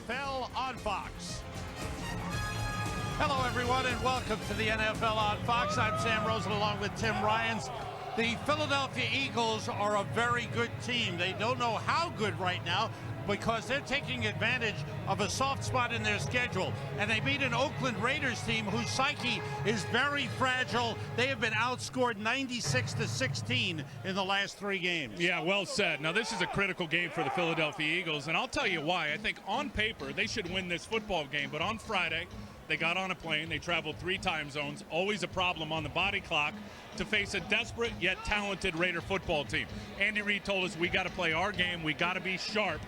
NFL on Fox. Hello, everyone, and welcome to the NFL on Fox. I'm Sam Rosen along with Tim Ryans. The Philadelphia Eagles are a very good team. They don't know how good right now because they're taking advantage of a soft spot in their schedule. And they beat an Oakland Raiders team whose psyche is very fragile. They have been outscored 96-16 in the last 3 games. Yeah, well said. Now, this is a critical game for the Philadelphia Eagles, and I'll tell you why. I think on paper they should win this football game, but on Friday they got on a plane, they traveled 3 time zones, always a problem on the body clock, to face a desperate yet talented Raider football team. Andy Reid told us we got to play our game, we got to be sharp,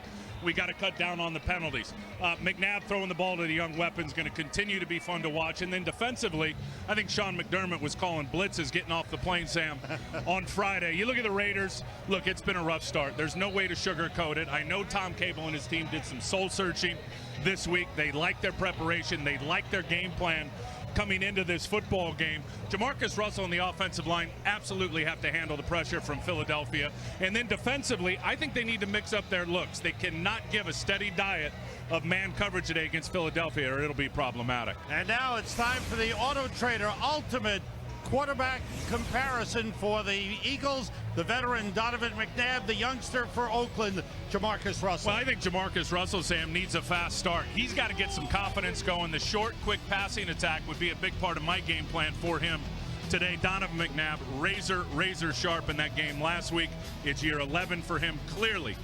we got to cut down on the penalties. McNabb throwing the ball to the young weapons going to continue to be fun to watch. And then defensively, I think Sean McDermott was calling blitzes getting off the plane, Sam, on Friday. You look at the Raiders, look, it's been a rough start. There's no way to sugarcoat it. I know Tom Cable and his team did some soul searching this week. They like their preparation. They like their game plan coming into this football game. Jamarcus Russell and the offensive line absolutely have to handle the pressure from Philadelphia. And then defensively, I think they need to mix up their looks. They cannot give a steady diet of man coverage today against Philadelphia, or it'll be problematic. And now it's time for the Auto Trader Ultimate quarterback comparison for the Eagles. The veteran Donovan McNabb, the youngster for Oakland, Jamarcus Russell. Well, I think Jamarcus Russell, Sam, needs a fast start. He's got to get some confidence going. The short, quick passing attack would be a big part of my game plan for him today. Donovan McNabb, razor sharp in that game last week. It's year 11 for him. Clearly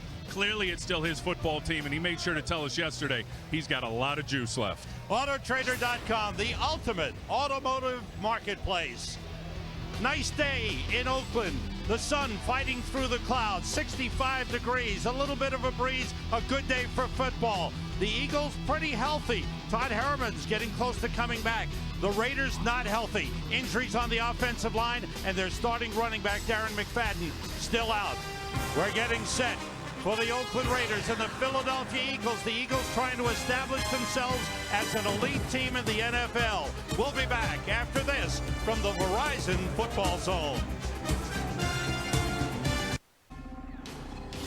it's still his football team, and he made sure to tell us yesterday he's got a lot of juice left. Autotrader.com, the ultimate automotive marketplace. Nice day in Oakland. The sun fighting through the clouds, 65 degrees, a little bit of a breeze, a good day for football. The Eagles pretty healthy. Todd Herman's getting close to coming back. The Raiders not healthy. Injuries on the offensive line, and their starting running back, Darren McFadden, still out. We're getting set for the Oakland Raiders and the Philadelphia Eagles. The Eagles trying to establish themselves as an elite team in the NFL. We'll be back after this from the Verizon Football Zone.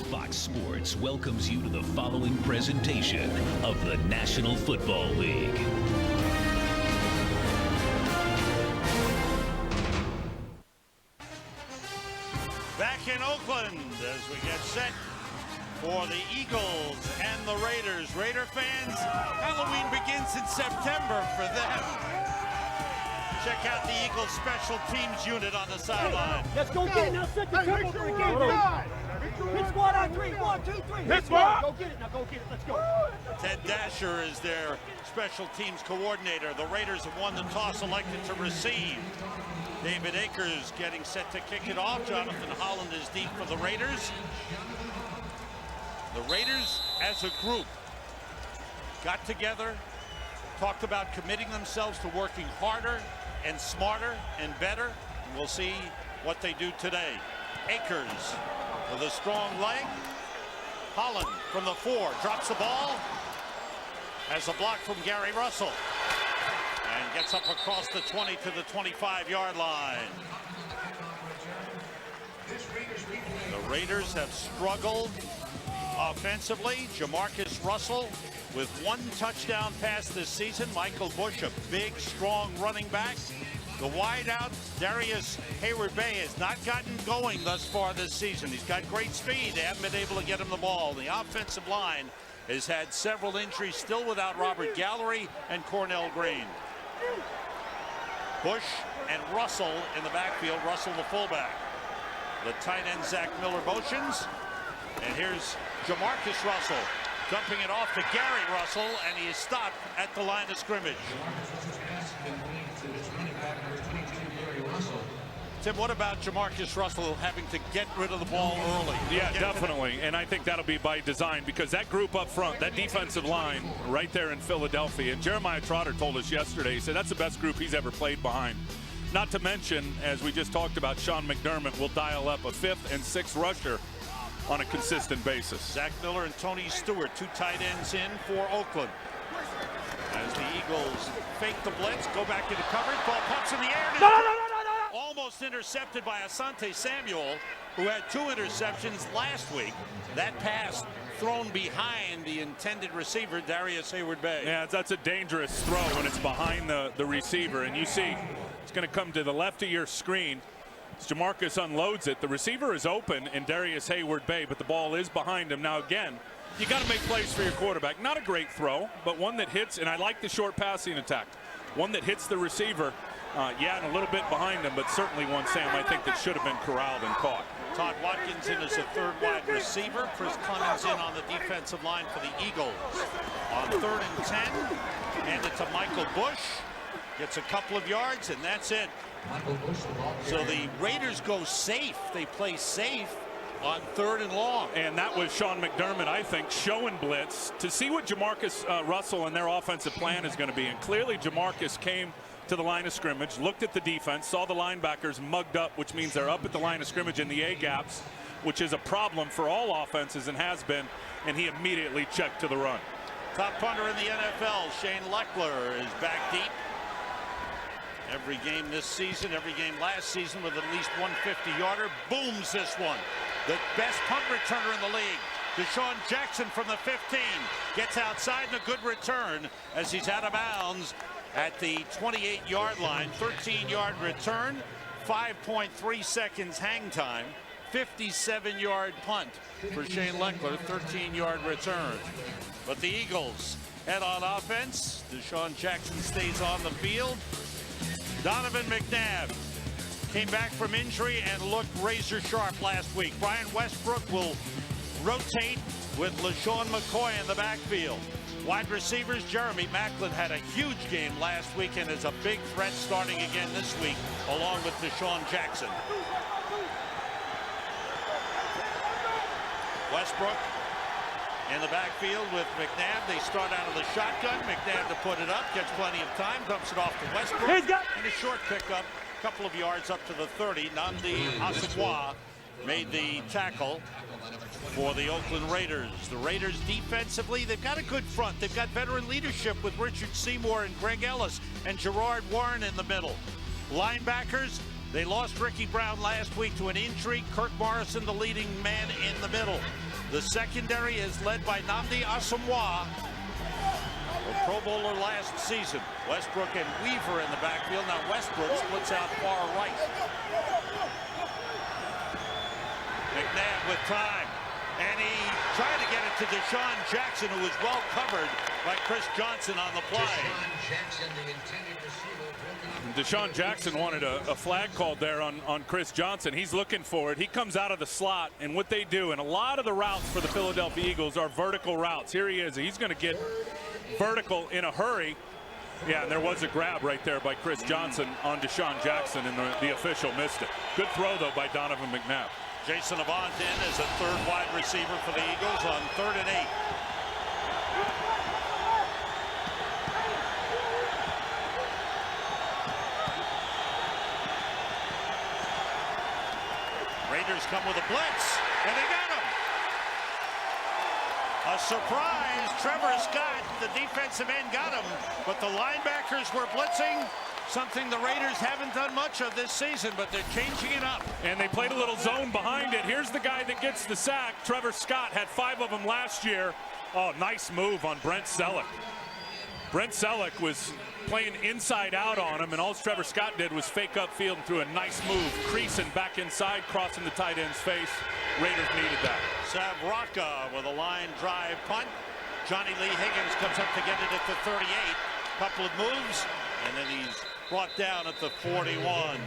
Fox Sports welcomes you to the following presentation of the National Football League. Back in Oakland as we get set for the Eagles and the Raiders. Raider fans, Halloween begins in September for them. Check out the Eagles special teams unit on the sideline. Let's go get it now. Set the tempo for the game. Hit squad on 3. 1, 2, 3. Hit squad. Go get it now. Go get it. Let's go. Ted Dasher is their special teams coordinator. The Raiders have won the toss, elected to receive. David Akers getting set to kick it off. Jonathan Holland is deep for the Raiders. The Raiders, as a group, got together, talked about committing themselves to working harder and smarter and better. And we'll see what they do today. Akers with a strong leg. Holland from the 4 drops the ball. Has a block from Gary Russell. And gets up across the 20 to the 25-yard line. The Raiders have struggled offensively. Jamarcus Russell with 1 touchdown pass this season. Michael Bush, a big, strong running back. The wideout, Darius Hayward-Bay, has not gotten going thus far this season. He's got great speed. They haven't been able to get him the ball. The offensive line has had several injuries, still without Robert Gallery and Cornell Green. Bush and Russell in the backfield. Russell the fullback. The tight end Zach Miller motions. And here's Jamarcus Russell dumping it off to Gary Russell, and he is stopped at the line of scrimmage. Tim, what about Jamarcus Russell having to get rid of the ball early? Yeah, definitely. And I think that'll be by design, because that group up front, that defensive line right there in Philadelphia, and Jeremiah Trotter told us yesterday, he said that's the best group he's ever played behind. Not to mention, as we just talked about, Sean McDermott will dial up a 5th and 6th rusher on a consistent basis. Zach Miller and Tony Stewart, 2 tight ends in for Oakland. As the Eagles fake the blitz, go back into coverage, ball pops in the air. No. Almost intercepted by Asante Samuel, who had 2 interceptions last week. That pass thrown behind the intended receiver, Darius Hayward-Bay. Yeah, that's a dangerous throw when it's behind the receiver. And you see it's going to come to the left of your screen. As Jamarcus unloads it, the receiver is open in Darius Hayward-Bay, but the ball is behind him. Now, again, you got to make plays for your quarterback. Not a great throw, but one that hits, and I like the short passing attack. One that hits the receiver, and a little bit behind him, but certainly one, Sam, I think that should have been corralled and caught. Todd Watkins in as a third wide receiver. Chris Clemens in on the defensive line for the Eagles. On 3rd and 10, hand it to Michael Bush. Gets a couple of yards, and that's it. So the Raiders go safe. They play safe on 3rd and long. And that was Sean McDermott, I think, showing blitz to see what Jamarcus Russell and their offensive plan is going to be. And clearly Jamarcus came to the line of scrimmage, looked at the defense, saw the linebackers mugged up, which means they're up at the line of scrimmage in the A gaps, which is a problem for all offenses and has been, and he immediately checked to the run. Top punter in the NFL, Shane Leckler, is back deep. Every game this season, every game last season with at least 150-yarder. Booms this one. The best punt returner in the league. Deshaun Jackson from the 15 gets outside and a good return as he's out of bounds at the 28-yard line. 13-yard return, 5.3 seconds hang time, 57-yard punt for Shane Leckler, 13-yard return. But the Eagles head on offense. Deshaun Jackson stays on the field. Donovan McNabb came back from injury and looked razor sharp last week. Brian Westbrook will rotate with LaShawn McCoy in the backfield. Wide receivers, Jeremy Maclin had a huge game last week and is a big threat starting again this week, along with Deshaun Jackson. Westbrook in the backfield with McNabb. They start out of the shotgun. McNabb to put it up, gets plenty of time, dumps it off to Westbrook. And a short pickup, a couple of yards up to the 30. Nnamdi Asomugha made the tackle for the Oakland Raiders. The Raiders defensively, they've got a good front. They've got veteran leadership with Richard Seymour and Greg Ellis and Gerard Warren in the middle. Linebackers, they lost Ricky Brown last week to an injury. Kirk Morrison, the leading man in the middle. The secondary is led by Nnamdi Asomugha, a Pro Bowler last season. Westbrook and Weaver in the backfield. Now Westbrook splits out far right. McNabb with time. And he tried to get it to Deshaun Jackson, who was well covered by Chris Johnson on the play. Deshaun Jackson wanted a flag called there on Chris Johnson. He's looking for it. He comes out of the slot, and what they do, and a lot of the routes for the Philadelphia Eagles are vertical routes. Here he is. He's going to get vertical in a hurry. Yeah, and there was a grab right there by Chris Johnson on Deshaun Jackson, and the official missed it. Good throw, though, by Donovan McNabb. Jason Avant in as a third wide receiver for the Eagles on 3rd and 8. Raiders come with a blitz, and they got him. A surprise. Trevor Scott, the defensive end, got him, but the linebackers were blitzing. Something the Raiders haven't done much of this season, but they're changing it up. And they played a little zone behind it. Here's the guy that gets the sack. Trevor Scott had 5 of them last year. Oh, nice move on Brent Selleck. Brent Selleck was playing inside out on him, and all Trevor Scott did was fake upfield and threw a nice move, creasing back inside, crossing the tight end's face. Raiders needed that. Sav Rocca with a line drive punt. Johnny Lee Higgins comes up to get it at the 38. Couple of moves, and then he's brought down at the 41.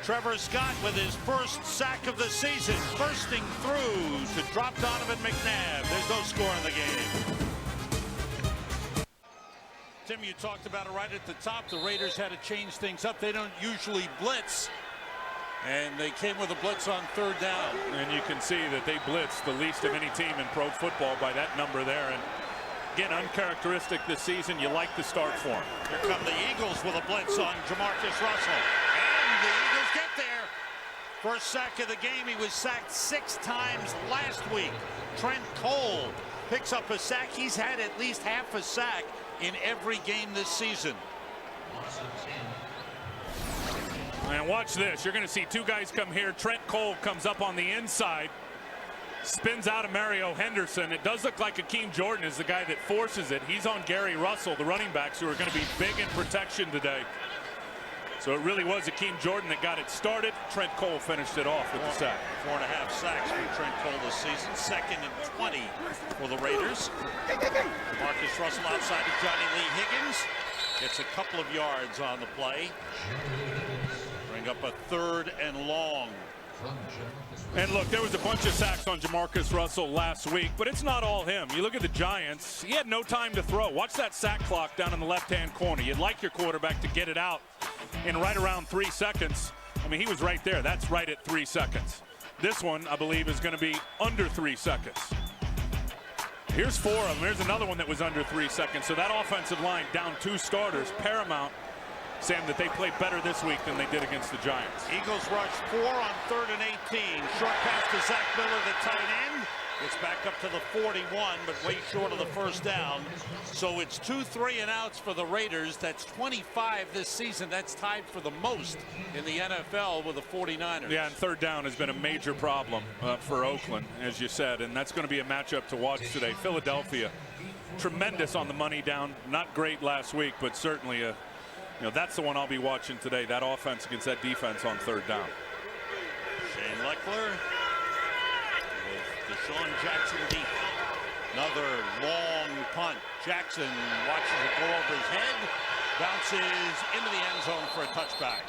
Trevor Scott with his first sack of the season, bursting through to drop Donovan McNabb. There's no score in the game. Tim, you talked about it right at the top. The Raiders had to change things up. They don't usually blitz, and they came with a blitz on 3rd down. And you can see that they blitzed the least of any team in pro football by that number there. And again, uncharacteristic this season. You like the start for him. Here come the Eagles with a blitz on Jamarcus Russell. And the Eagles get there. First sack of the game. He was sacked 6 times last week. Trent Cole picks up a sack. He's had at least half a sack in every game this season. And watch this. You're going to see 2 guys come here. Trent Cole comes up on the inside. spins out of Mario Henderson. It does look like Akeem Jordan is the guy that forces it. He's on Gary Russell, the running backs, who are going to be big in protection today. So it really was Akeem Jordan that got it started. Trent Cole finished it off with the sack. 4.5 sacks for Trent Cole this season. 2nd and 20 for the Raiders. Marcus Russell outside to Johnny Lee Higgins. Gets a couple of yards on the play. Bring up a 3rd and long. And look, there was a bunch of sacks on Jamarcus Russell last week, but it's not all him. You look at the Giants, he had no time to throw. Watch that sack clock down in the left-hand corner. You'd like your quarterback to get it out in right around 3 seconds. I mean, he was right there. That's right at 3 seconds. This one, I believe, is going to be under 3 seconds. Here's 4 of them. There's another one that was under 3 seconds. So that offensive line down 2 starters. Paramount, Sam, that they played better this week than they did against the Giants. Eagles rush 4 on 3rd and 18. Short pass to Zach Miller, the tight end. Gets back up to the 41, but way short of the 1st down. So it's 2 3-and-outs for the Raiders. That's 25 this season. That's tied for the most in the NFL with the 49ers. Yeah, and 3rd down has been a major problem for Oakland, as you said, and that's going to be a matchup to watch today. Philadelphia, tremendous on the money down. Not great last week, but certainly that's the one I'll be watching today, that offense against that defense on 3rd down. Shane Leckler with Deshaun Jackson deep. Another long punt. Jackson watches it go over his head. Bounces into the end zone for a touchback.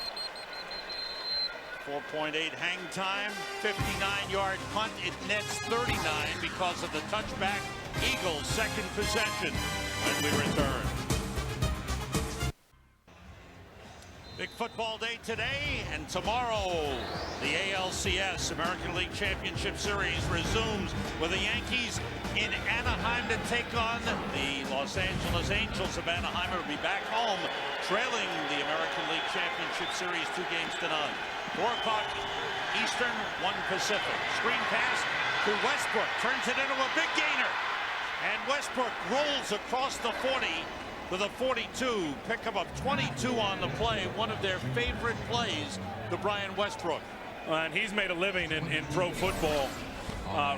4.8 hang time. 59-yard punt. It nets 39 because of the touchback. Eagles' 2nd possession when we return. Big football day today and tomorrow. The ALCS, American League Championship Series, resumes with the Yankees in Anaheim to take on the Los Angeles Angels of Anaheim. Will be back home trailing the American League Championship Series 2-0. 4 o'clock Eastern, 1 Pacific. Screen pass to Westbrook. Turns it into a big gainer. And Westbrook rolls across the 40. To the 42, pickup of 22 on the play, one of their favorite plays to Brian Westbrook. And he's made a living in pro football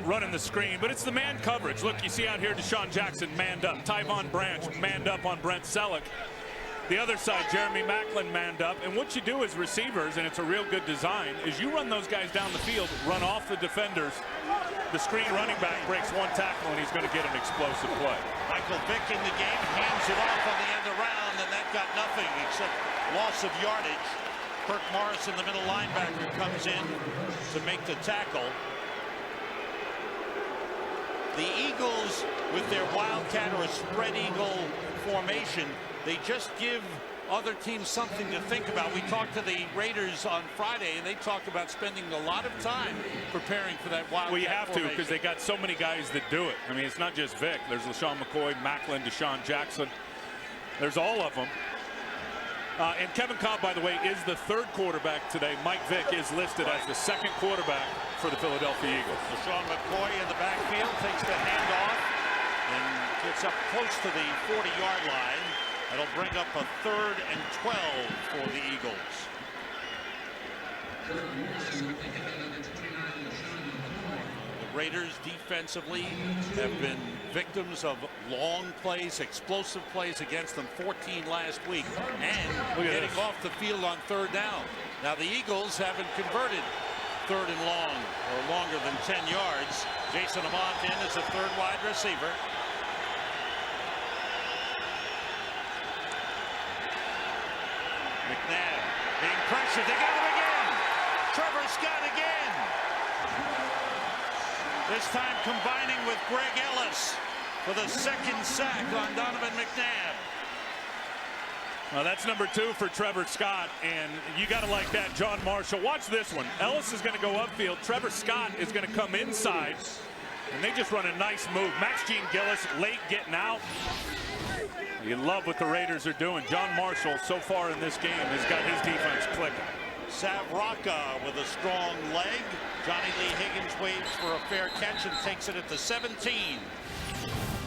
running the screen, but it's the man coverage. Look, you see out here Deshaun Jackson manned up, Tyvon Branch manned up on Brent Selleck. The other side, Jeremy Maclin manned up, and what you do as receivers, and it's a real good design, is you run those guys down the field, run off the defenders. The screen running back breaks 1 tackle, and he's going to get an explosive play. Michael Vick in the game, hands it off on the end around, and that got nothing except loss of yardage. Kirk Morris, in the middle linebacker, comes in to make the tackle. The Eagles, with their wildcat or a spread eagle formation, they just give other teams something to think about. We talked to the Raiders on Friday, and they talked about spending a lot of time preparing for that wildcat. Well, you have formation. to, because they got so many guys that do it. I mean, it's not just Vic. There's LaShawn McCoy, Maclin, Deshaun Jackson. There's all of them. And Kevin Cobb, by the way, is the 3rd quarterback today. Mike Vick is listed as the 2nd quarterback for the Philadelphia Eagles. LaShawn McCoy in the backfield takes the handoff and gets up close to the 40-yard line. That'll bring up a 3rd and 12 for the Eagles. The Raiders defensively have been victims of long plays, explosive plays against them, 14 last week, and getting off the field on 3rd down. Now the Eagles haven't converted 3rd and long or longer than 10 yards. Jason Amont in as a 3rd wide receiver. McNabb being pressured. They got him again. Trevor Scott again. This time combining with Greg Ellis for the 2nd sack on Donovan McNabb. Well, that's number 2 for Trevor Scott, and you got to like that. John Marshall. Watch this one. Ellis is going to go upfield. Trevor Scott is going to come inside, and they just run a nice move. Max Gene Gillis late getting out. You love what the Raiders are doing. John Marshall, so far in this game, has got his defense clicking. Sav Rocca with a strong leg. Johnny Lee Higgins waits for a fair catch and takes it at the 17.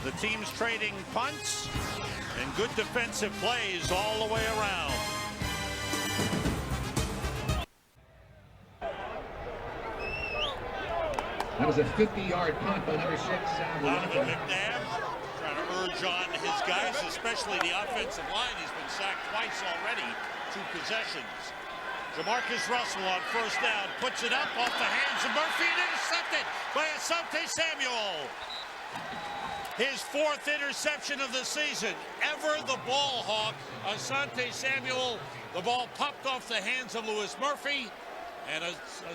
The team's trading punts and good defensive plays all the way around. That was a 50-yard punt by number 6. Donovan McNabb trying to urge on his guys, especially the offensive line. He's been sacked twice already, 2 possessions. Jamarcus Russell on first down, puts it up off the hands of Murphy and intercepted by Asante Samuel. His 4th interception of the season. Ever the ball hawk, Asante Samuel. The ball popped off the hands of Lewis Murphy. And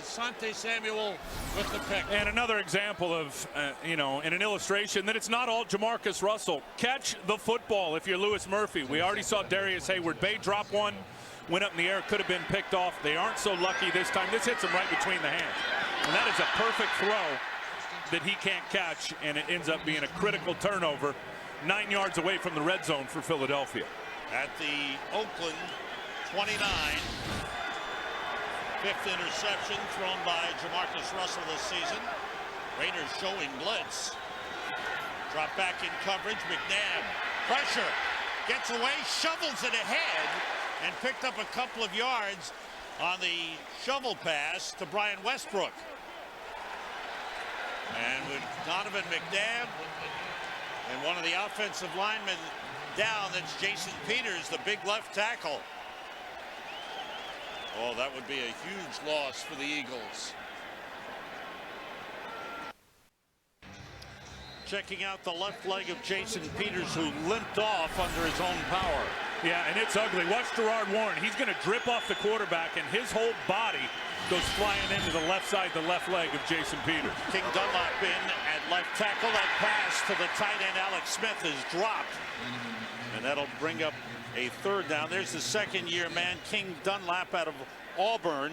Asante Samuel with the pick. And another example of, in an illustration that it's not all Jamarcus Russell. Catch the football if you're Lewis Murphy. We already saw Darius Hayward-Bay drop one, went up in the air, could have been picked off. They aren't so lucky this time. This hits him right between the hands. And that is a perfect throw that he can't catch, and it ends up being a critical turnover 9 yards away from the red zone for Philadelphia. At the Oakland 29. 5th interception thrown by Jamarcus Russell this season. Raiders showing blitz. Drop back in coverage. McNabb. Pressure. Gets away. Shovels it ahead. And picked up a couple of yards on the shovel pass to Brian Westbrook. And with Donovan McNabb and one of the offensive linemen down, that's Jason Peters, the big left tackle. Oh, that would be a huge loss for the Eagles. Checking out the left leg of Jason Peters, who limped off under his own power. Yeah, and it's ugly. Watch Gerard Warren. He's going to drip off the quarterback, and his whole body goes flying into the left side, the left leg of Jason Peters. King Dunlap in at left tackle. That pass to the tight end, Alex Smith, is dropped. And that'll bring up a 3rd down. There's the 2nd-year man, King Dunlap, out of Auburn,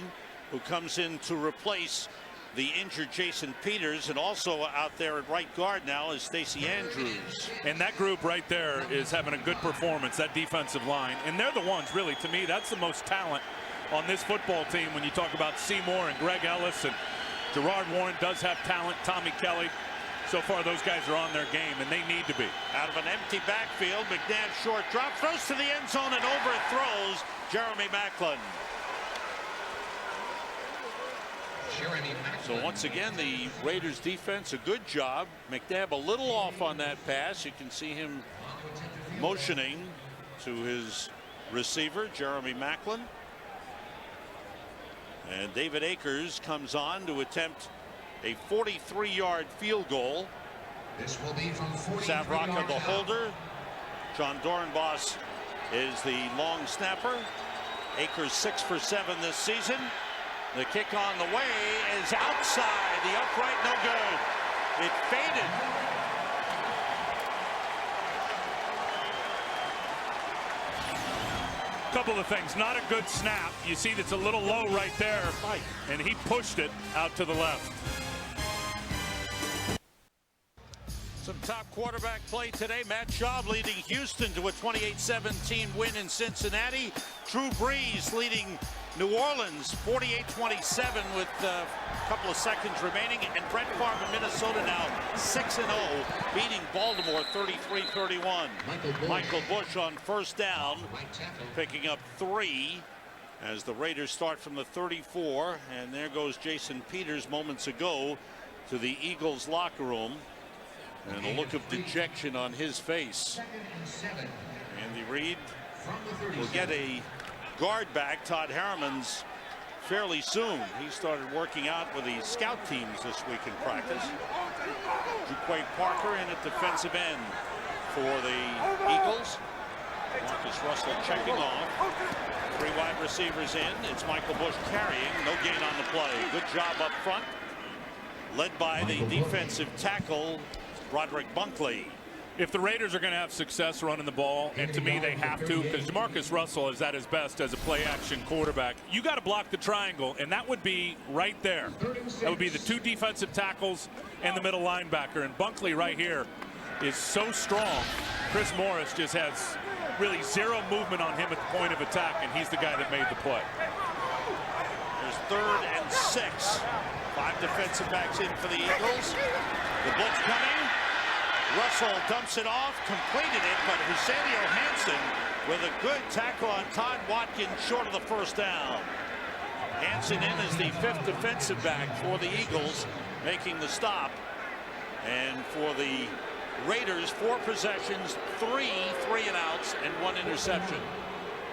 who comes in to replace the injured Jason Peters. And also out there at right guard now is Stacey Andrews. And that group right there is having a good performance, that defensive line. And they're the ones, really, to me, that's the most talent on this football team when you talk about Seymour and Greg Ellis. And Gerard Warren does have talent. Tommy Kelly. So far, those guys are on their game, and they need to be. Out of an empty backfield, McNabb short drop, throws to the end zone, and overthrows Jeremy Maclin. So once again, the Raiders defense, a good job. McNabb a little off on that pass. You can see him motioning to his receiver, Jeremy Maclin. And David Akers comes on to attempt a 43-yard field goal. This will be from 43 Savraka the holder. John Dorenbos is the long snapper. Akers 6 for 7 this season. The kick on the way is outside. The upright, no good. It faded. Couple of things. Not a good snap. You see that's a little low right there. And he pushed it out to the left. Some top quarterback play today. Matt Schaub leading Houston to a 28-17 win in Cincinnati. Drew Brees leading New Orleans 48-27 with a couple of seconds remaining. And Brett Favre in Minnesota now 6-0, beating Baltimore 33-31. Michael Bush on first down, picking up 3 as the Raiders start from the 34. And there goes Jason Peters moments ago to the Eagles locker room. And a look of dejection on his face. Andy Reid will get a guard back, Todd Harriman's, fairly soon. He started working out with the scout teams this week in practice. Juquay Parker in at defensive end for the Eagles. Marcus Russell checking off. 3 wide receivers in. It's Michael Bush carrying. No gain on the play. Good job up front. Led by the defensive tackle, Roderick Bunkley. If the Raiders are going to have success running the ball, and to me they have to, because Jamarcus Russell is at his best as a play-action quarterback, you got to block the triangle, and that would be right there. That would be the 2 defensive tackles and the middle linebacker. And Bunkley right here is so strong. Chris Morris just has really 0 movement on him at the point of attack, and he's the guy that made the play. There's 3rd and 6. 5 defensive backs in for the Eagles. The blitz coming. Russell dumps it off, completed it, but Husenio Hansen with a good tackle on Todd Watkins short of the first down. Hansen in as the 5th defensive back for the Eagles. making the stop. And for the Raiders, 4 possessions, 3 3-and-outs, and 1 interception.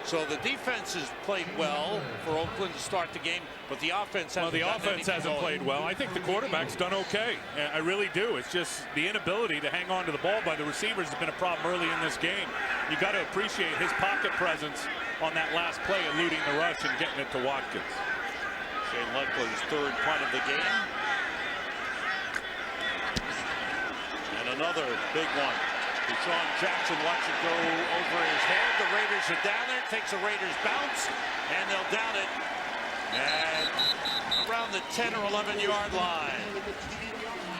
So the defense has played well for Oakland to start the game, but the offense hasn't played well. I think the quarterback's done okay. I really do. It's just the inability to hang on to the ball by the receivers has been a problem early in this game. You got to appreciate his pocket presence on that last play, eluding the rush and getting it to Watkins. Shane Luckley's 3rd punt of the game. And another big one. Deshaun Jackson watch it go over his head. The Raiders are down there. Takes a Raiders bounce, and they'll down it at around the 10 or 11-yard line.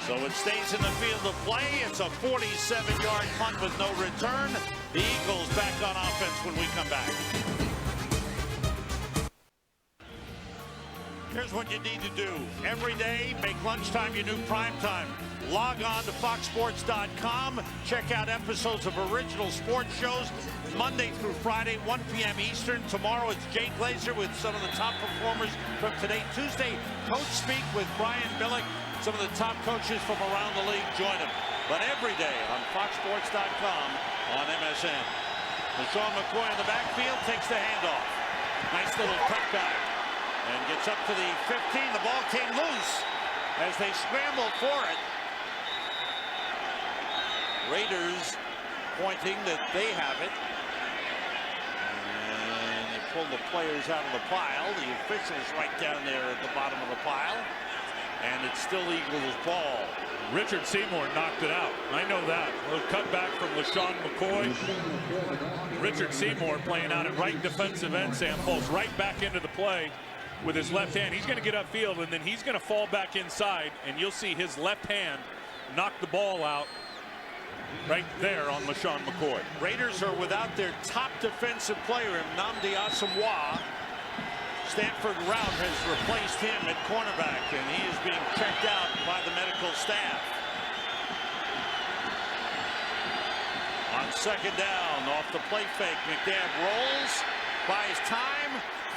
So it stays in the field of play. It's a 47-yard punt with no return. The Eagles back on offense when we come back. Here's what you need to do. Every day, make lunchtime your new prime time. Log on to foxsports.com. Check out episodes of original sports shows Monday through Friday, 1 p.m. Eastern. Tomorrow it's Jay Glazer with some of the top performers from today. Tuesday, Coach Speak with Brian Billick. Some of the top coaches from around the league join him. But every day on foxsports.com on MSN. LaShawn McCoy in the backfield takes the handoff. Nice little cutback. And gets up to the 15. The ball came loose as they scrambled for it. Raiders pointing that they have it. And they pull the players out of the pile. The officials right down there at the bottom of the pile. And it's still Eagles ball. Richard Seymour knocked it out. I know that. A little cutback from LaShawn McCoy. Richard Seymour playing out at right defensive end. Sam falls right back into the play with his left hand. He's going to get upfield, and then he's going to fall back inside, and you'll see his left hand knock the ball out right there on LaShawn McCoy. Raiders are without their top defensive player, Nnamdi Asomugha. Stanford Routt has replaced him at cornerback, and he is being checked out by the medical staff. On 2nd down, off the play fake, McNabb rolls, buys time,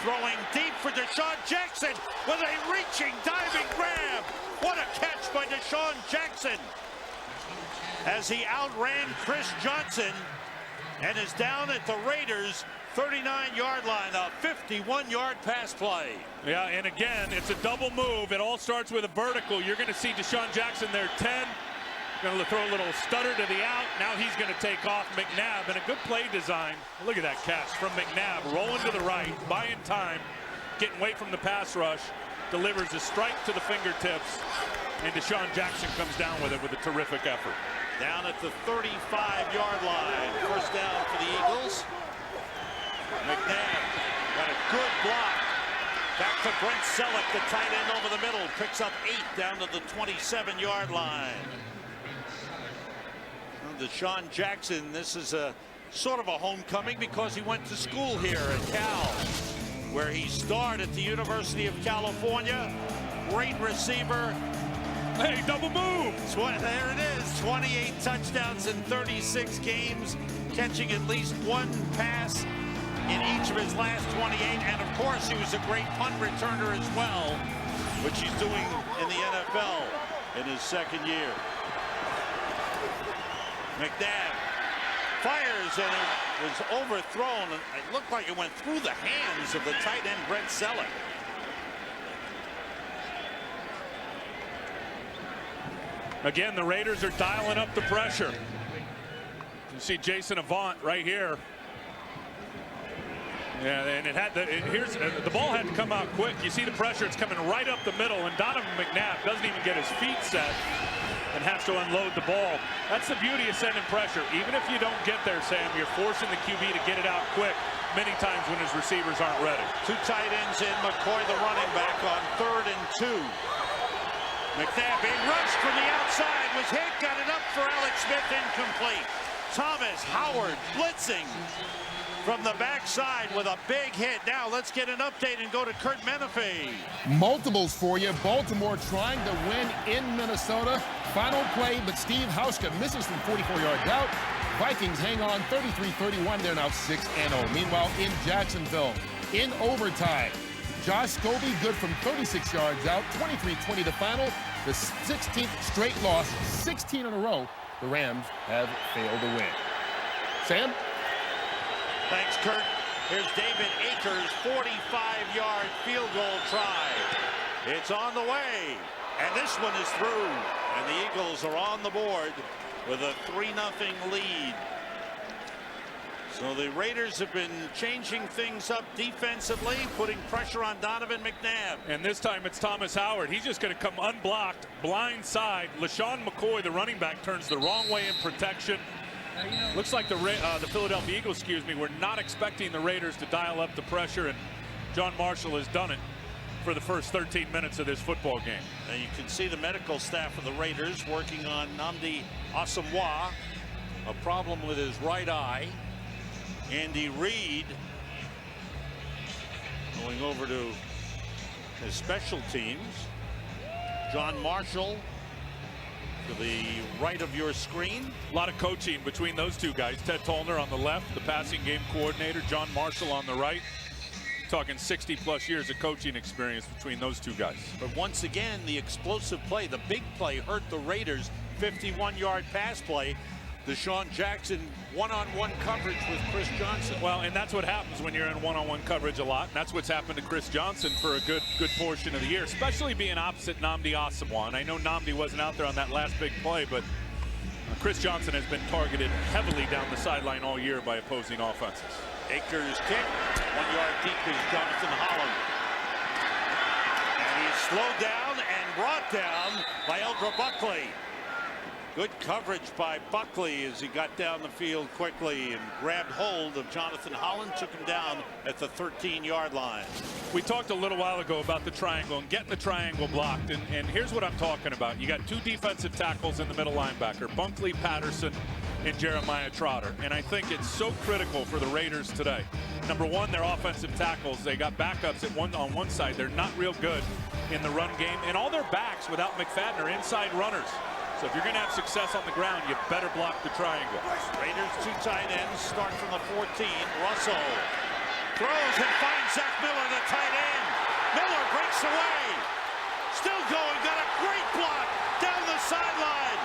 throwing deep for Deshaun Jackson with a reaching, diving grab. What a catch by Deshaun Jackson as he outran Chris Johnson and is down at the Raiders' 39-yard line, a 51-yard pass play. Yeah, and again, it's a double move. It all starts with a vertical. You're going to see Deshaun Jackson there, 10. Going to throw a little stutter to the out. Now he's going to take off McNabb, and a good play design. Look at that catch from McNabb, rolling to the right, buying time, getting away from the pass rush, delivers a strike to the fingertips, and Deshaun Jackson comes down with it with a terrific effort. Down at the 35-yard line, 1st down for the Eagles. McNabb got a good block. Back to Brent Selleck, the tight end over the middle, picks up 8 down to the 27-yard line. Deshaun Jackson, this is a sort of a homecoming because he went to school here at Cal, where he starred at the University of California. Great receiver. Hey, double move. There it is. 28 touchdowns in 36 games, catching at least 1 pass in each of his last 28. And of course, he was a great punt returner as well, which he's doing in the NFL in his 2nd year. McNabb fires, and it was overthrown. It looked like it went through the hands of the tight end, Brent Selleck. Again, the Raiders are dialing up the pressure. You see Jason Avant right here. Yeah, and the ball had to come out quick. You see the pressure, it's coming right up the middle, and Donovan McNabb doesn't even get his feet set and has to unload the ball. That's the beauty of sending pressure. Even if you don't get there, Sam, you're forcing the QB to get it out quick many times when his receivers aren't ready. 2 tight ends in, McCoy the running back on 3rd and 2. McNabb being rushed from the outside, was hit, got it up for Alex Smith, incomplete. Thomas Howard blitzing from the backside with a big hit. Now let's get an update and go to Kurt Menefee. Multiples for you. Baltimore trying to win in Minnesota. Final play, but Steve Hauschka misses from 44 yards out. Vikings hang on 33-31. They're now 6-0. Meanwhile, in Jacksonville, in overtime, Josh Scobie good from 36 yards out. 23-20 the final. the 16th straight loss, 16 in a row, the Rams have failed to win. Sam? Thanks, Kurt. Here's David Akers' 45-yard field goal try. It's on the way, and this one is through. And the Eagles are on the board with a 3-0 lead. So the Raiders have been changing things up defensively, putting pressure on Donovan McNabb. And this time it's Thomas Howard. He's just going to come unblocked, blind side. LaShawn McCoy, the running back, turns the wrong way in protection. Looks like the Philadelphia Eagles, were not expecting the Raiders to dial up the pressure, and John Marshall has done it for the first 13 minutes of this football game. And you can see the medical staff of the Raiders working on Nnamdi Asomugha, a problem with his right eye. Andy Reid going over to his special teams. John Marshall to the right of your screen. A lot of coaching between those two guys. Ted Tollner on the left, the passing game coordinator. John Marshall on the right. Talking 60+ years of coaching experience between those two guys. But once again, the explosive play, the big play, hurt the Raiders. 51-yard pass play. Deshaun Jackson one-on-one coverage with Chris Johnson. Well, and that's what happens when you're in one-on-one coverage a lot. And that's what's happened to Chris Johnson for a good portion of the year, especially being opposite Nnamdi Asomugha. And I know Nnamdi wasn't out there on that last big play, but Chris Johnson has been targeted heavily down the sideline all year by opposing offenses. Akers kick, 1 yard deep is Jonathan Holland. And he's slowed down and brought down by Eldra Buckley. Good coverage by Buckley as he got down the field quickly and grabbed hold of Jonathan Holland, took him down at the 13-yard line. We talked a little while ago about the triangle and getting the triangle blocked, and here's what I'm talking about. You got two defensive tackles in the middle linebacker, Bunkley Patterson and Jeremiah Trotter, and I think it's so critical for the Raiders today. Number one, their offensive tackles, they got backups on one side. They're not real good in the run game, and all their backs without McFadden are inside runners. So if you're going to have success on the ground, you better block the triangle. Raiders 2 tight ends start from the 14. Russell throws and finds Zach Miller, the tight end. Miller breaks away. Still going, got a great block down the sideline.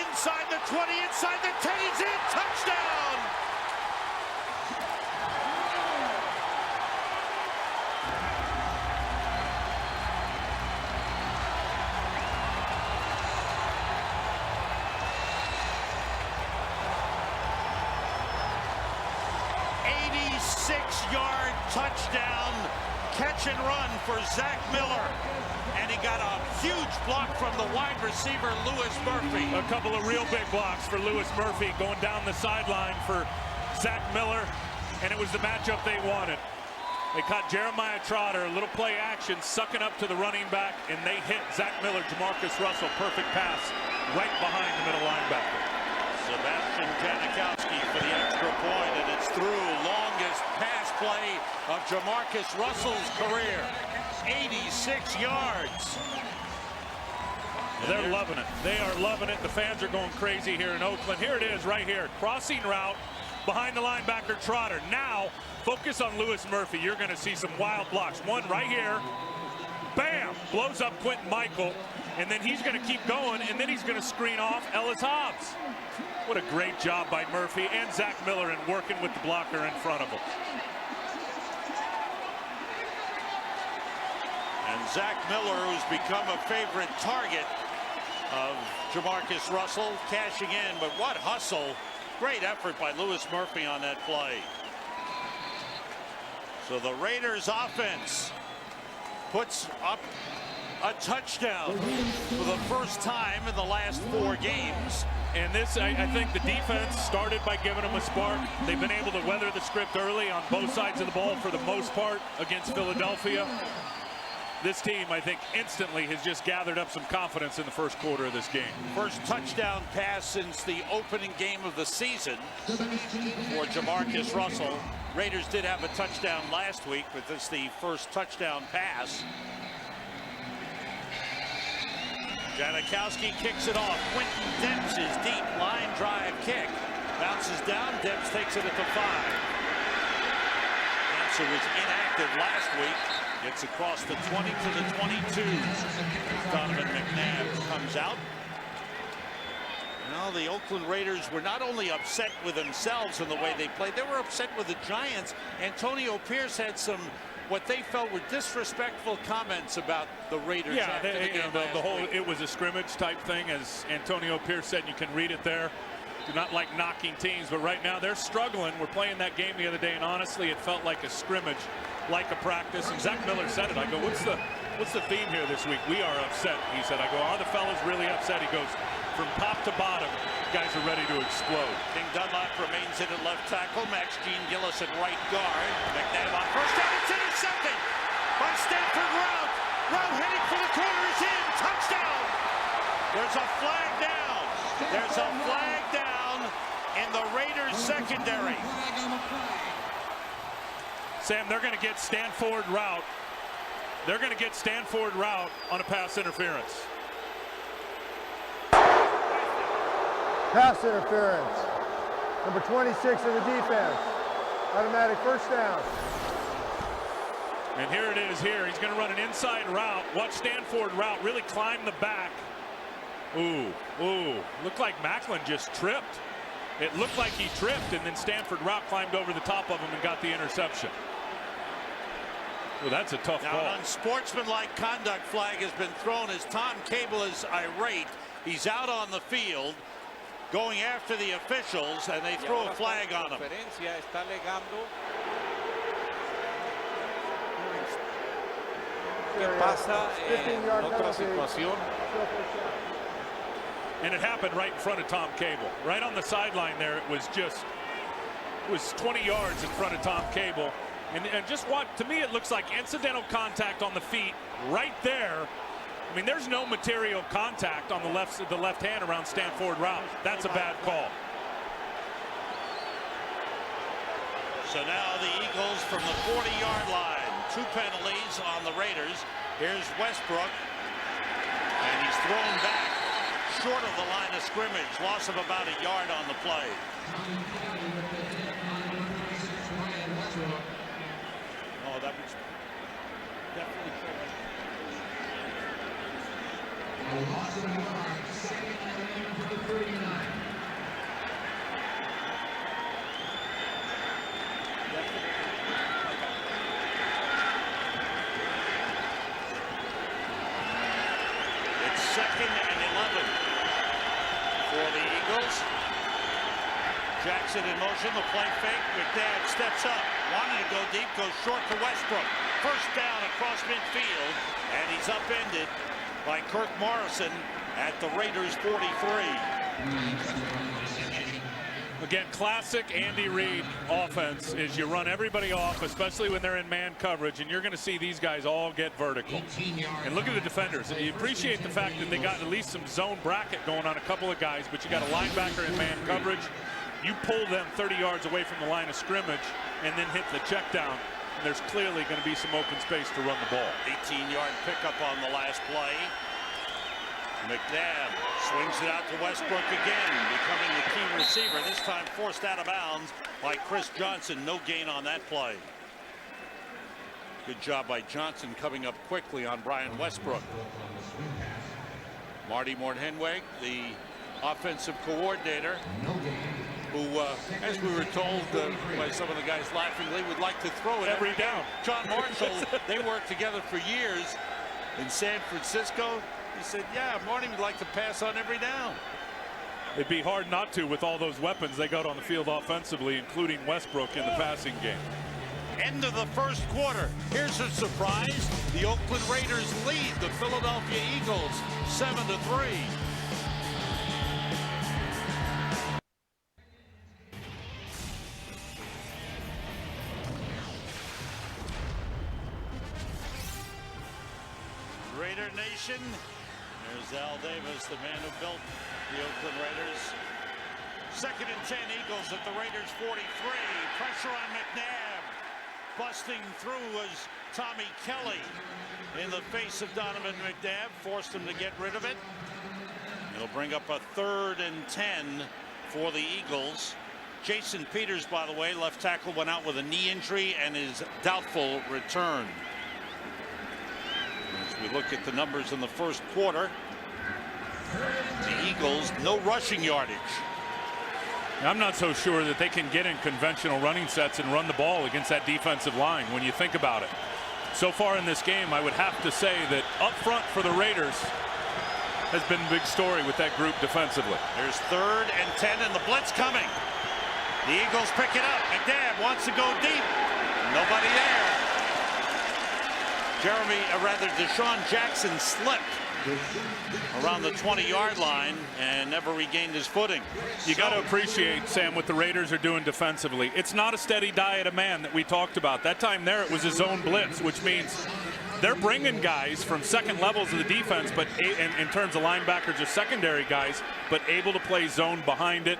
Inside the 20, inside the 10, he's in, touchdown. Yard touchdown, catch and run for Zach Miller. And he got a huge block from the wide receiver, Louis Murphy. A couple of real big blocks for Louis Murphy going down the sideline for Zach Miller. And it was the matchup they wanted. They caught Jeremiah Trotter, a little play action, sucking up to the running back, and they hit Zach Miller, Jamarcus Russell, perfect pass right behind the middle linebacker. Sebastian Janikowski for the extra point, and it's through. Longest pass play of Jamarcus Russell's career, 86 yards. They're loving it. They are loving it. The fans are going crazy here in Oakland. Here it is right here. Crossing route behind the linebacker Trotter. Now, focus on Louis Murphy. You're going to see some wild blocks. One right here. Bam! Blows up Quentin Michael. And then he's going to keep going, and then he's going to screen off Ellis Hobbs. What a great job by Murphy and Zach Miller in working with the blocker in front of him. And Zach Miller, who's become a favorite target of Jamarcus Russell, cashing in, but what hustle. Great effort by Louis Murphy on that play. So the Raiders offense puts up a touchdown for the first time in the last 4 games. And this, I think the defense started by giving them a spark. They've been able to weather the script early on both sides of the ball for the most part against Philadelphia. This team, I think, instantly has just gathered up some confidence in the first quarter of this game. First touchdown pass since the opening game of the season for Jamarcus Russell. Raiders did have a touchdown last week, but this is the first touchdown pass. Janikowski kicks it off. Quentin Dempsey's deep line drive kick. Bounces down. Dempsey takes it at the 5. Dempsey was inactive last week Gets across the 20 to the 22. Donovan McNabb comes out. Now the Oakland Raiders were not only upset with themselves in the way they played, they were upset with the Giants. Antonio Pierce had some what they felt were disrespectful comments about the Raiders. Yeah, after the whole it was a scrimmage type thing, as Antonio Pierce said. You can read it there. Do not like knocking teams, but right now they're struggling. We're playing that game the other day, and honestly, it felt like a scrimmage, like a practice. And Zach Miller said it. I go, what's the theme here this week? We are upset. He said. I go, are the fellas really upset? He goes, from top to bottom, guys are ready to explode. King Dunlap remains in at left tackle. Max Gene Gillis at right guard. McNabb on first down. It's intercepted by Stanford Route. Route heading for the corner is in. Touchdown. There's a flag down. There's a flag down in the Raiders secondary. Sam, they're going to get Stanford Route. They're going to get Stanford Route on a pass interference. Pass interference. Number 26 of the defense. Automatic first down. And here it is here. He's going to run an inside route. Watch Stanford Route really climb the back. Ooh. Looked like Macklin just tripped. It looked like he tripped, and then Stanford Route climbed over the top of him and got the interception. Well, that's a tough now, call. An unsportsmanlike conduct flag has been thrown as Tom Cable is irate. He's out on the field going after the officials, and they throw a flag on him. ¿Qué pasa en otra situación? And it happened right in front of Tom Cable. Right on the sideline there, it was 20 yards in front of Tom Cable. And just what, to me, it looks like incidental contact on the feet right there. I mean, there's no material contact on the left hand around Stanford Route. That's a bad call. So now the Eagles from the 40-yard line. 2 penalties on the Raiders. Here's Westbrook. And he's thrown back short of the line of scrimmage. Loss of about a yard on the play. Oh, that was definitely true. It's 2nd and 11 for the Eagles. Jackson in motion, the play fake. McNabb steps up, wanted to go deep, goes short to Westbrook. First down across midfield, and he's upended by Kirk Morrison at the Raiders 43. Again, classic Andy Reid offense is you run everybody off, especially when they're in man coverage, and you're going to see these guys all get vertical. And look at the defenders. You appreciate the fact that they got at least some zone bracket going on a couple of guys, but you got a linebacker in man coverage. You pull them 30 yards away from the line of scrimmage and then hit the check down. And there's clearly going to be some open space to run the ball. 18-yard pickup on the last play. McNabb swings it out to Westbrook again, becoming the key receiver. This time forced out of bounds by Chris Johnson. No gain on that play. Good job by Johnson coming up quickly on Brian Westbrook. Marty Mortenweg, the offensive coordinator, who, as we were told by some of the guys laughingly, would like to throw it every down. John Marshall, they worked together for years in San Francisco. He said, yeah, Marty would like to pass on every down. It'd be hard not to with all those weapons they got on the field offensively, including Westbrook in the passing game. End of the first quarter. Here's a surprise. The Oakland Raiders lead the Philadelphia Eagles 7-3. Raider Nation. There's Al Davis, the man who built the Oakland Raiders. 2nd and 10, Eagles at the Raiders 43. Pressure on McNabb. Busting through was Tommy Kelly in the face of Donovan McNabb. Forced him to get rid of it. It'll bring up a 3rd and 10 for the Eagles. Jason Peters, by the way, left tackle, went out with a knee injury and is doubtful return. We look at the numbers in the first quarter. The Eagles, no rushing yardage. I'm not so sure that they can get in conventional running sets and run the ball against that defensive line when you think about it. So far in this game, I would have to say that up front for the Raiders has been a big story with that group defensively. There's 3rd and 10 and the blitz coming. The Eagles pick it up. McNabb wants to go deep. Nobody there. Deshaun Jackson slipped around the 20-yard line and never regained his footing. You got to appreciate, Sam, what the Raiders are doing defensively. It's not a steady diet of man that we talked about. That time there, it was a zone blitz, which means they're bringing guys from second levels of the defense, but in terms of linebackers or secondary guys, but able to play zone behind it.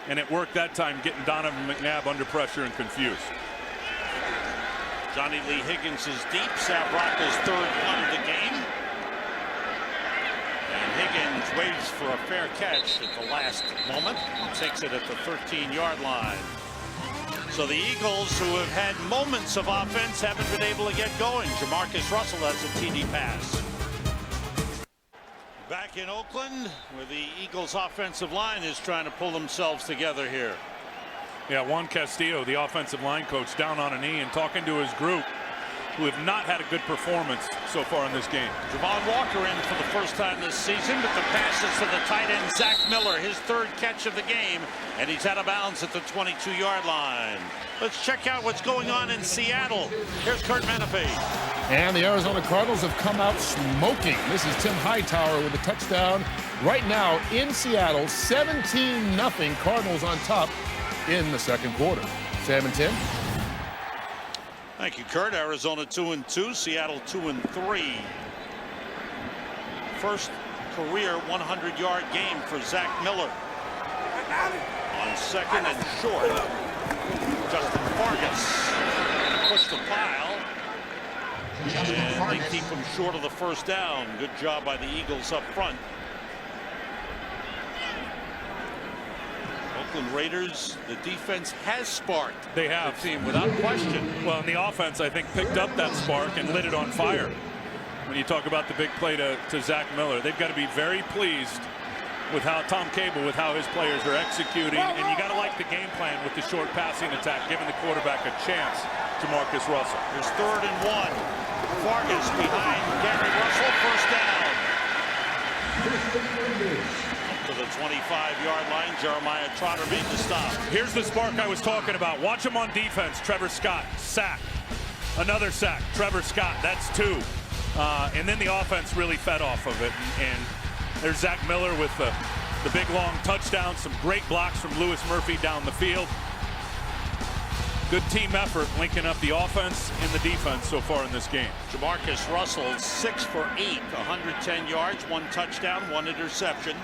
And it worked that time, getting Donovan McNabb under pressure and confused. Johnny Lee Higgins is deep. Sabrocca's 3rd punt of the game. And Higgins waits for a fair catch at the last moment. Takes it at the 13-yard line. So the Eagles, who have had moments of offense, haven't been able to get going. Jamarcus Russell has a TD pass. Back in Oakland, where the Eagles' offensive line is trying to pull themselves together here. Yeah, Juan Castillo, the offensive line coach, down on a knee and talking to his group, who have not had a good performance so far in this game. Javon Walker in for the first time this season, but the pass is to the tight end, Zach Miller, his 3rd catch of the game, and he's out of bounds at the 22-yard line. Let's check out what's going on in Seattle. Here's Kurt Menefee. And the Arizona Cardinals have come out smoking. This is Tim Hightower with a touchdown. Right now in Seattle, 17-0 Cardinals on top in the second quarter. Sam and Tim. Thank you, Kurt. Arizona 2-2, Seattle 2-3. First career 100-yard game for Zach Miller. On 2nd and short, Justin Fargas pushed the pile, and they keep him short of the first down. Good job by the Eagles up front. Oakland Raiders, the defense has sparked. They have. The team without question. Well, and the offense, I think, picked up that spark and lit it on fire. When you talk about the big play to Zach Miller, they've got to be very pleased with how Tom Cable, with how his players are executing. And you got to like the game plan with the short passing attack, giving the quarterback a chance, Jamarcus Russell. There's 3rd and 1. Fargas behind Gary Russell, first down. To the 25-yard line, Jeremiah Trotter made the stop. Here's the spark I was talking about. Watch him on defense. Trevor Scott, sack. Another sack. Trevor Scott, that's 2. And then the offense really fed off of it. And there's Zach Miller with the big long touchdown. Some great blocks from Louis Murphy down the field. Good team effort linking up the offense and the defense so far in this game. Jamarcus Russell 6 for 8, 110 yards, 1 touchdown, 1 interception.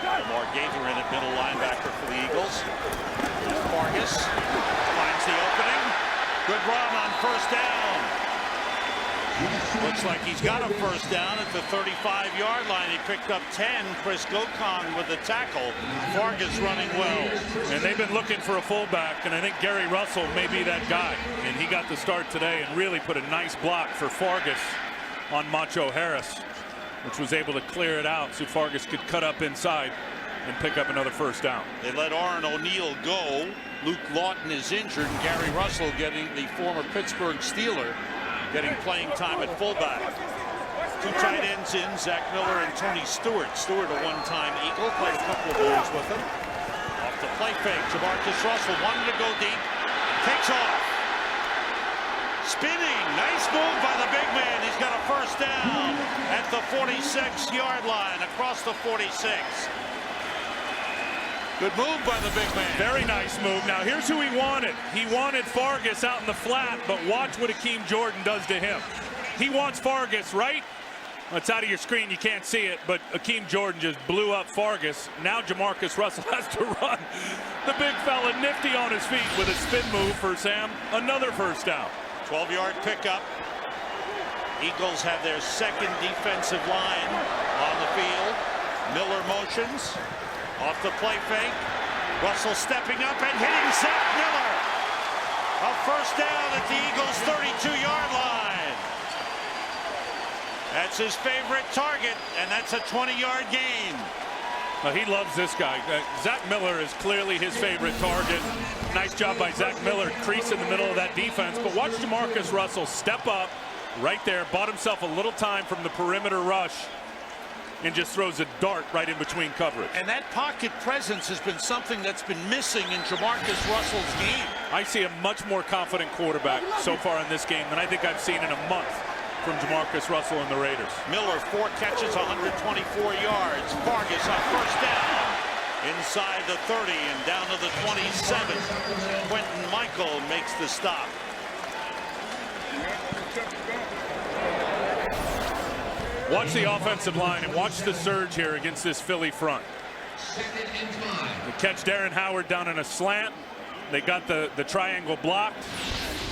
Lamar Gaither in at middle linebacker for the Eagles. Fargas finds the opening. Good run on first down. Looks like he's got a first down at the 35-yard line. He picked up 10. Chris Gokong with the tackle. Fargas running well. And they've been looking for a fullback, and I think Gary Russell may be that guy. And he got the start today and really put a nice block for Fargas on Macho Harris, which was able to clear it out so Fargas could cut up inside and pick up another first down. They let Aaron O'Neal go. Luke Lawton is injured, and Gary Russell, getting the former Pittsburgh Steeler, getting playing time at fullback. 2 tight ends in, Zach Miller and Tony Stewart. Stewart, a one-time Eagle, played a couple of years with him. Off the play fake, Jamarcus Russell wanted to go deep, takes off. Spinning, nice move by the big man. He's got a first down at the 46-yard line, across the 46. Good move by the big man. Very nice move. Now here's who he wanted. He wanted Fargas out in the flat, but watch what Akeem Jordan does to him. He wants Fargas, right? Well, it's out of your screen, you can't see it, but Akeem Jordan just blew up Fargas. Now Jamarcus Russell has to run. The big fella nifty on his feet with a spin move for Sam. Another first down. 12-yard pickup. Eagles have their second defensive line on the field. Miller motions. Off the play fake. Russell stepping up and hitting Zach Miller. A first down at the Eagles' 32-yard line. That's his favorite target, and that's a 20-yard gain. He loves this guy. Zach Miller is clearly his favorite target. Nice job by Zach Miller, crease in the middle of that defense. But watch Jamarcus Russell step up right there, bought himself a little time from the perimeter rush, and just throws a dart right in between coverage. And that pocket presence has been something that's been missing in Jamarcus Russell's game. I see a much more confident quarterback so far in this game than I think I've seen in a month from Jamarcus Russell and the Raiders. Miller, 4 catches, 124 yards. Vargas on first down. Inside the 30 and down to the 27. Quentin Michael makes the stop. Watch the offensive line and watch the surge here against this Philly front. They catch Darren Howard down in a slant. They got the triangle blocked.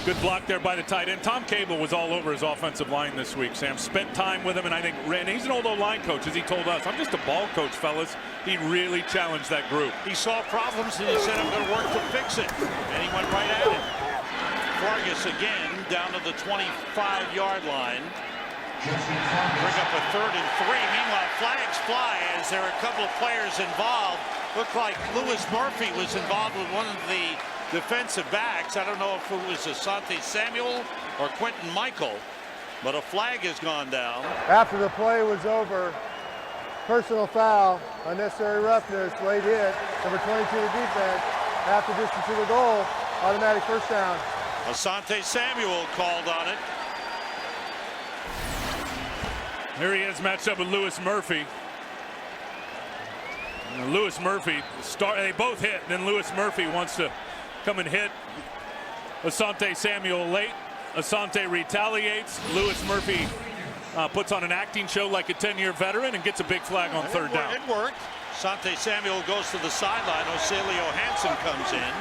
Good block there by the tight end. Tom Cable was all over his offensive line this week, Sam. Spent time with him, and I think he's an old O-line coach, as he told us. I'm just a ball coach, fellas. He really challenged that group. He saw problems, and he said, I'm going to work to fix it. And he went right at it. Vargas again down to the 25-yard line. Bring up a 3rd and 3. Meanwhile, flags fly as there are a couple of players involved. Looked like Louis Murphy was involved with one of the defensive backs. I don't know if it was Asante Samuel or Quentin Michael, but a flag has gone down. After the play was over, personal foul, unnecessary roughness, late hit, number 22 to defense, half the distance to the goal, automatic first down. Asante Samuel called on it. Here he is matched up with Louis Murphy. Louis Murphy, they both hit, and then Louis Murphy wants to come and hit Asante Samuel late. Asante retaliates. Louis Murphy puts on an acting show like a 10-year veteran and gets a big flag on 3rd down. It worked. Asante Samuel goes to the sideline. Ocelio Hansen comes in.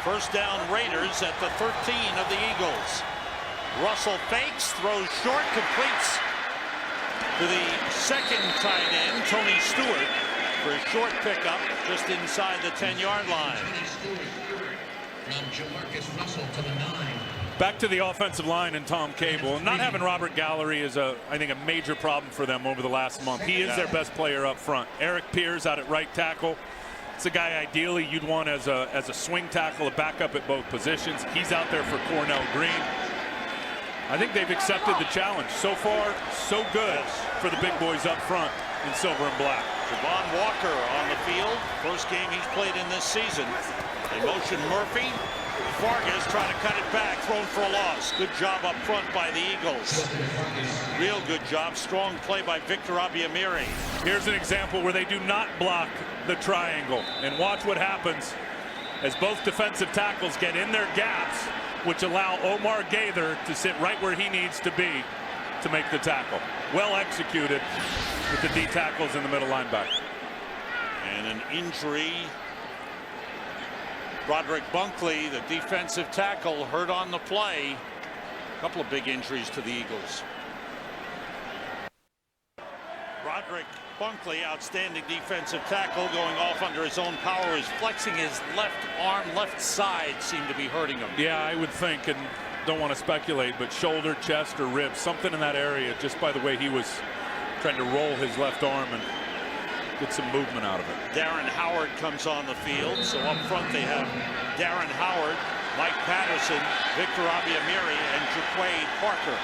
First down Raiders at the 13 of the Eagles. Russell fakes, throws short, completes to the second tight end, Tony Stewart, for a short pickup just inside the 10-yard line. Jamarcus Russell to the 9. Back to the offensive line and Tom Cable. Not having Robert Gallery is, I think, a major problem for them over the last month. He is their best player up front. Eric Pierce out at right tackle. It's a guy ideally you'd want as a swing tackle, a backup at both positions. He's out there for Cornell Green. I think they've accepted the challenge. So far, so good for the big boys up front in silver and black. Javon Walker on the field. First game he's played in this season. They motion Murphy. Vargas trying to cut it back, thrown for a loss. Good job up front by the Eagles. Real good job. Strong play by Victor Abiamiri. Here's an example where they do not block the triangle. And watch what happens as both defensive tackles get in their gaps, which allow Omar Gaither to sit right where he needs to be to make the tackle. Well executed with the D tackles in the middle linebacker. And an injury. Roderick Bunkley, the defensive tackle, hurt on the play. A couple of big injuries to the Eagles. Roderick Bunkley, outstanding defensive tackle, going off under his own power, is flexing his left arm, left side seemed to be hurting him. Yeah, I would think, and don't want to speculate, but shoulder, chest, or ribs, something in that area, just by the way he was trying to roll his left arm and get some movement out of it. Darren Howard comes on the field. So up front they have Darren Howard, Mike Patterson, Victor Abiamiri, and Jaquay Parker.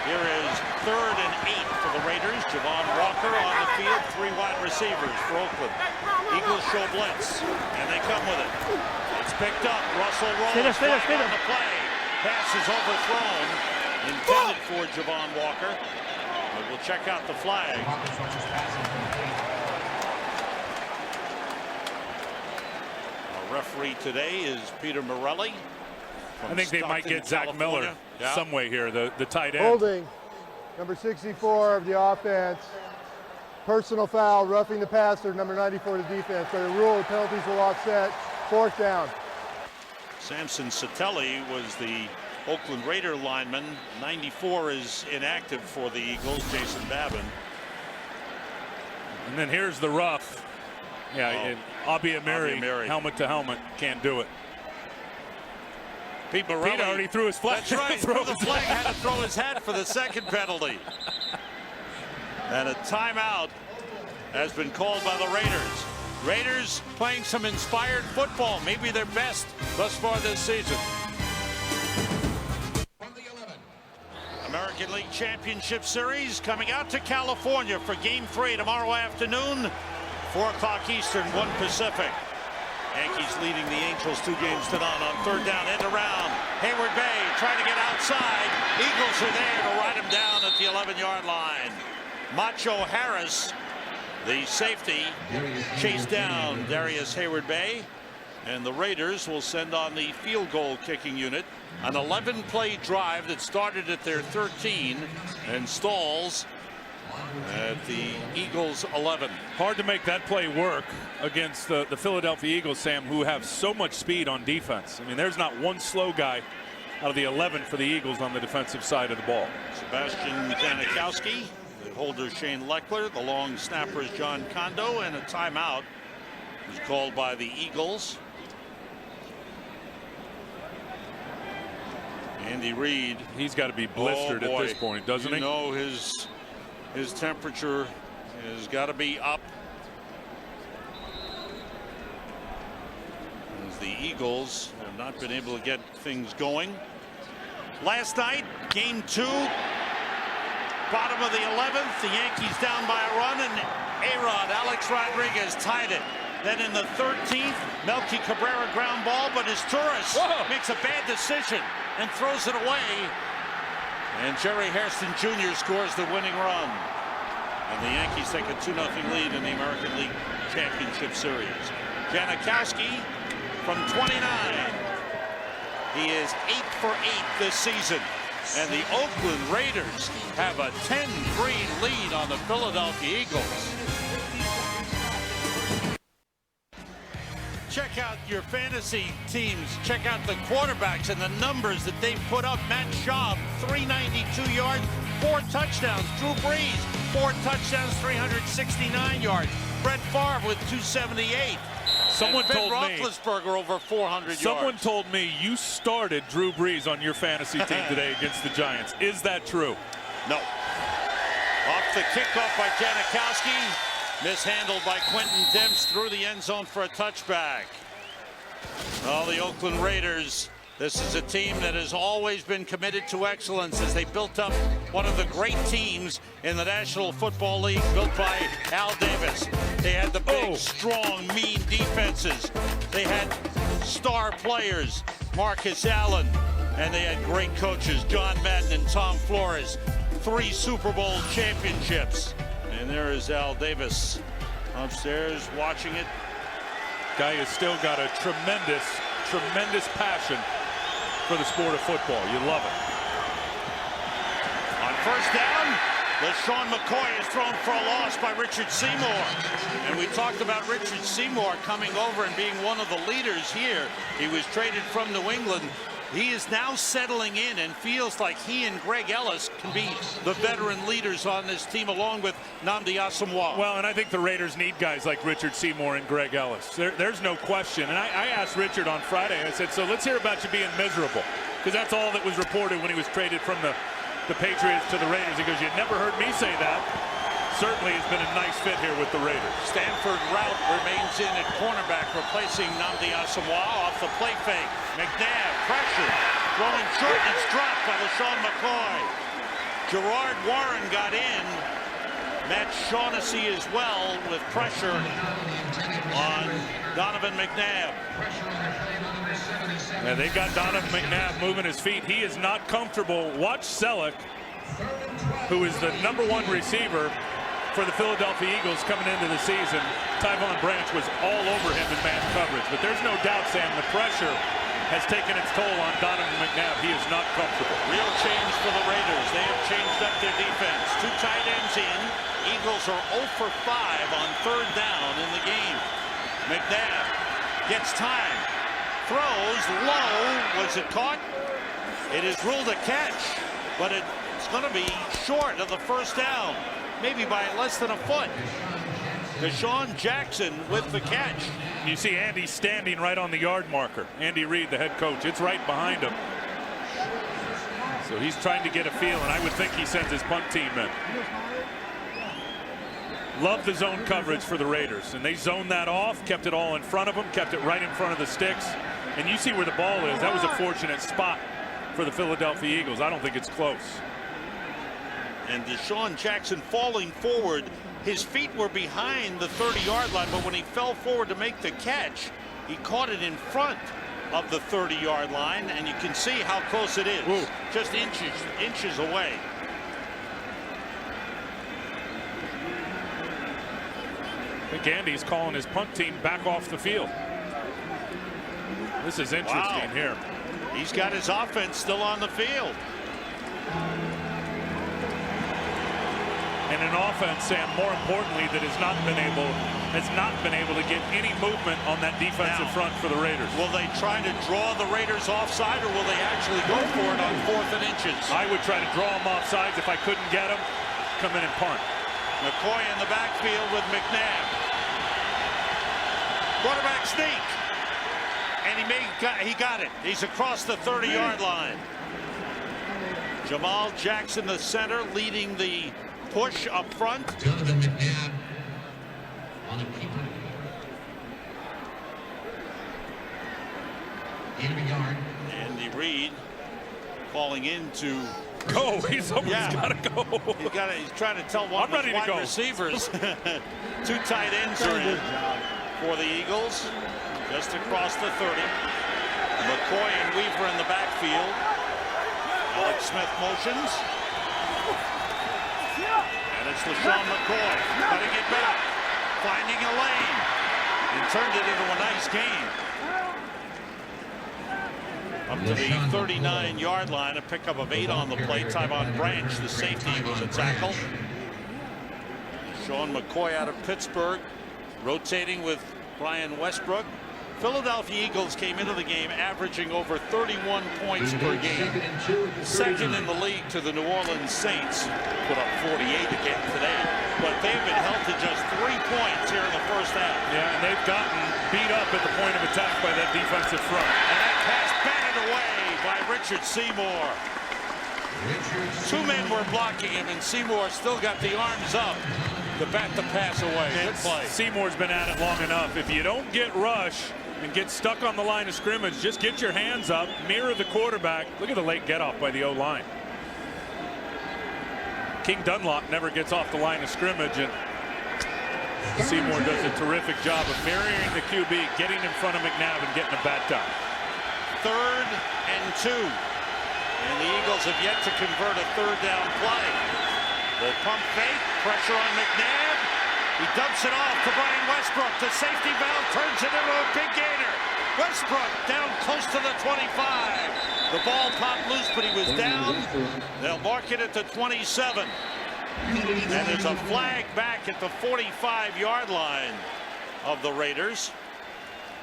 Here is 3rd and 8 for the Raiders. Javon Walker on the field, 3 wide receivers for Oakland. Eagles show blitz, and they come with it. It's picked up. Russell rolls flag on the play. Pass is overthrown, intended for Javon Walker. But we'll check out the flag. Our referee today is Peter Morelli. I think they might get Zach Miller some way here, the tight end. Holding, number 64 of the offense. Personal foul, roughing the passer, number 94 to defense. By the rule, the penalties will offset. 4th down. Samson Satelli was the Oakland Raider lineman. 94 is inactive for the Eagles, Jason Babin. And then here's the rough. Yeah, Abiamiri, helmet to helmet, can't do it. Pete Morelli. Pete already threw his flag. That's right. Threw the flag, had to throw his hat for the second penalty. And a timeout has been called by the Raiders. Raiders playing some inspired football, maybe their best thus far this season. American League Championship Series coming out to California for Game 3 tomorrow afternoon, 4 o'clock Eastern, 1 Pacific. Yankees leading the Angels 2 games to none on third down, end around. Hayward Bay trying to get outside. Eagles are there to ride him down at the 11-yard line. Macho Harris, the safety, chased down Darius Hayward Bay. And the Raiders will send on the field goal kicking unit. An 11-play drive that started at their 13 and stalls at the Eagles 11. Hard to make that play work against the Philadelphia Eagles, Sam, who have so much speed on defense. I mean, there's not one slow guy out of the 11 for the Eagles on the defensive side of the ball. Sebastian Janikowski, the holder Shane Leckler, the long snapper is John Kondo, and a timeout is called by the Eagles. Andy Reid, he's got to be blistered at this point, doesn't he? You know his temperature has got to be up. As the Eagles have not been able to get things going. Last night, game 2, bottom of the 11th, the Yankees down by a run, and A-Rod, Alex Rodriguez, tied it. Then in the 13th, Melky Cabrera ground ball, but his tourist makes a bad decision and throws it away. And Jerry Hairston Jr. scores the winning run. And the Yankees take a 2-0 lead in the American League Championship Series. Janikowski from 29. He is 8 for 8 this season. And the Oakland Raiders have a 10-3 lead on the Philadelphia Eagles. Check out your fantasy teams. Check out the quarterbacks and the numbers that they've put up. Matt Schaub, 392 yards, 4 touchdowns. Drew Brees, 4 touchdowns, 369 yards. Brett Favre with 278. Someone told me Roethlisberger over 400 yards. Someone told me you started Drew Brees on your fantasy team today against the Giants. Is that true? No. Off the kickoff by Janikowski. Mishandled by Quentin Demps through the end zone for a touchback. Well, the Oakland Raiders, this is a team that has always been committed to excellence as they built up one of the great teams in the National Football League, built by Al Davis. They had the big, strong, mean defenses. They had star players, Marcus Allen, and they had great coaches, John Madden and Tom Flores. 3 Super Bowl championships. And there is Al Davis upstairs watching it. Guy has still got a tremendous passion for the sport of football. You love it. On first down, LaShawn McCoy is thrown for a loss by Richard Seymour. And we talked about Richard Seymour coming over and being one of the leaders here. He was traded from New England. He is now settling in and feels like he and Greg Ellis can be the veteran leaders on this team along with Nnamdi Asomugha. Well, and I think the Raiders need guys like Richard Seymour and Greg Ellis. There's no question. And I asked Richard on Friday, I said, so let's hear about you being miserable. Because that's all that was reported when he was traded from the Patriots to the Raiders. He goes, you never heard me say that. Certainly has been a nice fit here with the Raiders. Stanford Rout remains in at cornerback, replacing Nnamdi Asomugha off the play fake. McNabb, pressure, throwing short, and it's dropped by LaShawn McCoy. Gerard Warren got in. Matt Shaughnessy as well with pressure on Donovan McNabb. And they've got Donovan McNabb moving his feet. He is not comfortable. Watch Selleck, who is the #1 receiver for the Philadelphia Eagles coming into the season. Tyvon Branch was all over him in man coverage. But there's no doubt, Sam, the pressure has taken its toll on Donovan McNabb. He is not comfortable. Real change for the Raiders. They have changed up their defense. 2 tight ends in. Eagles are 0 for 5 on third down in the game. McNabb gets time. Throws low. Was it caught? It is ruled a catch, but it's going to be short of the first down. Maybe by less than a foot. Deshaun Jackson with the catch. You see Andy standing right on the yard marker. Andy Reid, the head coach, it's right behind him. So he's trying to get a feel, and I would think he sends his punt team in. Love the zone coverage for the Raiders, and they zoned that off, kept it all in front of them, kept it right in front of the sticks. And you see where the ball is. That was a fortunate spot for the Philadelphia Eagles. I don't think it's close. And Deshaun Jackson falling forward. His feet were behind the 30-yard line, but when he fell forward to make the catch, he caught it in front of the 30-yard line, and you can see how close it is. Ooh. Just inches away. I think Andy's calling his punt team back off the field. This is interesting here. He's got his offense still on the field. And an offense, Sam, more importantly, that has not been able to get any movement on that defensive front for the Raiders. Will they try to draw the Raiders offside, or will they actually go for it on 4th and inches? I would try to draw them offsides. If I couldn't get them, come in and punt. McCoy in the backfield with McNabb. Quarterback sneak. And he got it. He's across the 30-yard line. Jamal Jackson, the center, leading the push up front. Donovan McNabb on a keeper. Gain of a yard. Andy Reid falling into. Go. He's almost got to go. He's trying to tell one of his wide receivers. 2 tight ends are in for the Eagles. Just across the 30. McCoy and Weaver in the backfield. Alex Smith motions. And it's LeSean McCoy cutting it back, finding a lane, and turned it into a nice gain. Up to the 39-yard line, a pickup of 8 on the play. Tyvon Branch, the safety, was a tackle. LeSean McCoy out of Pittsburgh, rotating with Brian Westbrook. Philadelphia Eagles came into the game averaging over 31 points per game. Second in the league to the New Orleans Saints. Put up 48 again today. But they've been held to just 3 points here in the first half. Yeah, and they've gotten beat up at the point of attack by that defensive front. And that pass batted away by Richard Seymour. 2 men were blocking him, and Seymour still got the arms up to bat the pass away. Good play. Seymour's been at it long enough. If you don't get rush and get stuck on the line of scrimmage, just get your hands up, mirror the quarterback. Look at the late get off by the O-line. King Dunlop never gets off the line of scrimmage, and Seymour does a terrific job of mirroring the QB, getting in front of McNabb and getting a bat down. 3rd and 2. And the Eagles have yet to convert a 3rd down play. The pump fake, pressure on McNabb. He dumps it off to Brian Westbrook. The safety valve turns it into a big gainer. Westbrook down close to the 25. The ball popped loose, but he was down. They'll mark it at the 27. And there's a flag back at the 45-yard line of the Raiders.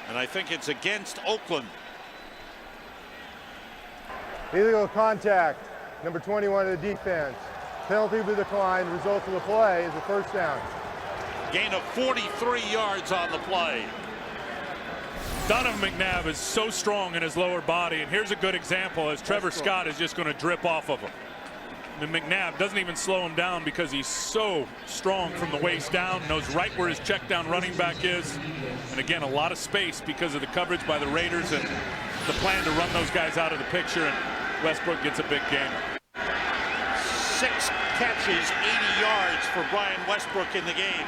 And I think it's against Oakland. Illegal contact. Number 21 of the defense. Penalty be declined. Result of the play is a 1st down. Gain of 43 yards on the play. Donovan McNabb is so strong in his lower body, and here's a good example as Trevor Scott is just going to drip off of him. And McNabb doesn't even slow him down because he's so strong from the waist down, knows right where his check down running back is. And again, a lot of space because of the coverage by the Raiders and the plan to run those guys out of the picture, and Westbrook gets a big gain. 6 catches, 80 yards for Brian Westbrook in the game.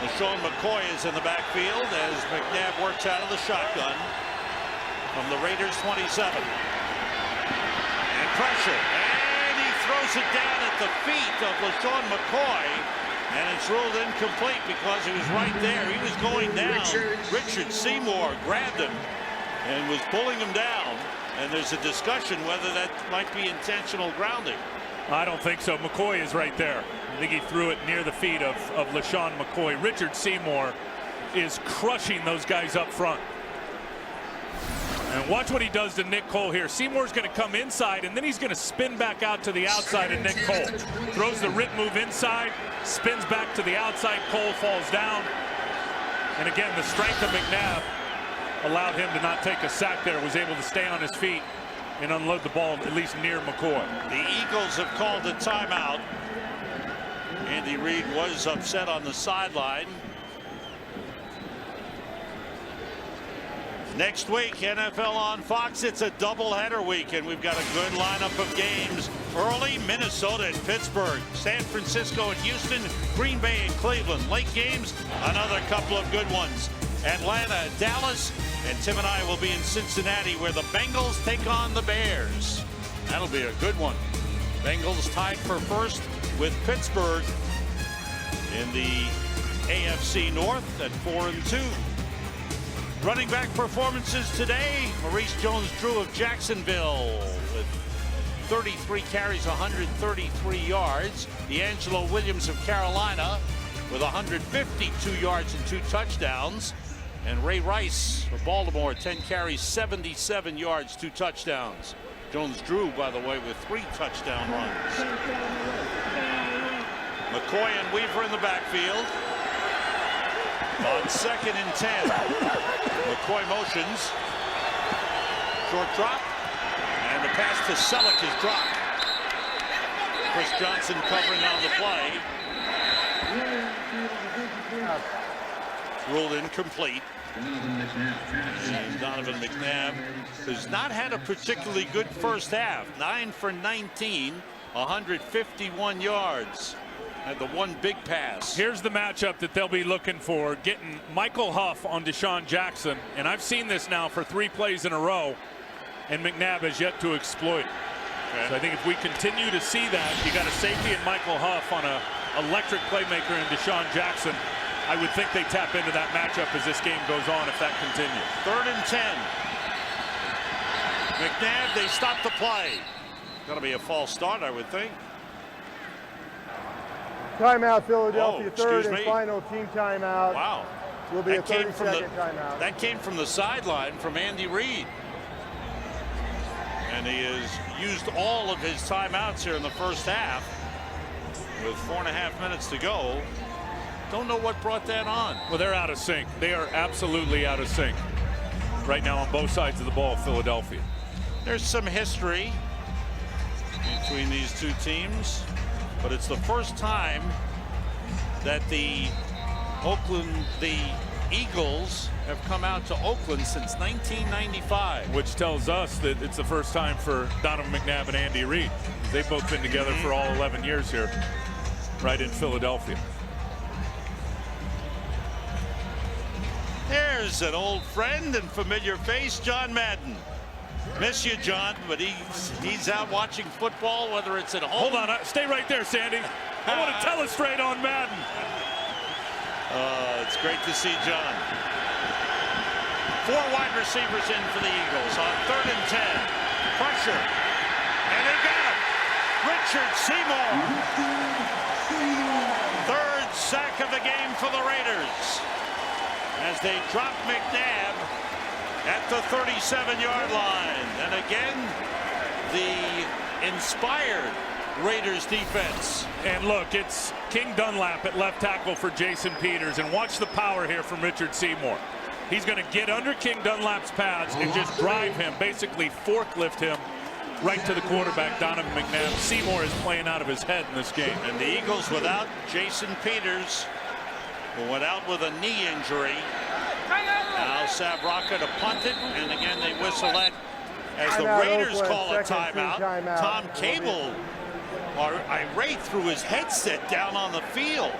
LeSean McCoy is in the backfield as McNabb works out of the shotgun from the Raiders 27. And pressure, and he throws it down at the feet of LeSean McCoy, and it's ruled incomplete because he was right there. He was going down. Richard Seymour grabbed him and was pulling him down, and there's a discussion whether that might be intentional grounding. I don't think so. McCoy is right there. I think he threw it near the feet of LeSean McCoy. Richard Seymour is crushing those guys up front. And watch what he does to Nick Cole here. Seymour's going to come inside, and then he's going to spin back out to the outside of Nick Cole. Throws the rip move inside, spins back to the outside. Cole falls down. And again, the strength of McNabb allowed him to not take a sack there, was able to stay on his feet and unload the ball at least near McCoy. The Eagles have called a timeout. Andy Reid was upset on the sideline. Next week, NFL on Fox. It's a doubleheader week, and we've got a good lineup of games. Early, Minnesota and Pittsburgh, San Francisco and Houston, Green Bay and Cleveland. Late games, another couple of good ones. Atlanta and Dallas, and Tim and I will be in Cincinnati, where the Bengals take on the Bears. That'll be a good one. Bengals tied for first with Pittsburgh in the AFC North at 4-2. Running back performances today, Maurice Jones-Drew of Jacksonville with 33 carries, 133 yards. D'Angelo Williams of Carolina with 152 yards and 2 touchdowns. And Ray Rice of Baltimore, 10 carries, 77 yards, 2 touchdowns. Jones-Drew, by the way, with 3 touchdown runs. McCoy and Weaver in the backfield. On 2nd and 10. McCoy motions. Short drop. And the pass to Selleck is dropped. Chris Johnson covering on the play. Ruled incomplete. And Donovan McNabb has not had a particularly good first half. 9 for 19, 151 yards. Had the one big pass. Here's the matchup that they'll be looking for, getting Michael Huff on Deshaun Jackson. And I've seen this now for 3 plays in a row, and McNabb has yet to exploit it. Okay. So I think if we continue to see that, you got a safety in Michael Huff on a electric playmaker in Deshaun Jackson. I would think they tap into that matchup as this game goes on if that continues. 3rd and 10. McNabb, they stop the play. Gonna be a false start, I would think. Timeout, Philadelphia. Excuse 3rd and me. final team timeout. Wow. Will be a That came 30-second timeout. That came from the sideline from Andy Reid. And he has used all of his timeouts here in the first half with 4.5 minutes to go. Don't know what brought that on. Well, they're out of sync. They are absolutely out of sync right now on both sides of the ball, Philadelphia. There's some history between these two teams, but it's the first time that the Eagles have come out to Oakland since 1995. Which tells us that it's the first time for Donovan McNabb and Andy Reid. They've both been together for all 11 years here, right in Philadelphia. There's an old friend and familiar face, John Madden. Miss you, John, but he's out watching football, whether it's at home. Hold on, stay right there, Sandy. I want to telestrate on Madden. It's great to see John. 4 wide receivers in for the Eagles on 3rd and 10. Pressure. And they got him. Richard Seymour. 3rd sack of the game for the Raiders, as they drop McNabb at the 37-yard line. And again, the inspired Raiders defense. And look, it's King Dunlap at left tackle for Jason Peters. And watch the power here from Richard Seymour. He's going to get under King Dunlap's pads and just drive him, basically forklift him right to the quarterback, Donovan McNabb. Seymour is playing out of his head in this game. And the Eagles without Jason Peters, who went out with a knee injury. Now Savraka to punt it, and again they whistle that as the Raiders Oakland, call a second team timeout. Tom Cable irate threw his headset down on the field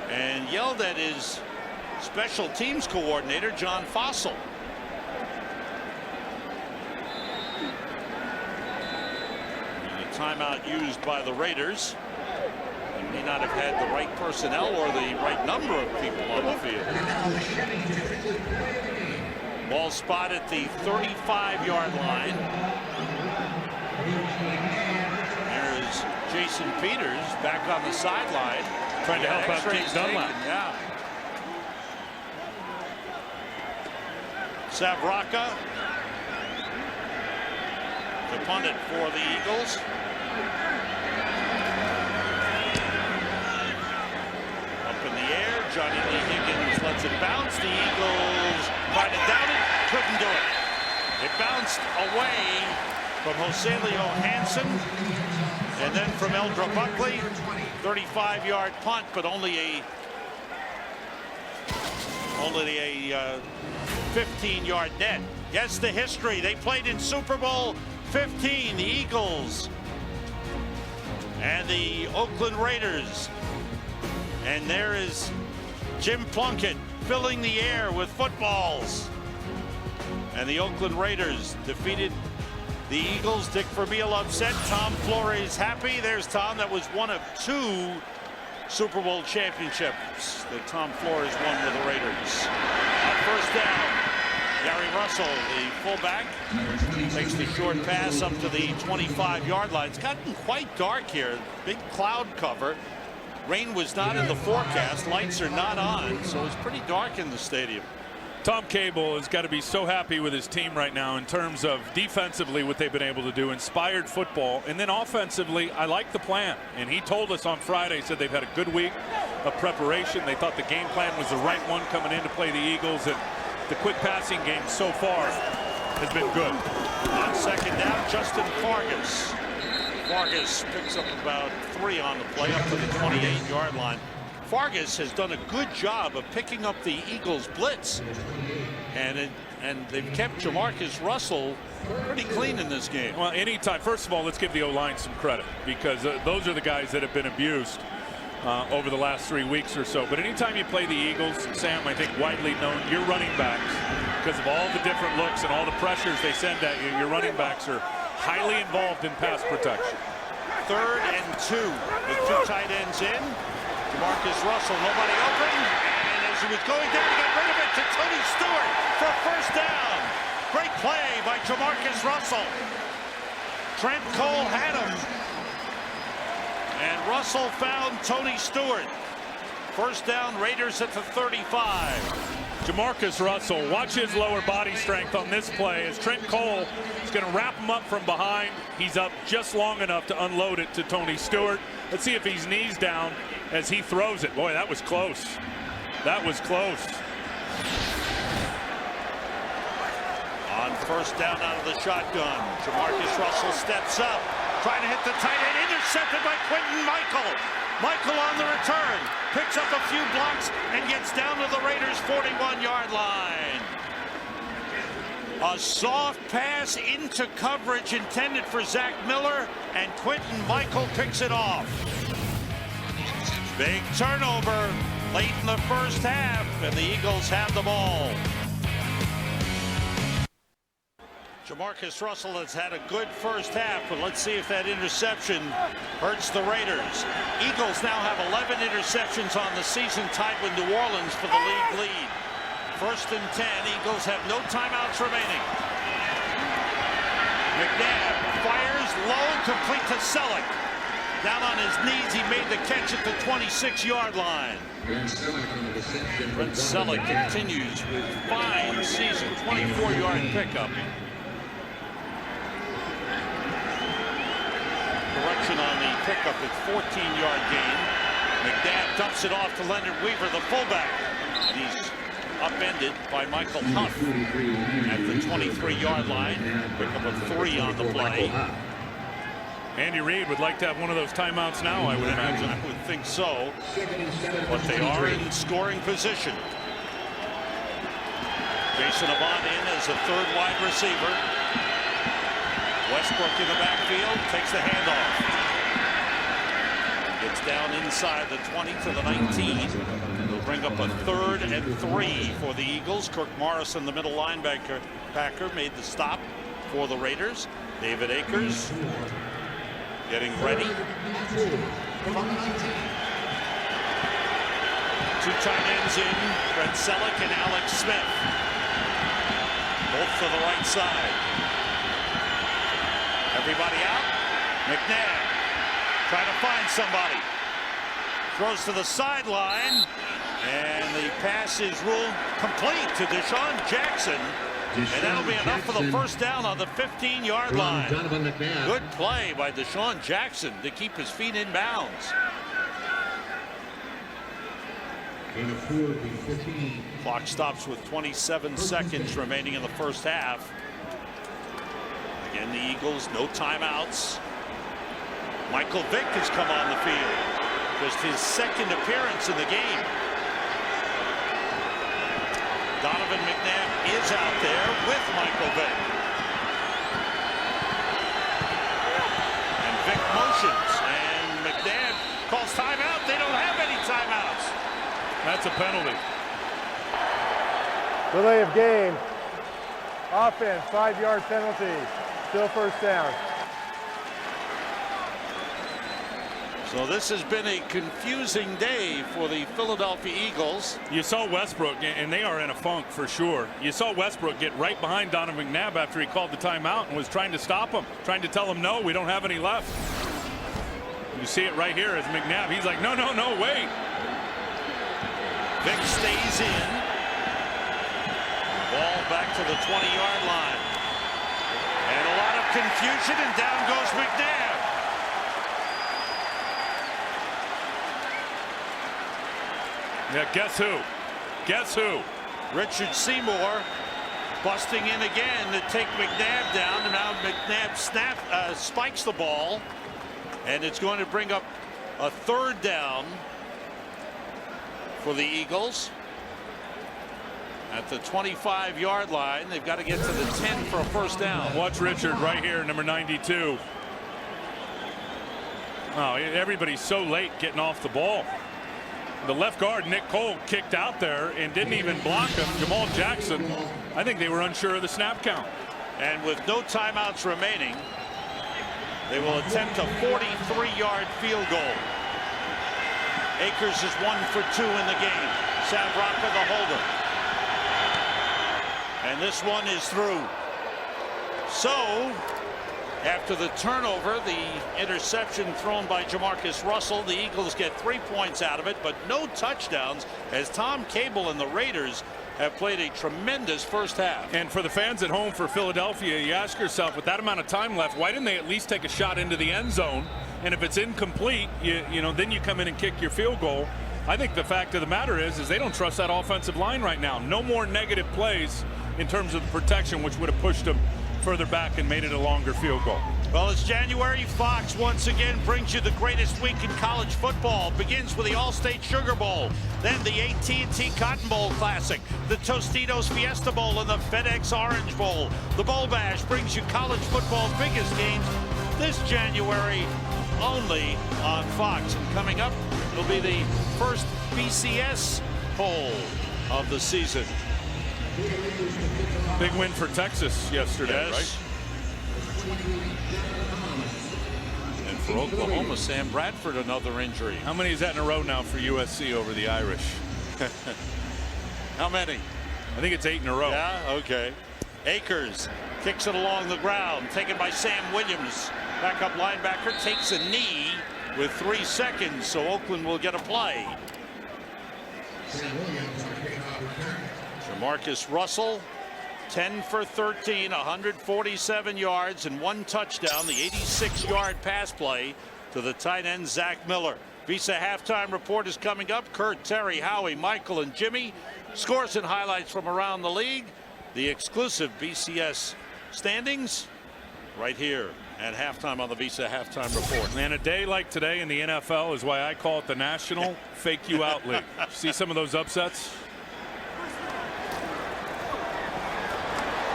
and yelled at his special teams coordinator, John Fossil. And a timeout used by the Raiders. They may not have had the right personnel or the right number of people on the field. Ball spot at the 35-yard line. There's Jason Peters back on the sideline, trying to help out King Dunlap. Yeah. Savraka to punt it for the Eagles. Up in the air, Johnny Lee Higgins lets it bounce. The Eagles tried to down it, couldn't do it. It bounced away from Joselio Hansen, and then from Eldra Buckley. 35-yard punt, but only a 15-yard net. Yes, the history. They played in Super Bowl 15, the Eagles and the Oakland Raiders. And there is Jim Plunkett filling the air with footballs. And the Oakland Raiders defeated the Eagles. Dick Vermeil upset. Tom Flores happy. There's Tom. That was one of 2 Super Bowl championships that Tom Flores won with the Raiders. On first down, Gary Russell, the fullback, takes the short pass up to the 25-yard line. It's gotten quite dark here. Big cloud cover. Rain was not in the forecast. Lights are not on, so it's pretty dark in the stadium. Tom Cable has got to be so happy with his team right now in terms of defensively what they've been able to do, inspired football, and then offensively, I like the plan. And he told us on Friday, said they've had a good week of preparation. They thought the game plan was the right one coming in to play the Eagles, and the quick passing game so far has been good. On second down, Justin Fargas. Fargas picks up about 3 on the play up to the 28-yard line. Fargas has done a good job of picking up the Eagles blitz, and they've kept Jamarcus Russell pretty clean in this game. Well, anytime. First of all, let's give the O-line some credit, because those are the guys that have been abused over the last 3 weeks or so. But anytime you play the Eagles, Sam, I think widely known, your running backs, because of all the different looks and all the pressures they send at you, your running backs are highly involved in pass protection. 3rd and 2 with 2 tight ends in. Jamarcus Russell, nobody open, and as he was going down, he got rid of it to Tony Stewart for first down. Great play by Jamarcus Russell. Trent Cole had him, and Russell found Tony Stewart. First down, Raiders at the 35. Jamarcus Russell, watch his lower body strength on this play as Trent Cole is going to wrap him up from behind. He's up just long enough to unload it to Tony Stewart. Let's see if he's knees down as he throws it. Boy, that was close. That was close. On first down out of the shotgun, Jamarcus Russell steps up, trying to hit the tight end, intercepted by Quentin Michael. Michael on the return, picks up a few blocks and gets down to the Raiders' 41-yard line. A soft pass into coverage intended for Zach Miller, and Quentin Michael picks it off. Big turnover late in the first half, and the Eagles have the ball. Jamarcus Russell has had a good first half, but let's see if that interception hurts the Raiders. Eagles now have 11 interceptions on the season, tied with New Orleans for the league lead. 1st and 10, Eagles have no timeouts remaining. McNabb fires low, complete to Selleck. Down on his knees, he made the catch at the 26-yard line. Brent Selleck continues with fine season, 24-yard pickup. Correction on the pickup at 14-yard gain. McNabb dumps it off to Leonard Weaver, the fullback. And he's upended by Michael Huff at the 23-yard line. Pick up a 3 on the play. Andy Reid would like to have one of those timeouts now, I would imagine. I would think so. But they are in scoring position. Jason Avant in as a 3rd wide receiver. Westbrook in the backfield, takes the handoff. Gets down inside the 20 to the 19. They'll bring up a 3rd and 3 for the Eagles. Kirk Morrison, the middle linebacker, made the stop for the Raiders. David Akers getting ready. 2 tight ends in, Brent Selleck and Alex Smith. Both to the right side. Everybody out. McNabb trying to find somebody. Throws to the sideline, and the pass is ruled complete to Deshaun Jackson. And that'll be enough for the first down on the 15-yard line. McNabb. Good play by Deshaun Jackson to keep his feet in bounds. Clock stops with 27 seconds remaining in the first half. Again, the Eagles, no timeouts. Michael Vick has come on the field. Just his second appearance in the game. Donovan McNabb is out there with Michael Vick. And Vick motions, and McNabb calls timeout. They don't have any timeouts. That's a penalty. Delay of game. Offense, 5-yard penalty. Still first down. So this has been a confusing day for the Philadelphia Eagles. You saw Westbrook, and they are in a funk for sure. You saw Westbrook get right behind Donovan McNabb after he called the timeout and was trying to stop him, trying to tell him, no, we don't have any left. You see it right here as McNabb. He's like, no, no, no, wait. Vick stays in. Ball back to the 20-yard line. And a lot of confusion, and down goes McNabb. Yeah, guess who? Guess who? Richard Seymour busting in again to take McNabb down, and now McNabb spikes the ball, and it's going to bring up a third down for the Eagles at the 25-yard line. They've got to get to the 10 for a first down. Watch Richard right here, number 92. Oh, everybody's so late getting off the ball. The left guard, Nick Cole, kicked out there and didn't even block him. Jamal Jackson, I think they were unsure of the snap count. And with no timeouts remaining, they will attempt a 43-yard field goal. Akers is 1 for 2 in the game. Savraka the holder. And this one is through. So, after the turnover, the interception thrown by Jamarcus Russell, the Eagles get 3 points out of it, but no touchdowns, as Tom Cable and the Raiders have played a tremendous first half. And for the fans at home for Philadelphia, you ask yourself, with that amount of time left, why didn't they at least take a shot into the end zone? And if it's incomplete, you know, then you come in and kick your field goal. I think the fact of the matter is they don't trust that offensive line right now. No more negative plays in terms of the protection, which would have pushed them further back and made it a longer field goal. Well, it's January. Fox once again brings you the greatest week in college football. Begins with the All-State Sugar Bowl, then the AT&T Cotton Bowl Classic, the Tostitos Fiesta Bowl, and the FedEx Orange Bowl. The Bowl Bash brings you college football's biggest games this January only on Fox. And coming up, it'll be the first BCS Bowl of the season. Big win for Texas yesterday, Yes. right? And for Oklahoma, Sam Bradford, another injury. How many is that in a row now for USC over the Irish? How many? I think it's 8 in a row. Yeah, okay. Akers kicks it along the ground, taken by Sam Williams. Backup linebacker takes a knee with 3 seconds, so Oakland will get a play. Jamarcus Russell, 10 for 13, 147 yards and 1 touchdown. The 86-yard pass play to the tight end Zach Miller. Visa halftime report is coming up. Kurt, Terry, Howie, Michael, and Jimmy. Scores and highlights from around the league. The exclusive BCS standings right here at halftime on the Visa halftime report. And a day like today in the NFL is why I call it the National Fake You Out League. See some of those upsets?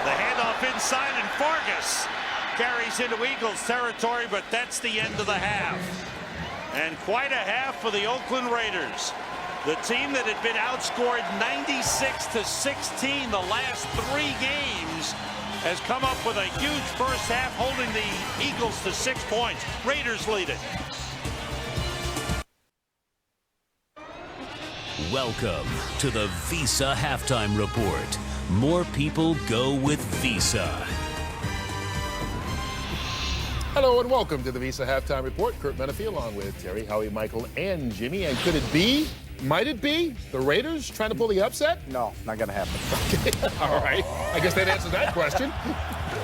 The handoff inside, and Fargas carries into Eagles territory, but that's the end of the half. And quite a half for the Oakland Raiders. The team that had been outscored 96-16 the last 3 games has come up with a huge first half, holding the Eagles to 6 points. Raiders lead it. Welcome to the Visa Halftime Report. More people go with Visa. Hello and welcome to the Visa Halftime Report. Kurt Menefee along with Terry, Howie, Michael, and Jimmy. And could it be Might it be the Raiders trying to pull the upset? No, not going to happen. All right. I guess that answers that question.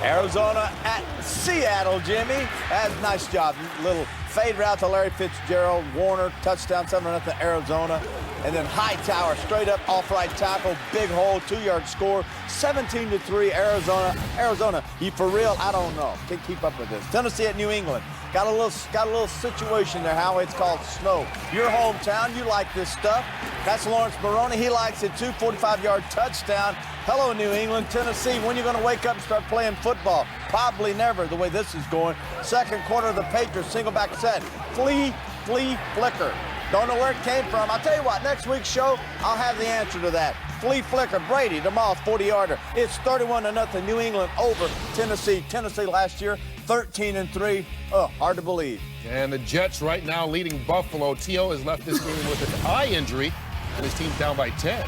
Arizona at Seattle, Jimmy. That's a nice job. Little fade route to Larry Fitzgerald. Warner, touchdown, 7-0 Arizona. And then Hightower, straight up off-right tackle, big hole, 2-yard score, 17-3 Arizona. Arizona, you for real? I don't know. Can't keep up with this. Tennessee at New England. Got a little situation there, Howie. It's called snow. Your hometown, you like this stuff. That's Lawrence Maroney. He likes it too. 45-yard touchdown. Hello, New England. Tennessee, when are you going to wake up and start playing football? Probably never, the way this is going. Second quarter of the Patriots, single back set. Flea, flicker. Don't know where it came from. I'll tell you what, next week's show, I'll have the answer to that. Flea flicker, Brady, DeMoss, 40-yarder. It's 31-0 New England over Tennessee. Tennessee last year, 13-3. Hard to believe. And the Jets right now leading Buffalo. T.O. has left this game with an eye injury, and his team's down by 10.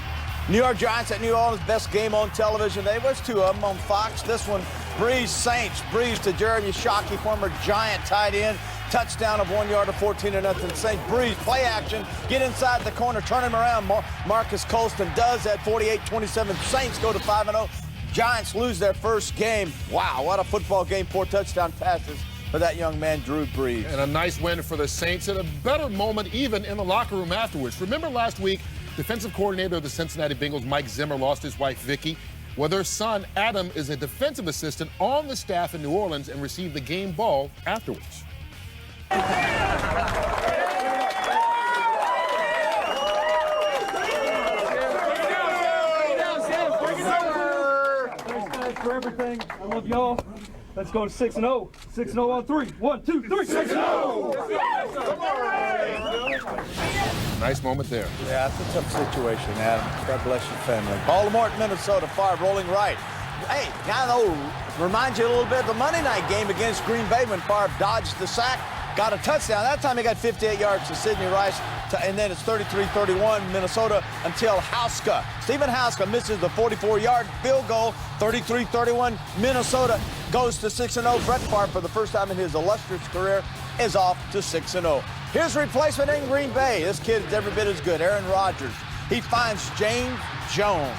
New York Giants at New Orleans, best game on television. There was two of them on Fox. This one, Breeze Saints. Breeze to Jeremy Shockey, former Giant tight end. Touchdown of 1 yard to 14-0 Saints. Breeze, play action, get inside the corner, turn him around. Marcus Colston does that, 48-27. Saints go to 5-0. Giants lose their first game. Wow, what a football game. 4 touchdown passes for that young man, Drew Brees. And a nice win for the Saints and a better moment even in the locker room afterwards. Remember last week, defensive coordinator of the Cincinnati Bengals, Mike Zimmer, lost his wife, Vicky. Well, their son, Adam, is a defensive assistant on the staff in New Orleans and received the game ball afterwards. Thanks for everything. I love y'all. Let's go to 6-0. 6-0 on 3. 1, 2, 3. 6-0. Nice moment there. Yeah, it's a tough situation, Adam. God bless your family. Baltimore at Minnesota, Favre rolling right. Hey, now though, reminds you a little bit of the Monday night game against Green Bay when Favre dodged the sack, got a touchdown. That time he got 58 yards to Sidney Rice, and then it's 33-31 Minnesota until Hauska. Stephen Hauska misses the 44-yard field goal. 33-31 Minnesota goes to 6-0. Brett Favre, for the first time in his illustrious career, is off to 6-0. His replacement in Green Bay. This kid is every bit as good, Aaron Rodgers. He finds James Jones.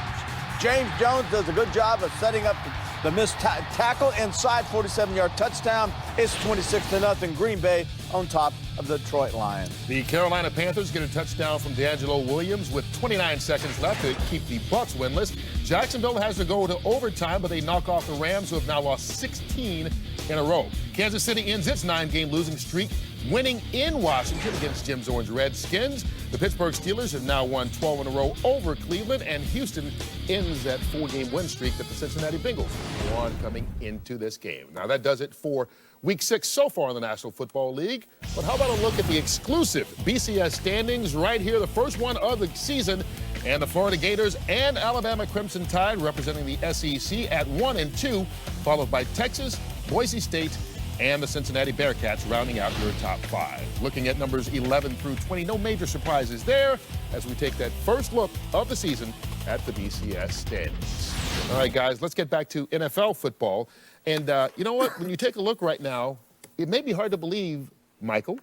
James Jones does a good job of setting up the missed tackle inside, 47-yard touchdown. It's 26-0 Green Bay on top of the Detroit Lions. The Carolina Panthers get a touchdown from D'Angelo Williams with 29 seconds left to keep the Bucs winless. Jacksonville has to go to overtime, but they knock off the Rams, who have now lost 16 in a row. Kansas City ends its 9-game losing streak, winning in Washington against Jim's Orange Redskins. The Pittsburgh Steelers have now won 12 in a row over Cleveland, and Houston ends that 4-game win streak that the Cincinnati Bengals won coming into this game. Now that does it for Week 6 so far in the National Football League. But how about a look at the exclusive BCS standings right here, the first one of the season, and the Florida Gators and Alabama Crimson Tide representing the SEC at 1 and 2, followed by Texas, Boise State, and the Cincinnati Bearcats rounding out your top 5. Looking at numbers 11 through 20, no major surprises there as we take that first look of the season at the BCS standings. All right, guys, let's get back to NFL football. And you know what? When you take a look right now, it may be hard to believe, Michael,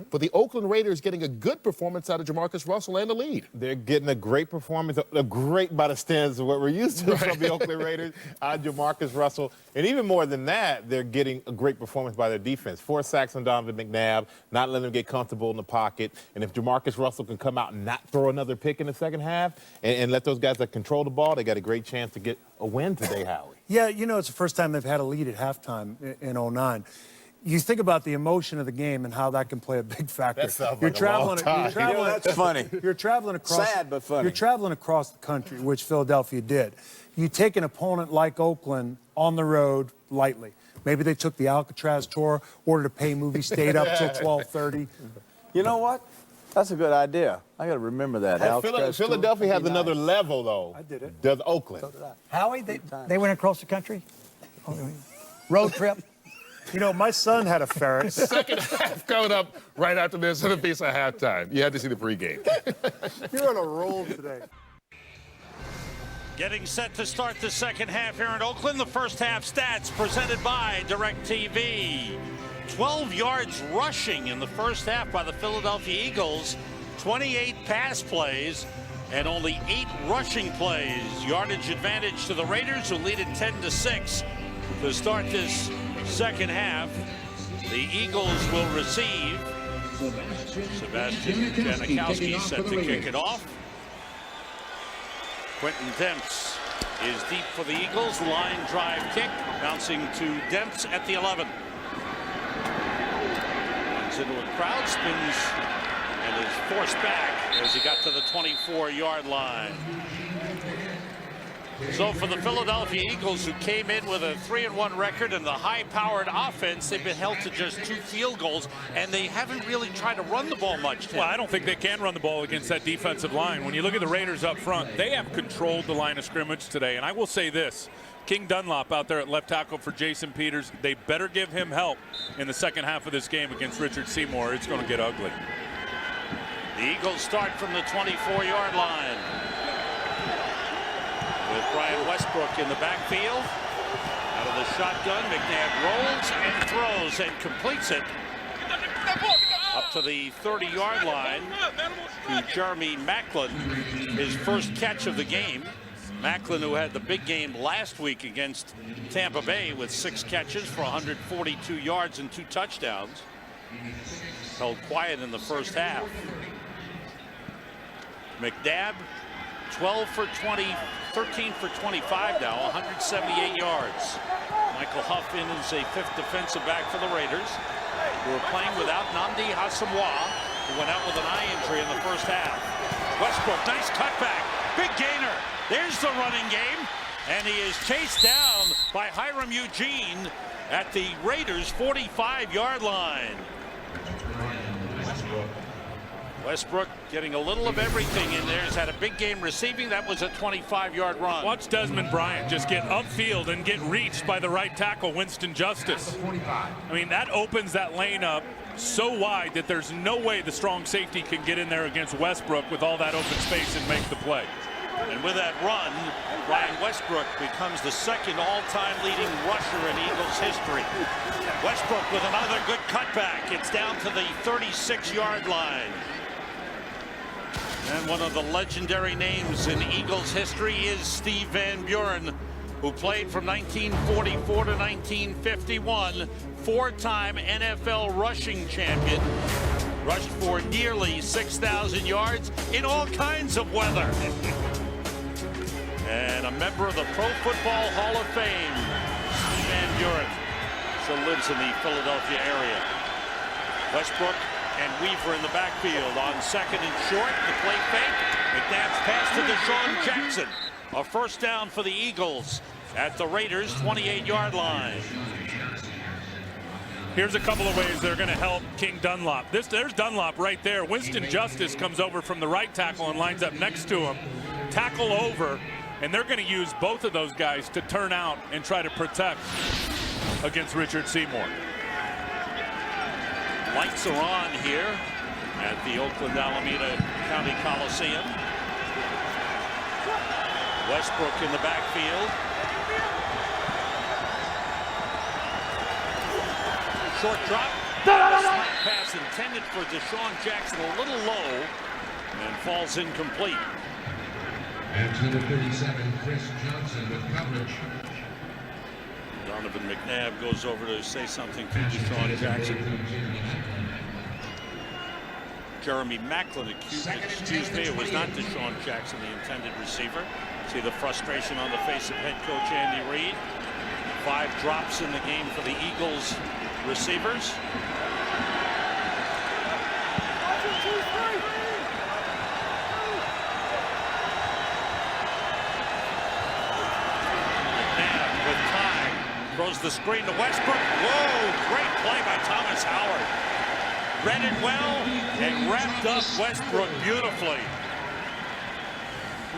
but the Oakland Raiders getting a good performance out of Jamarcus Russell and the lead. They're getting a great performance, a great by the standards of what we're used to from the Oakland Raiders, Jamarcus Russell. And even more than that, they're getting a great performance by their defense. 4 sacks on Donovan McNabb, not letting them get comfortable in the pocket. And if Jamarcus Russell can come out and not throw another pick in the second half and let those guys that control the ball, they got a great chance to get a win today, Howie. Yeah, you know, it's the first time they've had a lead at halftime in 09. You think about the emotion of the game and how that can play a big factor. That sounds You're like traveling. a long time. You're traveling. You know, that's funny. You're traveling across. Sad but funny. You're traveling across the country, which Philadelphia did. You take an opponent like Oakland on the road lightly. Maybe they took the Alcatraz tour, ordered a pay movie, stayed up till 12:30. You know what? That's a good idea. I got to remember that. Philadelphia has another level, though. I did it. Does Oakland. So did I. Howie, they went across the country? Road trip? You know, my son had a ferret. Second half coming up right after this in a piece of halftime. You had to see the pregame. You're on a roll today. Getting set to start the second half here in Oakland. The first half stats presented by DirecTV. 12 yards rushing in the first half by the Philadelphia Eagles. 28 pass plays and only 8 rushing plays. Yardage advantage to the Raiders, who lead it 10-6 to start this second half. The Eagles will receive. Sebastian Janikowski set to kick it off. Quentin Demps is deep for the Eagles. Line drive kick, bouncing to Demps at the 11. Runs into a crowd, spins, and is forced back as he got to the 24-yard line. So for the Philadelphia Eagles, who came in with a 3-1 record and the high-powered offense, they've been held to just 2 field goals, and they haven't really tried to run the ball much, Tim. Well, I don't think they can run the ball against that defensive line. When you look at the Raiders up front, they have controlled the line of scrimmage today. And I will say this, King Dunlop out there at left tackle for Jason Peters, they better give him help in the second half of this game against Richard Seymour. It's going to get ugly. The Eagles start from the 24-yard line, with Brian Westbrook in the backfield. Out of the shotgun, McNabb rolls and throws and completes it up to the 30-yard line to Jeremy Macklin, his first catch of the game. Macklin, who had the big game last week against Tampa Bay with 6 catches for 142 yards and 2 touchdowns. Held quiet in the first half. McNabb, 12 for 20, 13 for 25 now, 178 yards. Michael Huff in as a 5th defensive back for the Raiders, who are playing without Nnamdi Asomugha, who went out with an eye injury in the first half. Westbrook, nice cutback, big gainer. There's the running game, and he is chased down by Hiram Eugene at the Raiders' 45-yard line. Westbrook getting a little of everything in there. He's had a big game receiving. That was a 25-yard run. Watch Desmond Bryant just get upfield and get reached by the right tackle, Winston Justice. I mean, that opens that lane up so wide that there's no way the strong safety can get in there against Westbrook with all that open space and make the play. And with that run, Brian Westbrook becomes the 2nd all-time leading rusher in Eagles history. Westbrook with another good cutback. It's down to the 36-yard line. And one of the legendary names in Eagles history is Steve Van Buren, who played from 1944 to 1951, 4-time NFL rushing champion, rushed for nearly 6,000 yards in all kinds of weather. And a member of the Pro Football Hall of Fame, Steve Van Buren, still lives in the Philadelphia area. Westbrook and Weaver in the backfield on 2nd and short. The play fake. McNabb's pass to Deshaun Jackson. A first down for the Eagles at the Raiders' 28-yard line. Here's a couple of ways they're going to help King Dunlop. There's Dunlop right there. Winston Justice comes over from the right tackle and lines up next to him. Tackle over, and they're going to use both of those guys to turn out and try to protect against Richard Seymour. Lights are on here at the Oakland Alameda County Coliseum. Westbrook in the backfield. Short drop. Pass intended for Deshaun Jackson, a little low, and falls incomplete. And to the 37, Chris Johnson with coverage. Donovan McNabb goes over to say something to Deshaun Jackson. Jeremy Macklin excuse me, it was not Deshaun Jackson, the intended receiver. See the frustration on the face of head coach Andy Reid. 5 drops in the game for the Eagles receivers. Throws the screen to Westbrook. Whoa, great play by Thomas Howard. Read it well and wrapped up Westbrook beautifully.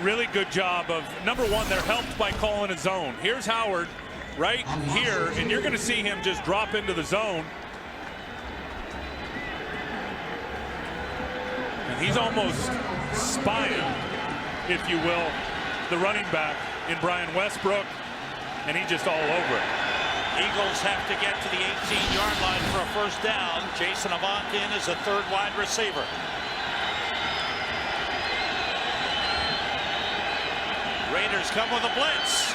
Really good job of, number one, they're helped by calling a zone. Here's Howard right here, and you're going to see him just drop into the zone. And he's almost spying, if you will, the running back in Brian Westbrook, and he just all over it. Eagles have to get to the 18-yard line for a first down. Jason Avant in as a 3rd wide receiver. Raiders come with a blitz.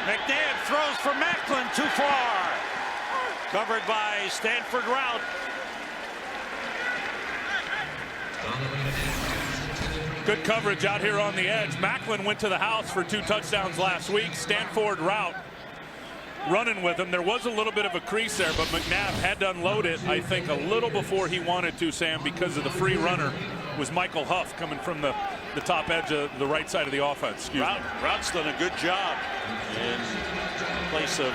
McNabb throws for Macklin, too far. Covered by Stanford Rout. Good coverage out here on the edge. Macklin went to the house for 2 touchdowns last week. Stanford Rout running with him. There was a little bit of a crease there, but McNabb had to unload it, I think, a little before he wanted to, Sam, because of the free runner was Michael Huff coming from the top edge of the right side of the offense. Rout's done a good job in place of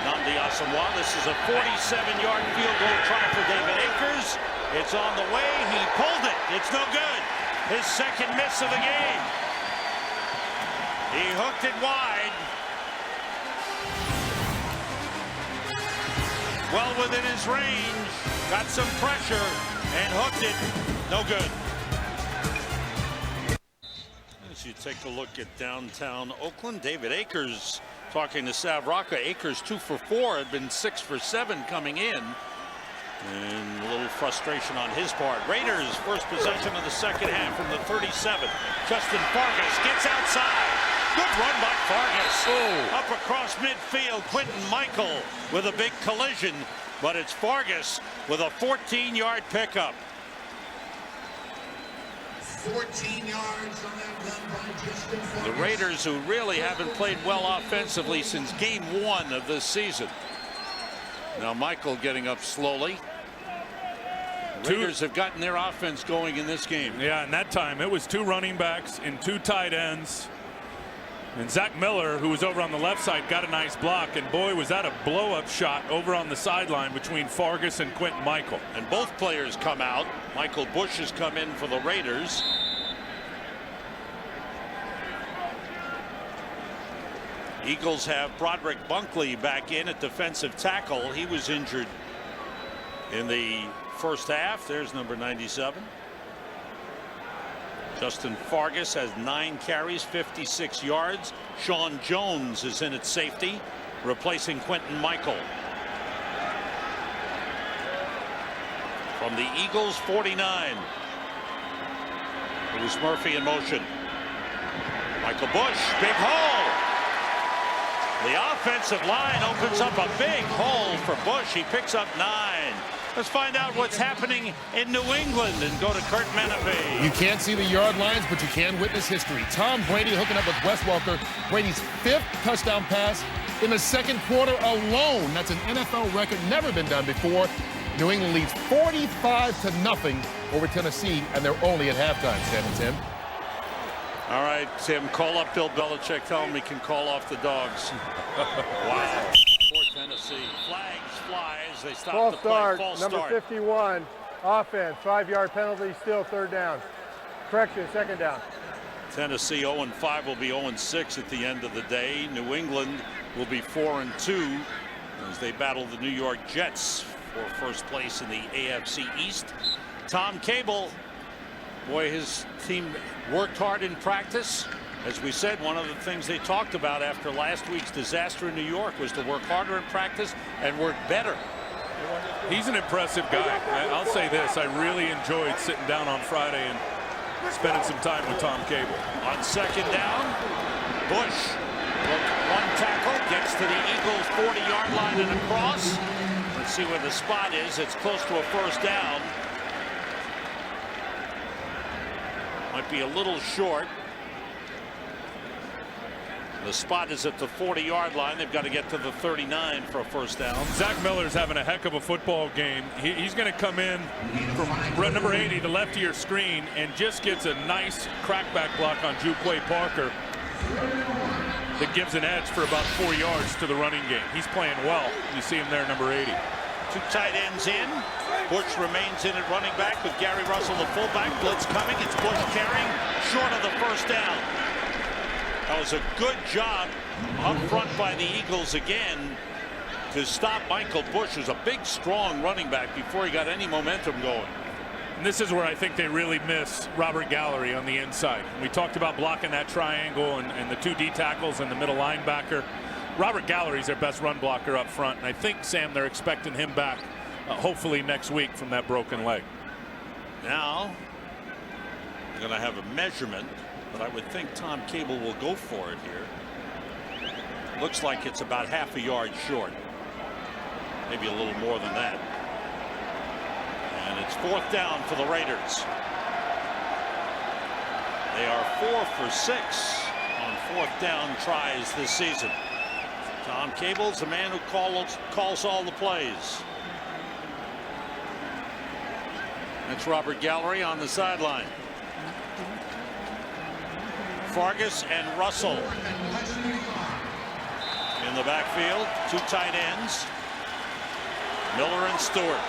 Nnamdi Asomugha. This is a 47-yard field goal try for David Akers. It's on the way. He pulled it. It's no good. His second miss of the game. He hooked it wide. Well within his range. Got some pressure and hooked it. No good. As you take a look at downtown Oakland, David Akers talking to Sav Rocca. Akers 2 for 4, had been 6 for 7 coming in. And a little frustration on his part. Raiders first possession of the second half from the 37. Justin Fargas gets outside. Good run by Fargas. Up across midfield. Quentin Michael with a big collision. But it's Fargas with a 14-yard pickup. 14 yards on that run by Justin Fargas. The Raiders, who really haven't played well offensively since game 1 of this season. Now Michael getting up slowly. The Raiders have gotten their offense going in this game. Yeah, and that time it was 2 running backs and 2 tight ends. And Zach Miller, who was over on the left side, got a nice block. And boy, was that a blow-up shot over on the sideline between Fargas and Quentin Michael. And both players come out. Michael Bush has come in for the Raiders. Eagles have Broderick Bunkley back in at defensive tackle. He was injured in the first half. There's number 97. Justin Fargas has 9 carries, 56 yards. Sean Jones is in at safety, replacing Quentin Michael. From the Eagles 49. It was Murphy in motion. Michael Bush, big hole. The offensive line opens up a big hole for Bush. He picks up 9. Let's find out what's happening in New England and go to Kurt Menefee. You can't see the yard lines, but you can witness history. Tom Brady hooking up with Wes Welker. Brady's 5th touchdown pass in the second quarter alone. That's an NFL record, never been done before. New England leads 45-0 over Tennessee, and they're only at halftime, Sam and Tim. All right, Tim, call up Bill Belichick. Tell him he can call off the dogs. Wow. For Tennessee. Flags fly as they stop the play. False number start. 51, offense, 5-yard penalty, still 3rd down. Correction, 2nd down. Tennessee 0-5 will be 0-6 at the end of the day. New England will be 4-2 as they battle the New York Jets for first place in the AFC East. Tom Cable, boy, his team worked hard in practice. As we said, one of the things they talked about after last week's disaster in New York was to work harder in practice and work better. He's an impressive guy. I'll say this, I really enjoyed sitting down on Friday and spending some time with Tom Cable. On 2nd down, Bush, 1 tackle, gets to the Eagles' 40-yard line and across. Let's see where the spot is. It's close to a 1st down. Might be a little short. The spot is at the 40-yard line. They've got to get to the 39 for a 1st down. Zach Miller's having a heck of a football game. He's going to come in from run number 80, the left of your screen, and just gets a nice crackback block on Juquay Parker that gives an edge for about 4 yards to the running game. He's playing well. You see him there, number 80. 2 tight ends in. Bush remains in at running back with Gary Russell, the fullback. Blitz coming. It's Bush carrying, short of the 1st down. That was a good job up front by the Eagles again to stop Michael Bush, who's a big, strong running back, before he got any momentum going. And this is where I think they really miss Robert Gallery on the inside. We talked about blocking that triangle and the 2 D tackles and the middle linebacker. Robert Gallery's their best run blocker up front, and I think, Sam, they're expecting him back hopefully next week from that broken leg. Now, we're going to have a measurement. but I would think Tom Cable will go for it here. Looks like it's about half a yard short. Maybe a little more than that. And it's 4th down for the Raiders. They are 4 for 6 on 4th down tries this season. Tom Cable's the man who calls all the plays. That's Robert Gallery on the sideline. Fargas and Russell in the backfield. 2 tight ends. Miller and Stewart.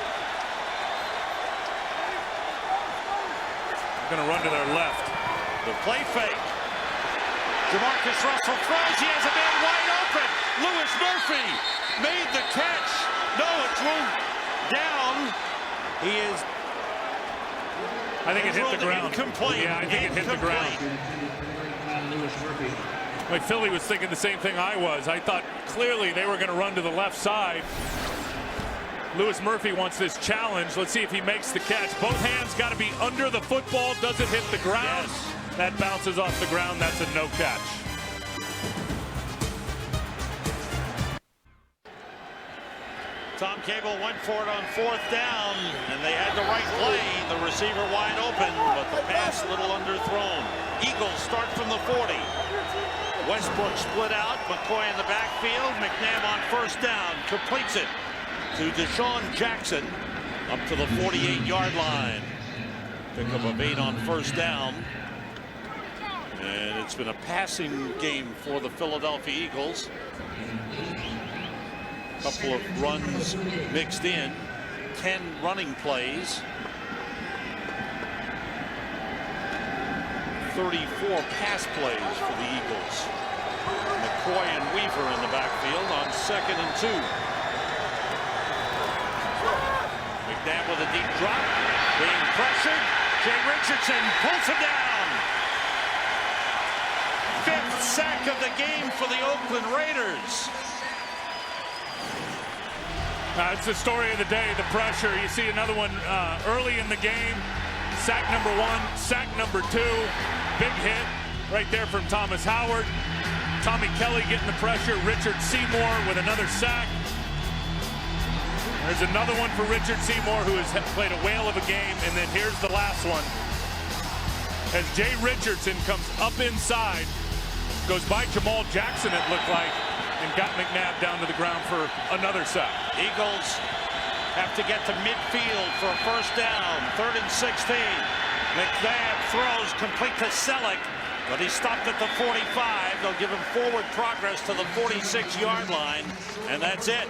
Going to run to their left. The play fake. Jamarcus Russell throws. He has a man wide open. Louis Murphy made the catch. No, it's ruled down. He is. I think it hit the ground. Incomplete. Yeah, I think it hit the ground. Like Philly was thinking the same thing I was. I thought clearly they were going to run to the left side. Louis Murphy wants this challenge. Let's see if he makes the catch. Both hands got to be under the football. Does it hit the ground? Yes. That bounces off the ground. That's a no catch. Tom Cable went for it on 4th down, and they had the right play. The receiver wide open, but the pass a little underthrown. Eagles start from the 40. Westbrook split out. McCoy in the backfield. McNabb on 1st down. Completes it to Deshaun Jackson up to the 48-yard line. Pickup of 8 on 1st down. And it's been a passing game for the Philadelphia Eagles. A couple of runs mixed in. 10 running plays. 34 pass plays for the Eagles. McCoy and Weaver in the backfield on 2nd and 2. McNabb with a deep drop. Being pressured. Jay Richardson pulls him down. 5th sack of the game for the Oakland Raiders. It's the story of the day, the pressure. You see another one early in the game. Sack number 1, sack number 2. Big hit right there from Thomas Howard. Tommy Kelly getting the pressure. Richard Seymour with another sack. There's another one for Richard Seymour, who has played a whale of a game. And then here's the last one. As Jay Richardson comes up inside, goes by Jamal Jackson, it looked like, and got McNabb down to the ground for another sack. Eagles have to get to midfield for a 1st down. 3rd and 16. McNabb throws complete to Selleck, but he stopped at the 45. They'll give him forward progress to the 46-yard line, and that's it.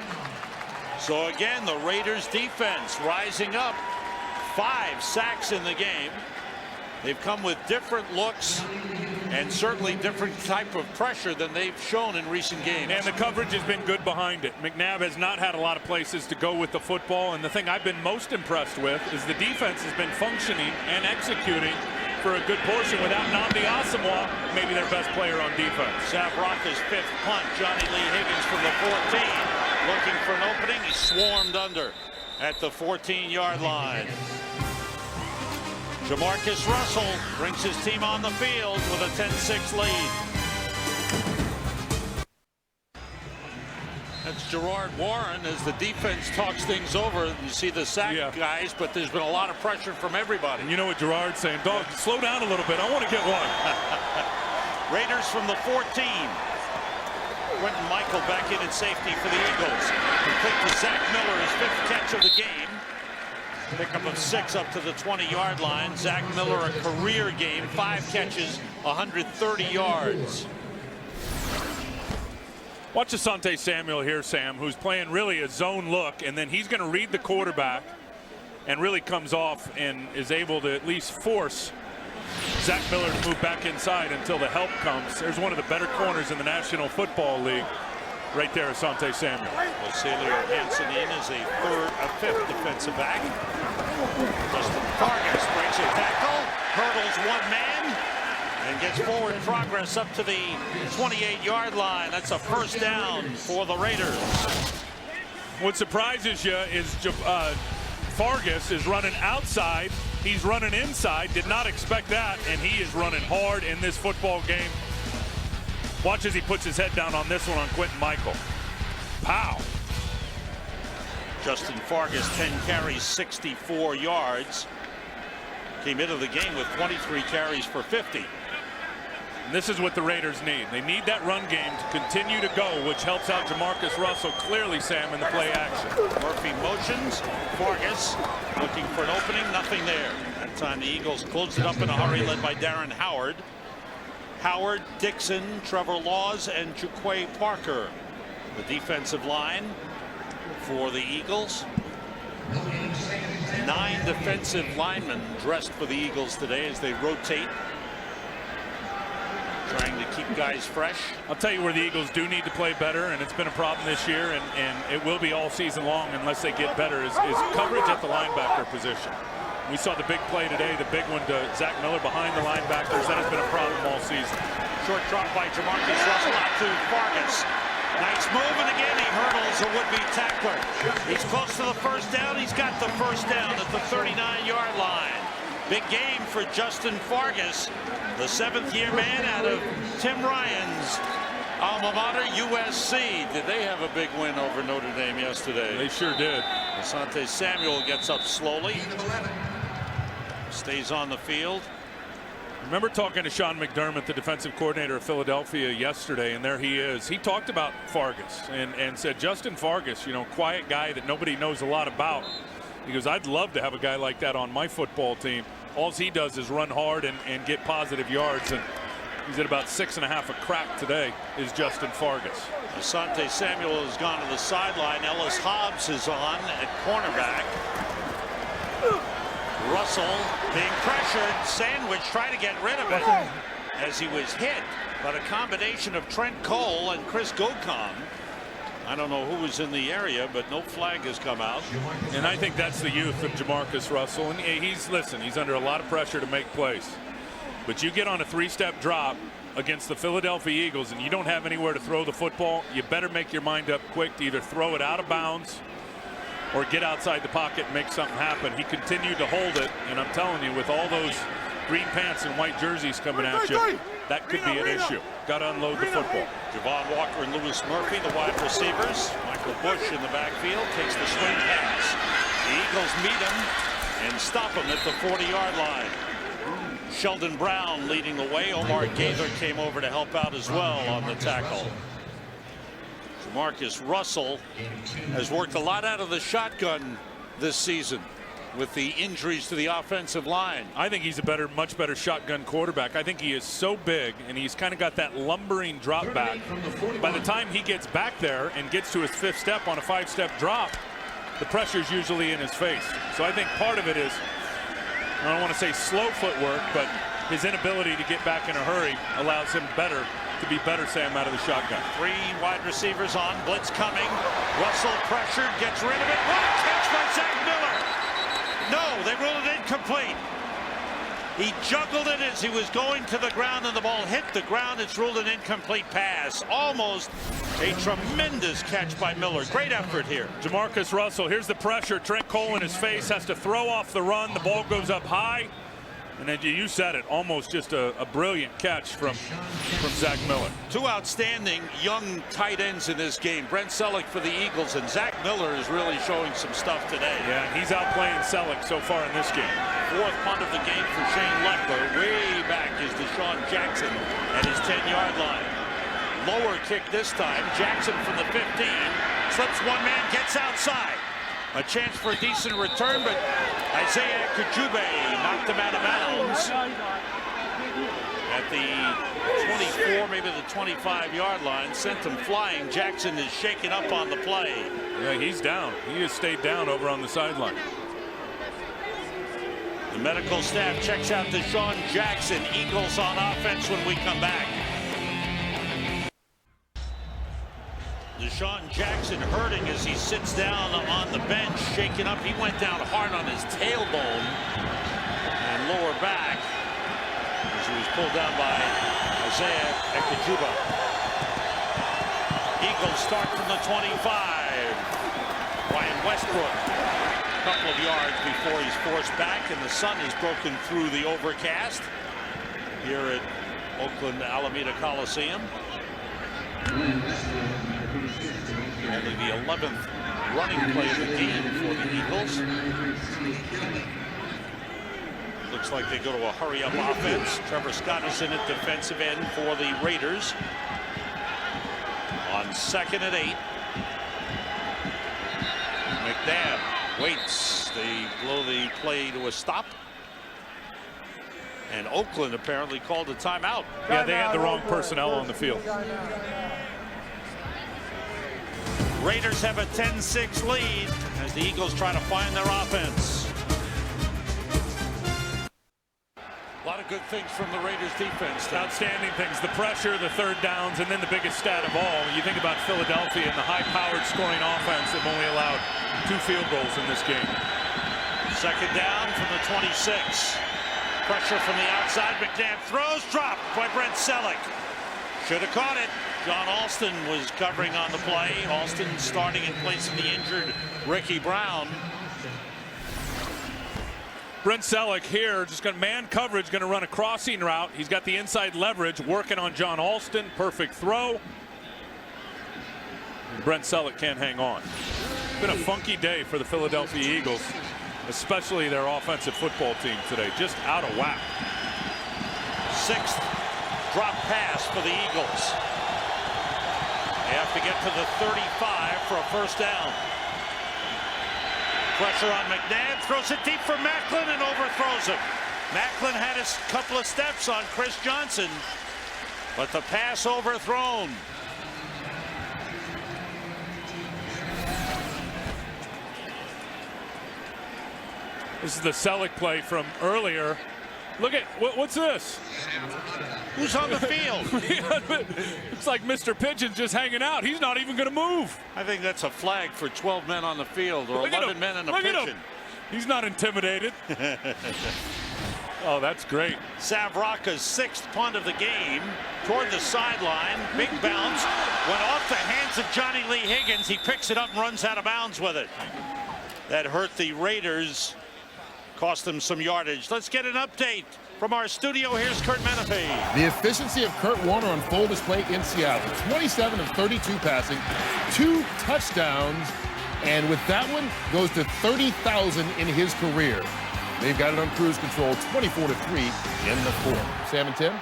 So again, the Raiders defense rising up. 5 sacks in the game. They've come with different looks and certainly different type of pressure than they've shown in recent games. And the coverage has been good behind it. McNabb has not had a lot of places to go with the football, and the thing I've been most impressed with is the defense has been functioning and executing for a good portion without Nnamdi Asomugha, maybe their best player on defense. Sabrocca's 5th punt. Johnny Lee Higgins from the 14. Looking for an opening. He swarmed under at the 14-yard line. Jamarcus Russell brings his team on the field with a 10-6 lead. That's Gerard Warren as the defense talks things over. You see the sack guys, but there's been a lot of pressure from everybody. And you know what Gerard's saying? Dog, slow down a little bit. I want to get one. Raiders from the 14. Quentin Michael back in at safety for the Eagles. Complete to Zach Miller, his 5th catch of the game. Pickup of 6 up to the 20-yard line. Zach Miller, a career game, 5 catches, 130 yards. Watch Asante Samuel here, Sam, who's playing really a zone look, and then he's going to read the quarterback and really comes off and is able to at least force Zach Miller to move back inside until the help comes. There's one of the better corners in the National Football League. Right there, Asante Samuel. Rogelio Hansen in as a 5th defensive back. Justin Fargas breaks a tackle, hurdles one man, and gets forward progress up to the 28-yard line. That's a 1st down for the Raiders. What surprises you is Fargas is running outside He's running inside, did not expect that, and he is running hard in this football game. Watch as he puts his head down on this one on Quentin Michael. Pow. Justin Fargas, 10 carries, 64 yards. Came into the game with 23 carries for 50. And this is what the Raiders need. They need that run game to continue to go, which helps out Jamarcus Russell clearly, Sam, in the play action. Murphy motions. Fargas looking for an opening. Nothing there. That time the Eagles closed it up in a hurry, led by Darren Howard. Howard, Dixon, Trevor Laws, and Jaquay Parker. The defensive line for the Eagles. 9 defensive linemen dressed for the Eagles today as they rotate, trying to keep guys fresh. I'll tell you where the Eagles do need to play better, and it's been a problem this year, and it will be all season long unless they get better, is coverage at the linebacker position. We saw the big play today, the big one to Zach Miller behind the linebackers. That has been a problem all season. Short drop by Jamarcus Russell out to Fargas. Nice move, and again he hurdles a would-be tackler. He's close to the first down. He's got the first down at the 39-yard line. Big game for Justin Fargas, the 7th-year man out of Tim Ryan's alma mater, USC. Did they have a big win over Notre Dame yesterday? They sure did. Asante Samuel gets up slowly, stays on the field. Remember talking to Sean McDermott, the defensive coordinator of Philadelphia, yesterday, and there he is. He talked about Fargas and said, Justin Fargas, you know, quiet guy that nobody knows a lot about. He goes, I'd love to have a guy like that on my football team. All he does is run hard and get positive yards, and he's at about 6.5 a crack today, is Justin Fargas. Asante Samuel has gone to the sideline. Ellis Hobbs is on at cornerback. Russell being pressured, sandwich, trying to get rid of it as he was hit by the combination of Trent Cole and Chris Gocom. I don't know who was in the area, but no flag has come out. And I think that's the youth of Jamarcus Russell. And he's under a lot of pressure to make plays. But you get on a 3-step drop against the Philadelphia Eagles and you don't have anywhere to throw the football, you better make your mind up quick to either throw it out of bounds or get outside the pocket and make something happen. He continued to hold it, and I'm telling you, with all those green pants and white jerseys coming at you, that could be an issue. Got to unload the football. Javon Walker and Lewis Murphy, the wide receivers. Michael Bush in the backfield takes the swing pass. The Eagles meet him and stop him at the 40-yard line. Sheldon Brown leading the way. Omar Gaither came over to help out as well on the tackle. Jamarcus Russell has worked a lot out of the shotgun this season with the injuries to the offensive line. I think he's a much better shotgun quarterback. I think he is so big, and he's kind of got that lumbering drop back. By the time he gets back there and gets to his 5th step on a 5-step drop, the pressure's usually in his face. So I think part of it is, I don't want to say slow footwork, but his inability to get back in a hurry allows him to be better, Sam, out of the shotgun. 3 wide receivers on, blitz coming. Russell pressured, gets rid of it. What a catch by Zach Miller! No, they ruled it incomplete. He juggled it as he was going to the ground, and the ball hit the ground. It's ruled an incomplete pass. Almost a tremendous catch by Miller. Great effort here. Jamarcus Russell, here's the pressure. Trent Cole in his face, has to throw off the run. The ball goes up high. And then you said it, almost just a brilliant catch from Zach Miller. 2 outstanding young tight ends in this game. Brent Selleck for the Eagles, and Zach Miller is really showing some stuff today. Yeah, and he's outplaying Selleck so far in this game. 4th punt of the game for Shane Leckler. Way back is Deshaun Jackson at his 10-yard line. Lower kick this time. Jackson from the 15. Slips one man, gets outside. A chance for a decent return, but Isaiah Kajube knocked him out of bounds at the 24, maybe the 25-yard line. Sent him flying. Jackson is shaken up on the play. Yeah, he's down. He has stayed down over on the sideline. The medical staff checks out Deshaun Jackson. Eagles on offense when we come back. Deshaun Jackson hurting as he sits down on the bench, shaken up. He went down hard on his tailbone and lower back as he was pulled down by Isaiah Ekajuba. Eagles start from the 25. Ryan Westbrook couple of yards before he's forced back, and the sun is broken through the overcast here at Oakland Alameda Coliseum. Only the 11th running play of the game for the Eagles. Looks like they go to a hurry-up offense. Trevor Scott is in at defensive end for the Raiders. On 2nd and 8. McNabb waits. They blow the play to a stop. And Oakland apparently called a timeout. Yeah, they had the wrong personnel on the field. Raiders have a 10-6 lead as the Eagles try to find their offense. A lot of good things from the Raiders defense. Outstanding things. The pressure, the third downs, and then the biggest stat of all. You think about Philadelphia and the high-powered scoring offense that only allowed 2 field goals in this game. 2nd down from the 26. Pressure from the outside. McNabb throws, dropped by Brent Selleck. Should have caught it. John Alston was covering on the play. Alston starting in place of the injured Ricky Brown. Brent Selleck here, just got man coverage, going to run a crossing route. He's got the inside leverage, working on John Alston. Perfect throw. Brent Selleck can't hang on. It's been a funky day for the Philadelphia Eagles, especially their offensive football team today. Just out of whack. 6th drop pass for the Eagles. They have to get to the 35 for a 1st down. Pressure on McNabb, throws it deep for Macklin and overthrows him. Macklin had a couple of steps on Chris Johnson, but the pass overthrown. This is the Selleck play from earlier. Look at, what's this? Who's on the field? It's like Mr. Pigeon's just hanging out. He's not even going to move. I think that's a flag for 12 men on the field, or 11 men in a pigeon. He's not intimidated. Oh, that's great. Savraka's 6th punt of the game toward the sideline. Big bounce. Went off the hands of Johnny Lee Higgins. He picks it up and runs out of bounds with it. That hurt the Raiders. Cost them some yardage. Let's get an update from our studio. Here's Kurt Menefee. The efficiency of Kurt Warner on full display in Seattle. 27 of 32 passing, 2 touchdowns, and with that one, goes to 30,000 in his career. They've got it on cruise control, 24-3 in the 4th. Sam and Tim?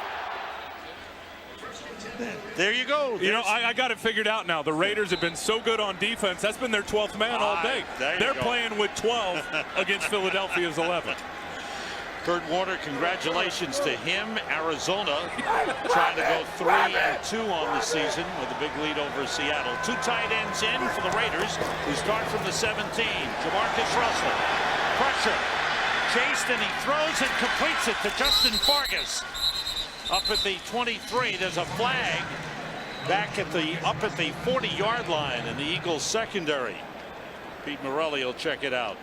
There you go. You know, I got it figured out now. The Raiders have been so good on defense. That's been their 12th man all day. They're playing with 12 against Philadelphia's 11. Kurt Warner, congratulations to him. Arizona trying to go 3-2 on the season with a big lead over Seattle. 2 tight ends in for the Raiders, who start from the 17. Jamarcus Russell. Pressure. Chased, and he throws and completes it to Justin Fargas. Up at the 23, there's a flag back at the 40-yard line in the Eagles secondary. Pete Morelli will check it out.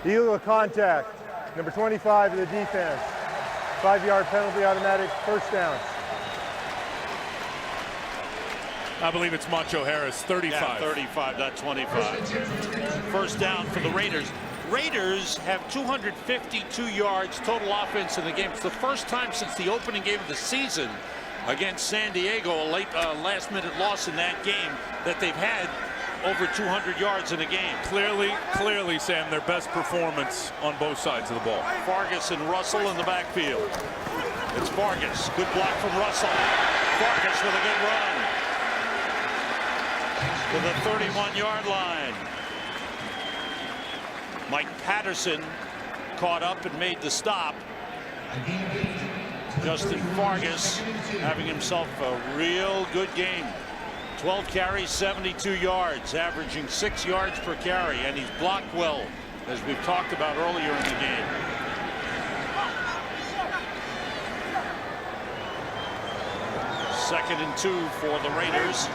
Illegal contact. Number 25 of the defense. 5-yard penalty, automatic, 1st down. I believe it's Moncho Harris, 35. Yeah, 35, not 25. 1st down for the Raiders. Raiders have 252 yards total offense in the game. It's the first time since the opening game of the season against San Diego, a late last-minute loss in that game, that they've had over 200 yards in a game. Clearly, Sam, their best performance on both sides of the ball. Fargas and Russell in the backfield. It's Fargas. Good block from Russell. Fargas with a good run to the 31-yard line. Mike Patterson caught up and made the stop. Justin Fargas having himself a real good game. 12 carries, 72 yards, averaging 6 yards per carry, and he's blocked well, as we've talked about earlier in the game. Second and 2 for the Raiders.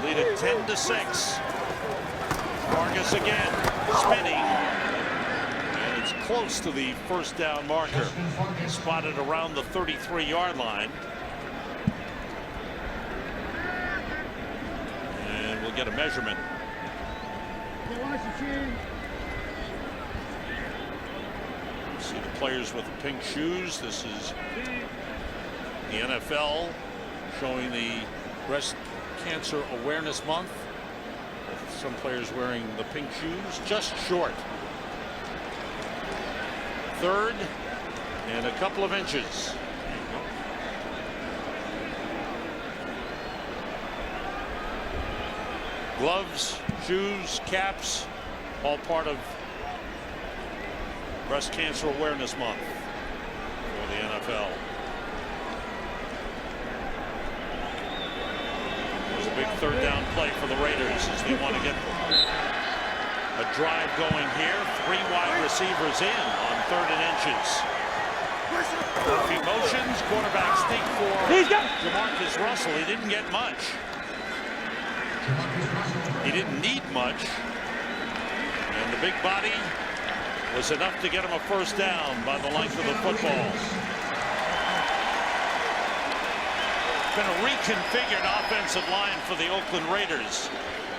They lead it 10-6. Fargas again, spinning, and it's close to the 1st down marker. Spotted around the 33-yard line. We'll get a measurement. See the players with the pink shoes. This is the NFL showing the Breast Cancer Awareness Month. With some players wearing the pink shoes, just short. Third and a couple of inches. Gloves, shoes, caps, all part of Breast Cancer Awareness Month for the NFL. There's a big third down play for the Raiders as they want to get a drive going here. 3 wide receivers in on 3rd and inches. Murphy motions, quarterback sneak for Jamarcus Russell. He didn't get much. He didn't need much. And the big body was enough to get him a first down by the length of the football. Been a reconfigured offensive line for the Oakland Raiders.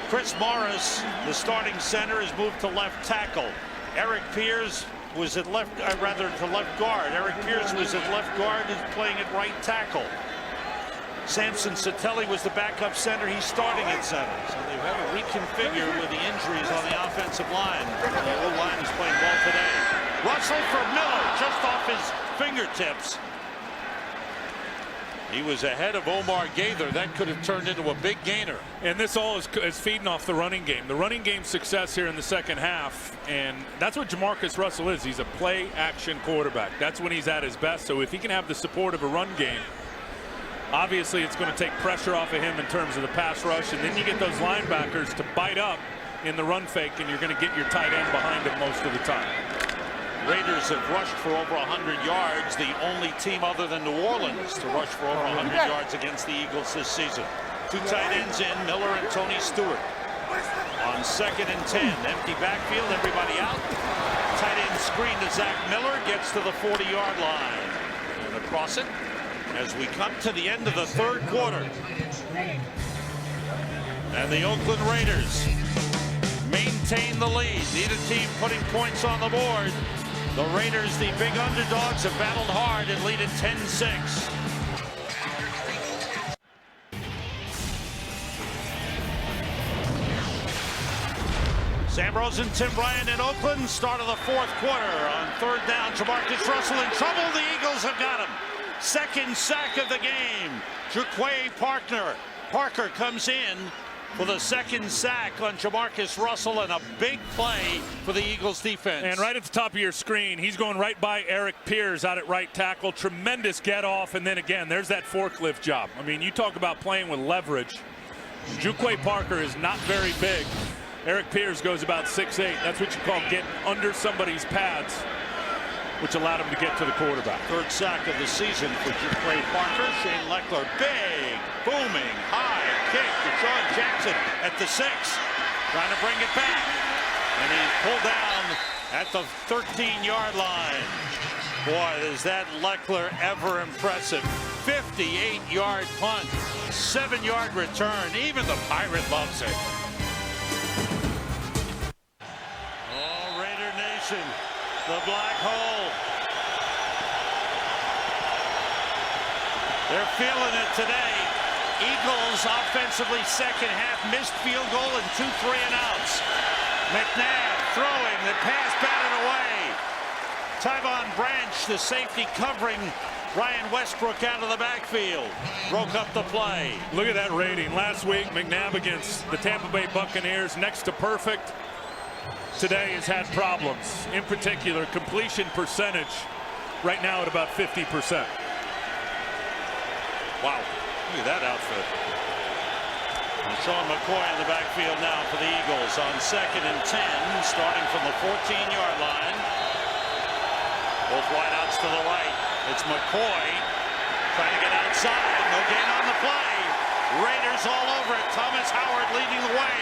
Chris Morris, the starting center, has moved to left tackle. Eric Pierce was at left, to left guard. Eric Pierce was at left guard, is playing at right tackle. Samson Satelli was the backup center. He's starting at center. So they've had to reconfigure with the injuries on the offensive line. The O-line is playing well today. Russell for Miller, just off his fingertips. He was ahead of Omar Gaither. That could have turned into a big gainer. And this all is feeding off the running game. The running game success here in the second half. And that's what Jamarcus Russell is. He's a play-action quarterback. That's when he's at his best. So if he can have the support of a run game, obviously it's going to take pressure off of him in terms of the pass rush. And then you get those linebackers to bite up in the run fake, and you're going to get your tight end behind him most of the time. Raiders have rushed for over 100 yards, the only team other than New Orleans to rush for over 100 yards against the Eagles this season. 2 tight ends in, Miller and Tony Stewart. On 2nd and 10, empty backfield, everybody out. Tight end screen to Zach Miller, gets to the 40-yard line. And across it as we come to the end of the 3rd quarter. And the Oakland Raiders maintain the lead. Neither team putting points on the board. The Raiders, the big underdogs, have battled hard and lead at 10-6. Sam Rosen, Tim Bryant in Oakland. Start of the 4th quarter. On 3rd down, Jamarcus Russell in trouble. The Eagles have got him. 2nd sack of the game. Jaquay Parker comes in for the 2nd sack on Jamarcus Russell, and a big play for the Eagles defense. And right at the top of your screen, he's going right by Eric Pierce out at right tackle. Tremendous get off, and then again, there's that forklift job. I mean, you talk about playing with leverage. Jaquay Parker is not very big. Eric Pierce goes about 6'8". That's what you call getting under somebody's pads, which allowed him to get to the quarterback. 3rd sack of the season for Jaquay Parker. Shane Leckler, big, booming, high kick to Sean Jackson at the 6. Trying to bring it back. And he's pulled down at the 13-yard line. Boy, is that Leckler ever impressive. 58-yard punt, 7-yard return. Even the Pirate loves it. Oh, Raider Nation, the black hole. They're feeling it today. Eagles offensively, 2nd half, missed field goal and 2 3-and-outs. McNabb throwing, the pass batted away. Tyvon Branch, the safety, covering Ryan Westbrook out of the backfield. Broke up the play. Look at that rating. Last week, McNabb against the Tampa Bay Buccaneers, next to perfect. Today has had problems. In particular, completion percentage right now at about 50%. Wow, look at that outfit. And Sean McCoy in the backfield now for the Eagles on 2nd and 10, starting from the 14-yard line. Both wideouts to the right. It's McCoy trying to get outside. No gain on the play. Raiders all over it. Thomas Howard leading the way.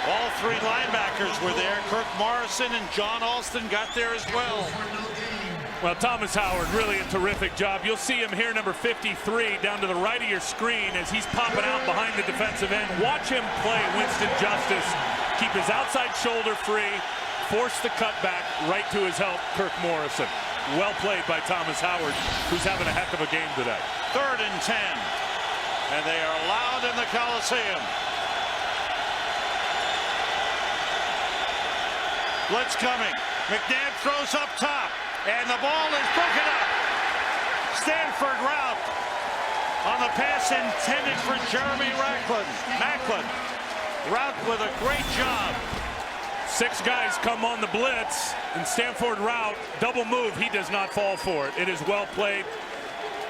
All 3 linebackers were there. Kirk Morrison and John Alston got there as well. Well, Thomas Howard, really a terrific job. You'll see him here, number 53, down to the right of your screen as he's popping out behind the defensive end. Watch him play, Winston Justice. Keep his outside shoulder free, force the cutback right to his help, Kirk Morrison. Well played by Thomas Howard, who's having a heck of a game today. 3rd and 10. And they are allowed in the Coliseum. Blitz coming. McNabb throws up top. And the ball is broken up. Stanford route on the pass intended for Jeremy Macklin. Route with a great job. 6 guys come on the blitz, and Stanford route, double move. He does not fall for it. It is well played.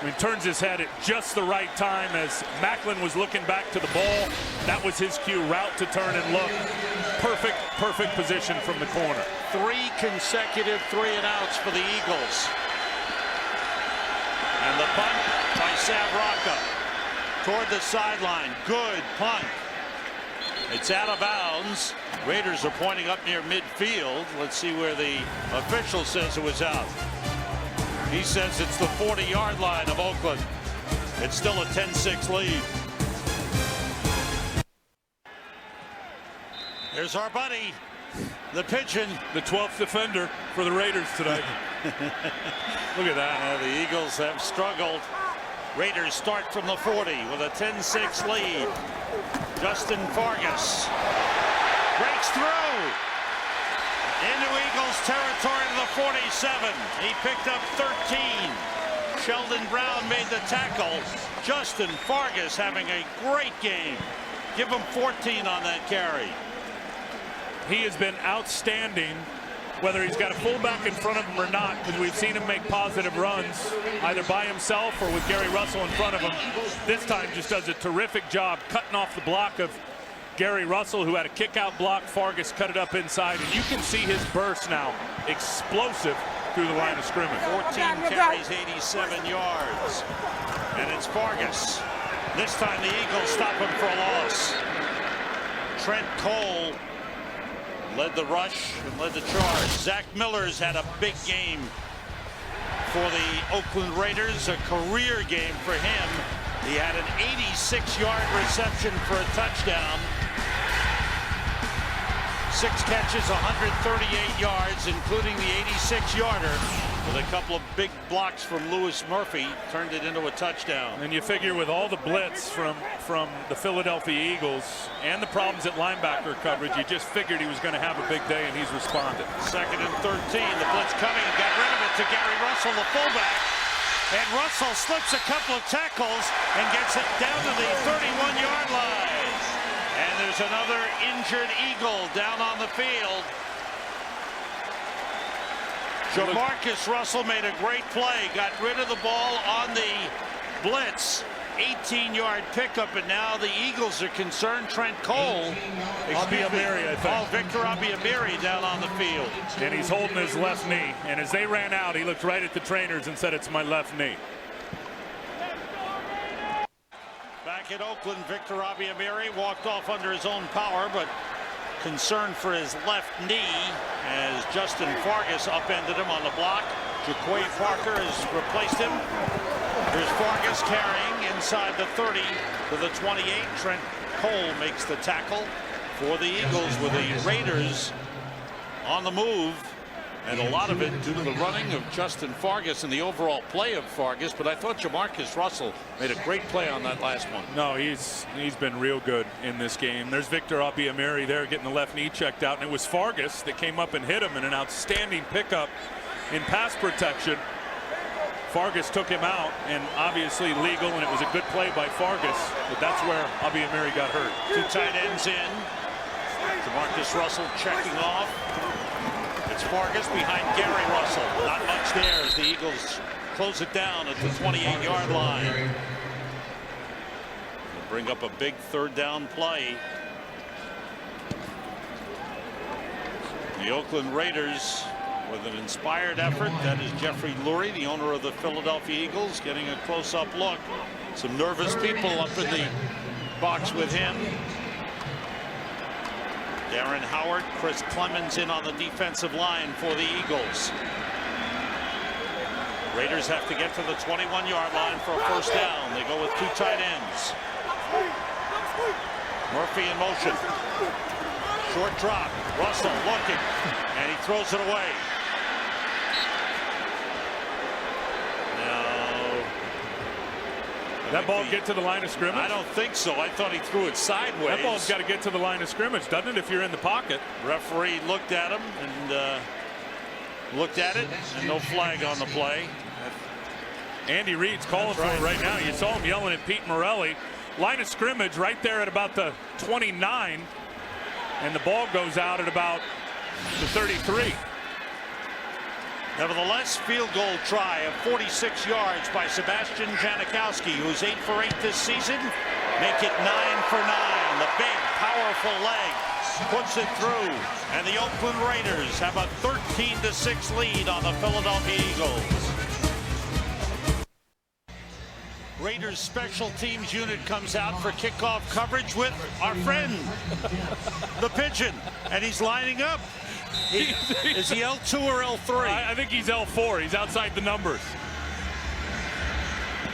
He turns his head at just the right time as Macklin was looking back to the ball. That was his cue, route to turn and look. Perfect position from the corner. 3 consecutive 3-and-outs for the Eagles. And the punt by Savraka toward the sideline. Good punt. It's out of bounds. Raiders are pointing up near midfield. Let's see where the official says it was out. He says it's the 40-yard line of Oakland. It's still a 10-6 lead. There's our buddy, the pigeon. The 12th defender for the Raiders tonight. Look at that. The Eagles have struggled. Raiders start from the 40 with a 10-6 lead. Justin Fargas breaks through into Eagles territory to the 47. He picked up 13. Sheldon Brown made the tackle. Justin Fargas having a great game. Give him 14 on that carry. He has been outstanding, whether he's got a fullback in front of him or not, because we've seen him make positive runs, either by himself or with Gary Russell in front of him. This time just does a terrific job cutting off the block of Gary Russell, who had a kick-out block. Fargas cut it up inside, and you can see his burst now, explosive through the line of scrimmage. 14 carries, 87 yards. And it's Fargas. This time the Eagles stop him for a loss. Trent Cole led the rush and led the charge. Zach Miller's had a big game for the Oakland Raiders, a career game for him. He had an 86-yard reception for a touchdown. 6 catches, 138 yards, including the 86-yarder, with a couple of big blocks from Louis Murphy, turned it into a touchdown. And you figure with all the blitz from the Philadelphia Eagles and the problems at linebacker coverage, you just figured he was going to have a big day, and he's responded. 2nd and 13, the blitz coming, got rid of it to Gary Russell, the fullback. And Russell slips a couple of tackles and gets it down to the 31-yard line. And there's another injured Eagle down on the field. Jamarcus Russell made a great play, got rid of the ball on the blitz. 18-yard pickup, and now the Eagles are concerned. Trent Cole, Abiamiri, I think. Victor Abiamiri down on the field. And he's holding his left knee. And as they ran out, he looked right at the trainers and said, "It's my left knee." Back at Oakland, Victor Abiamiri walked off under his own power, but concerned for his left knee as Justin Fargas upended him on the block. Jaquay Parker has replaced him. Here's Fargas carrying inside the 30 to the 28. Trent Cole makes the tackle for the Eagles, with the Raiders on the move. And a lot of it due to the running of Justin Fargas and the overall play of Fargas. But I thought Jamarcus Russell made a great play on that last one. No, he's been real good in this game. There's Victor Abiamiri there getting the left knee checked out. And it was Fargas that came up and hit him in an outstanding pickup in pass protection. Fargas took him out, and obviously legal, and it was a good play by Fargas. But that's where Abiamiri got hurt. 2 tight ends in. Jamarcus Russell checking off. It's Fargas behind Gary Russell. Not much there as the Eagles close it down at the 28-yard line. They'll bring up a big 3rd down play. The Oakland Raiders with an inspired effort. That is Jeffrey Lurie, the owner of the Philadelphia Eagles, getting a close-up look. Some nervous people up in the box with him. Darren Howard, Chris Clemens in on the defensive line for the Eagles. Raiders have to get to the 21-yard line for a first down. They go with 2 tight ends. Murphy in motion. Short drop. Russell looking, and he throws it away. That ball get to the line of scrimmage? I don't think so. I thought he threw it sideways. That ball's got to get to the line of scrimmage, doesn't it, if you're in the pocket? Referee looked at him and looked at it, and no flag on the play. Andy Reid's calling for it right now. You saw him yelling at Pete Morelli. Line of scrimmage right there at about the 29, and the ball goes out at about the 33. Nevertheless, field goal try of 46 yards by Sebastian Janikowski, who's 8 for 8 this season. Make it 9 for 9. The big, powerful leg puts it through, and the Oakland Raiders have a 13-6 lead on the Philadelphia Eagles. Raiders special teams unit comes out for kickoff coverage with our friend, the Pigeon, and he's lining up. Is he L2 or L3? I think he's L4. He's outside the numbers.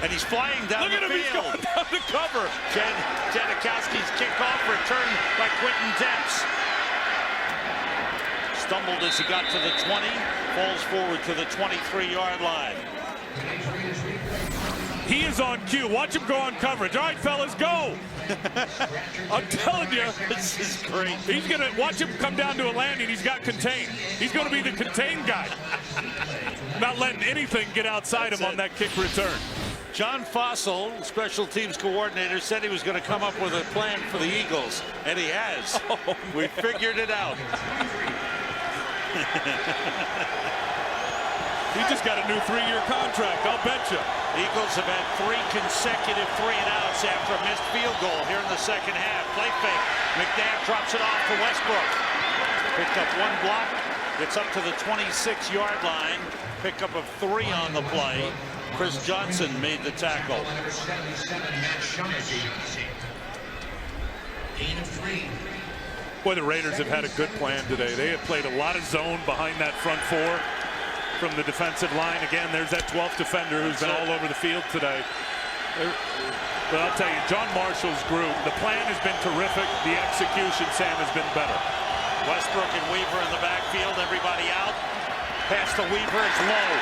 And he's flying down the field. He's going down the cover. Janikowski's kickoff returned by Quentin Depps. Stumbled as he got to the 20, falls forward to the 23-yard line. He is on cue. Watch him go on coverage. All right, fellas, go. I'm telling you, this is great. He's going to watch him come down to a landing. He's got contained. He's going to be the contained guy. Not letting anything get outside him on that kick return. John Fossil, special teams coordinator, said he was going to come up with a plan for the Eagles, and he has. Oh, we figured it out. He just got a new 3-year contract, I'll bet you. Eagles have had 3 consecutive 3-and-outs after a missed field goal here in the second half. Play fake. McNabb drops it off to Westbrook. Picked up 1 block. Gets up to the 26-yard line. Pickup of 3 on the play. Chris Johnson made the tackle. Boy, the Raiders have had a good plan today. They have played a lot of zone behind that front 4. From the defensive line. Again, there's that 12th defender who's been all over the field today. But I'll tell you, John Marshall's group, the plan has been terrific. The execution, Sam, has been better. Westbrook and Weaver in the backfield. Everybody out. Pass to Weaver is low.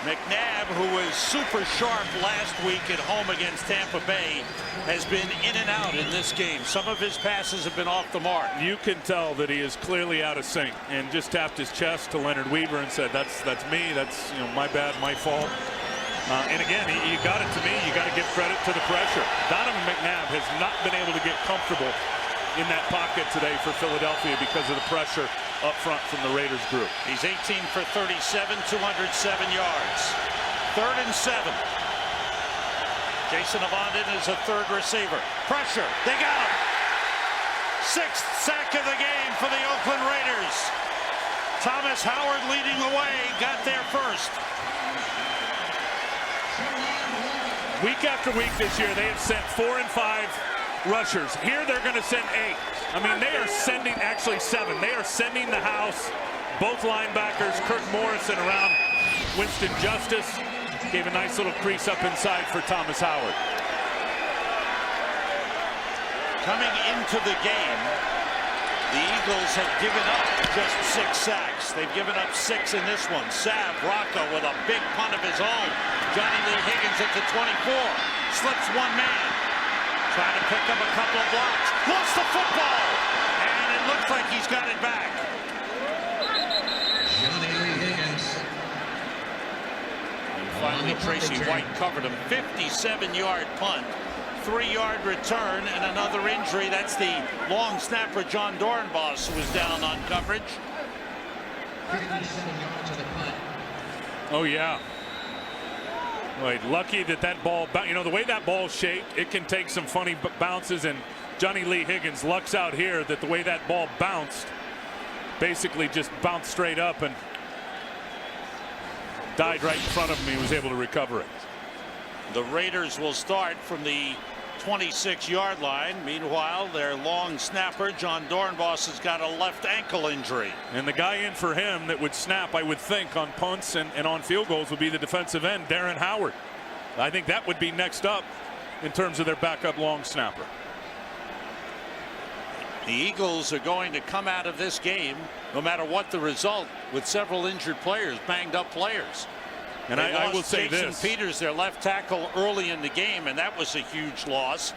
McNabb, who was super sharp last week at home against Tampa Bay, has been in and out in this game. Some of his passes have been off the mark. You can tell that he is clearly out of sync, and just tapped his chest to Leonard Weaver and said, that's me. That's, you know, my bad, my fault. And again, you got it to me. You got to give credit to the pressure. Donovan McNabb has not been able to get comfortable in that pocket today for Philadelphia because of the pressure up front from the Raiders group. He's 18 for 37, 207 yards. 3rd and 7. Jason Avondin is a 3rd receiver. Pressure. They got him. 6th sack of the game for the Oakland Raiders. Thomas Howard leading the way. Got there first. Week after week this year, they have sent 4 and 5 rushers. Here they're going to send 8. I mean, they are sending, actually 7. They are sending the house. Both linebackers, Kurt Morrison around Winston Justice. Gave a nice little crease up inside for Thomas Howard. Coming into the game, the Eagles have given up just 6 sacks. They've given up 6 in this one. Sav Rocco with a big punt of his own. Johnny Lee Higgins at the 24. Slips 1 man. Trying to pick up a couple of blocks. Lost the football. And it looks like he's got it back. And finally, Tracy White covered him. 57-yard punt. 3-yard return and another injury. That's the long snapper John Dornbos, who was down on coverage. 57 yards to the punt. Oh, yeah. Right, lucky that that ball, you know, the way that ball's shaped, it can take some funny bounces, and Johnny Lee Higgins lucks out here that the way that ball bounced, basically just bounced straight up and died right in front of him. He was able to recover it. The Raiders will start from the 26-yard line. Meanwhile, their long snapper, John Dornbos, has got a left ankle injury. And the guy in for him that would snap, I would think, on punts and on field goals would be the defensive end, Darren Howard. I think that would be next up in terms of their backup long snapper. The Eagles are going to come out of this game, no matter what the result, with several injured players, banged up players. And I will say Jason this. Peters, their left tackle, early in the game, and that was a huge loss.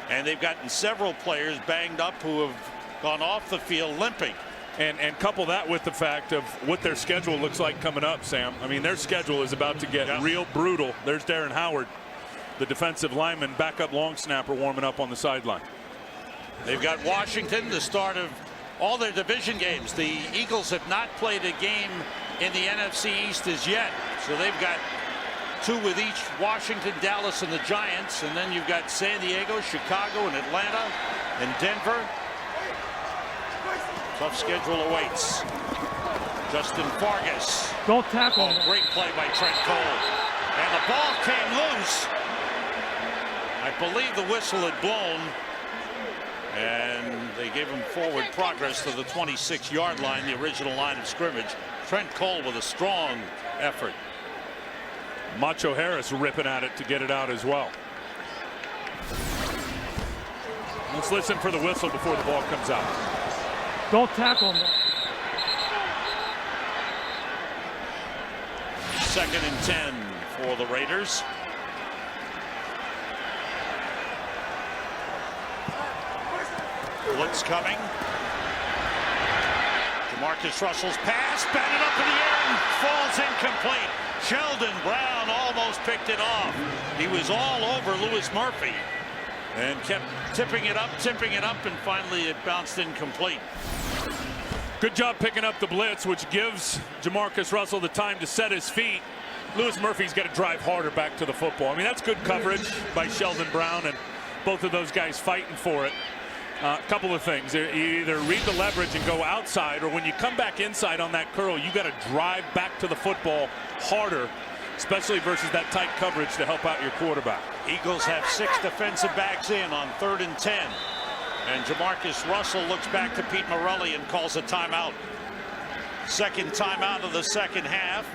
And they've gotten several players banged up who have gone off the field limping. And couple that with the fact of what their schedule looks like coming up, Sam. I mean, their schedule is about to get real brutal. There's Darren Howard, the defensive lineman, backup long snapper, warming up on the sideline. They've got Washington, the start of all their division games. The Eagles have not played a game in the NFC East as yet. So they've got 2 with each, Washington, Dallas, and the Giants. And then you've got San Diego, Chicago, and Atlanta, and Denver. Tough schedule awaits. Justin Fargas. Don't tackle. Oh, great play by Trent Cole. And the ball came loose. I believe the whistle had blown. And they gave him forward progress to the 26-yard line, the original line of scrimmage. Trent Cole with a strong effort. Macho Harris ripping at it to get it out as well. Let's listen for the whistle before the ball comes out. Don't tackle him. 2nd and 10 for the Raiders. Blitz coming. Jamarcus Russell's pass, batted up in the air and falls incomplete. Sheldon Brown almost picked it off. He was all over Louis Murphy and kept tipping it up, and finally it bounced incomplete. Good job picking up the blitz, which gives Jamarcus Russell the time to set his feet. Louis Murphy's got to drive harder back to the football. I mean, that's good coverage by Sheldon Brown, and both of those guys fighting for it. A couple of things. You either read the leverage and go outside, or when you come back inside on that curl, you got to drive back to the football harder, especially versus that tight coverage to help out your quarterback. Eagles have 6 defensive backs in on 3rd and 10. And Jamarcus Russell looks back to Pete Morelli and calls a timeout. Second timeout of the second half,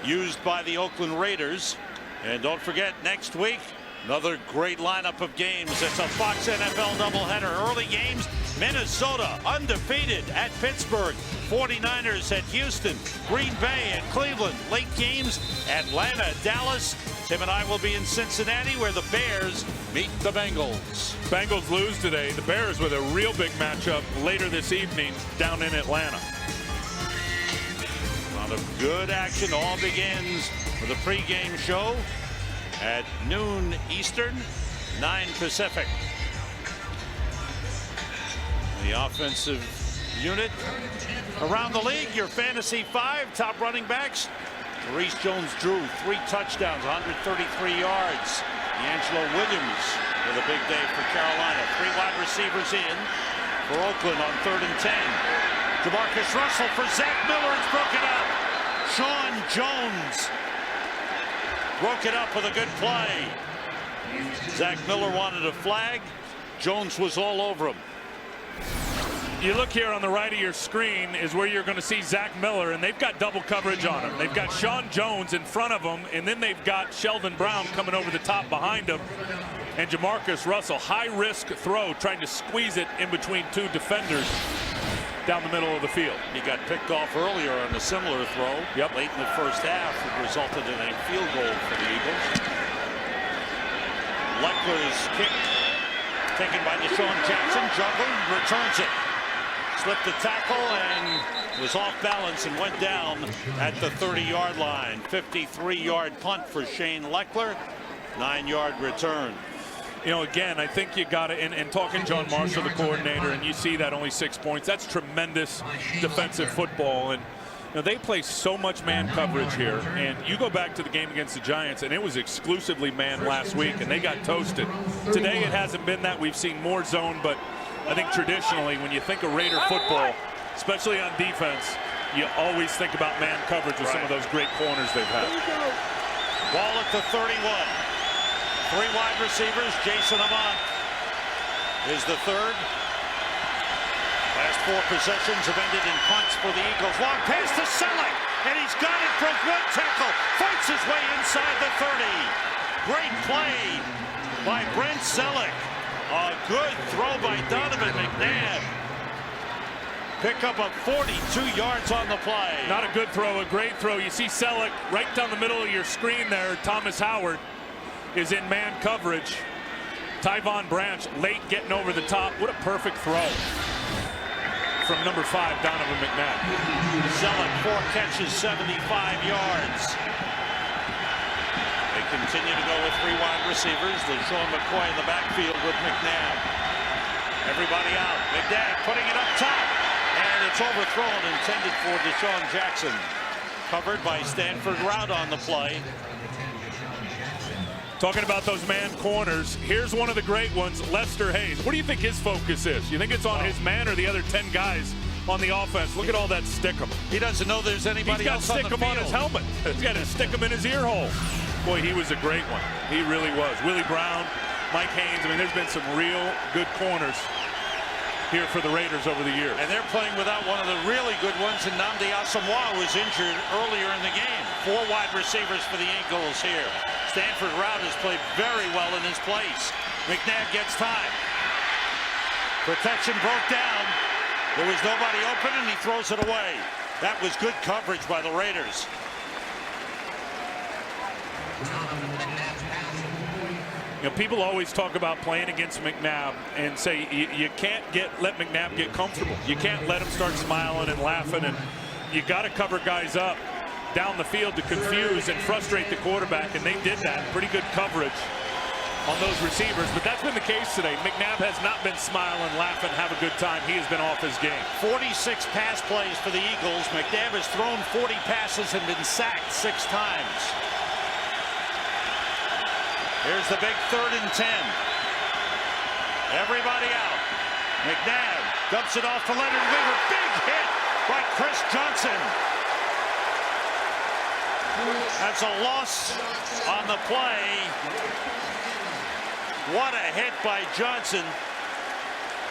used by the Oakland Raiders. And don't forget, next week, another great lineup of games. It's a Fox NFL doubleheader. Early games, Minnesota undefeated at Pittsburgh. 49ers at Houston. Green Bay at Cleveland. Late games, Atlanta, Dallas. Tim and I will be in Cincinnati, where the Bears meet the Bengals. Bengals lose today. The Bears with a real big matchup later this evening down in Atlanta. A lot of good action. All begins with a pregame show at noon Eastern, 9 Pacific. The offensive unit around the league, your fantasy 5 top running backs. Maurice Jones-Drew, 3 touchdowns, 133 yards. D'Angelo Williams with a big day for Carolina. 3 wide receivers in for Oakland on 3rd and 10. Jamarcus Russell for Zach Miller. It's broken up. Sean Jones broke it up with a good play. Zach Miller wanted a flag. Jones was all over him. You look here on the right of your screen is where you're going to see Zach Miller, and they've got double coverage on him. They've got Sean Jones in front of him, and then they've got Sheldon Brown coming over the top behind him. And Jamarcus Russell, high-risk throw, trying to squeeze it in between 2 defenders down the middle of the field. He got picked off earlier on a similar throw. Yep. Late in the first half, it resulted in a field goal for the Eagles. Leckler's kick taken by Deshaun Jackson. Juggled, returns it. Slipped the tackle and was off balance and went down at the 30-yard line. 53-yard punt for Shane Leckler. 9-yard return. You know, again, I think you got to, and talking John Marshall, the coordinator, and you see that only 6 points. That's tremendous defensive football. And you know, they play so much man coverage here. And you go back to the game against the Giants, and it was exclusively man last week, and they got toasted. Today, it hasn't been that. We've seen more zone, but I think traditionally, when you think of Raider football, especially on defense, you always think about man coverage with some of those great corners they've had. Ball at the 31. Three wide receivers. Jason Avant is the third. Last four possessions have ended in punts for the Eagles. Long pass to Selleck, and he's got it from one tackle. Fights his way inside the 30. Great play by Brent Selleck. A good throw by Donovan McNabb. Pick up of 42 yards on the play. Not a good throw, a great throw. You see Selleck right down the middle of your screen there. Thomas Howard is in man coverage. Tyvon Branch late getting over the top. What a perfect throw from number 5, Donovan McNabb. Selleck, 4 catches, 75 yards. They continue to go with 3 wide receivers. LaShawn McCoy in the backfield with McNabb. Everybody out. McNabb putting it up top. And it's overthrown, intended for Deshaun Jackson. Covered by Stanford Rout on the play. Talking about those man corners, here's one of the great ones, Lester Hayes. What do you think his focus is? You think it's on his man or the other 10 guys on the offense? Look at all that stickum. He doesn't know there's anybody else on the field. He's got stickum on his helmet. He's got to stick him in his ear hole. Boy, he was a great one. He really was. Willie Brown, Mike Haynes. I mean, there's been some real good corners here for the Raiders over the years. And they're playing without one of the really good ones, and Nnamdi Asomugha was injured earlier in the game. 4 wide receivers for the Eagles here. Stanford Rout has played very well in his place. McNabb gets time. Protection broke down. There was nobody open, and he throws it away. That was good coverage by the Raiders. You know, people always talk about playing against McNabb and say you can't let McNabb get comfortable. You can't let him start smiling and laughing, and you got to cover guys up down the field to confuse and frustrate the quarterback, and they did that. Pretty good coverage on those receivers, but that's been the case today. McNabb has not been smiling, laughing, have a good time. He has been off his game. 46 pass plays for the Eagles. McNabb has thrown 40 passes and been sacked 6 times. Here's the big 3rd and 10. Everybody out. McNabb dumps it off to Leonard Weaver. Big hit by Chris Johnson. That's a loss on the play. What a hit by Johnson.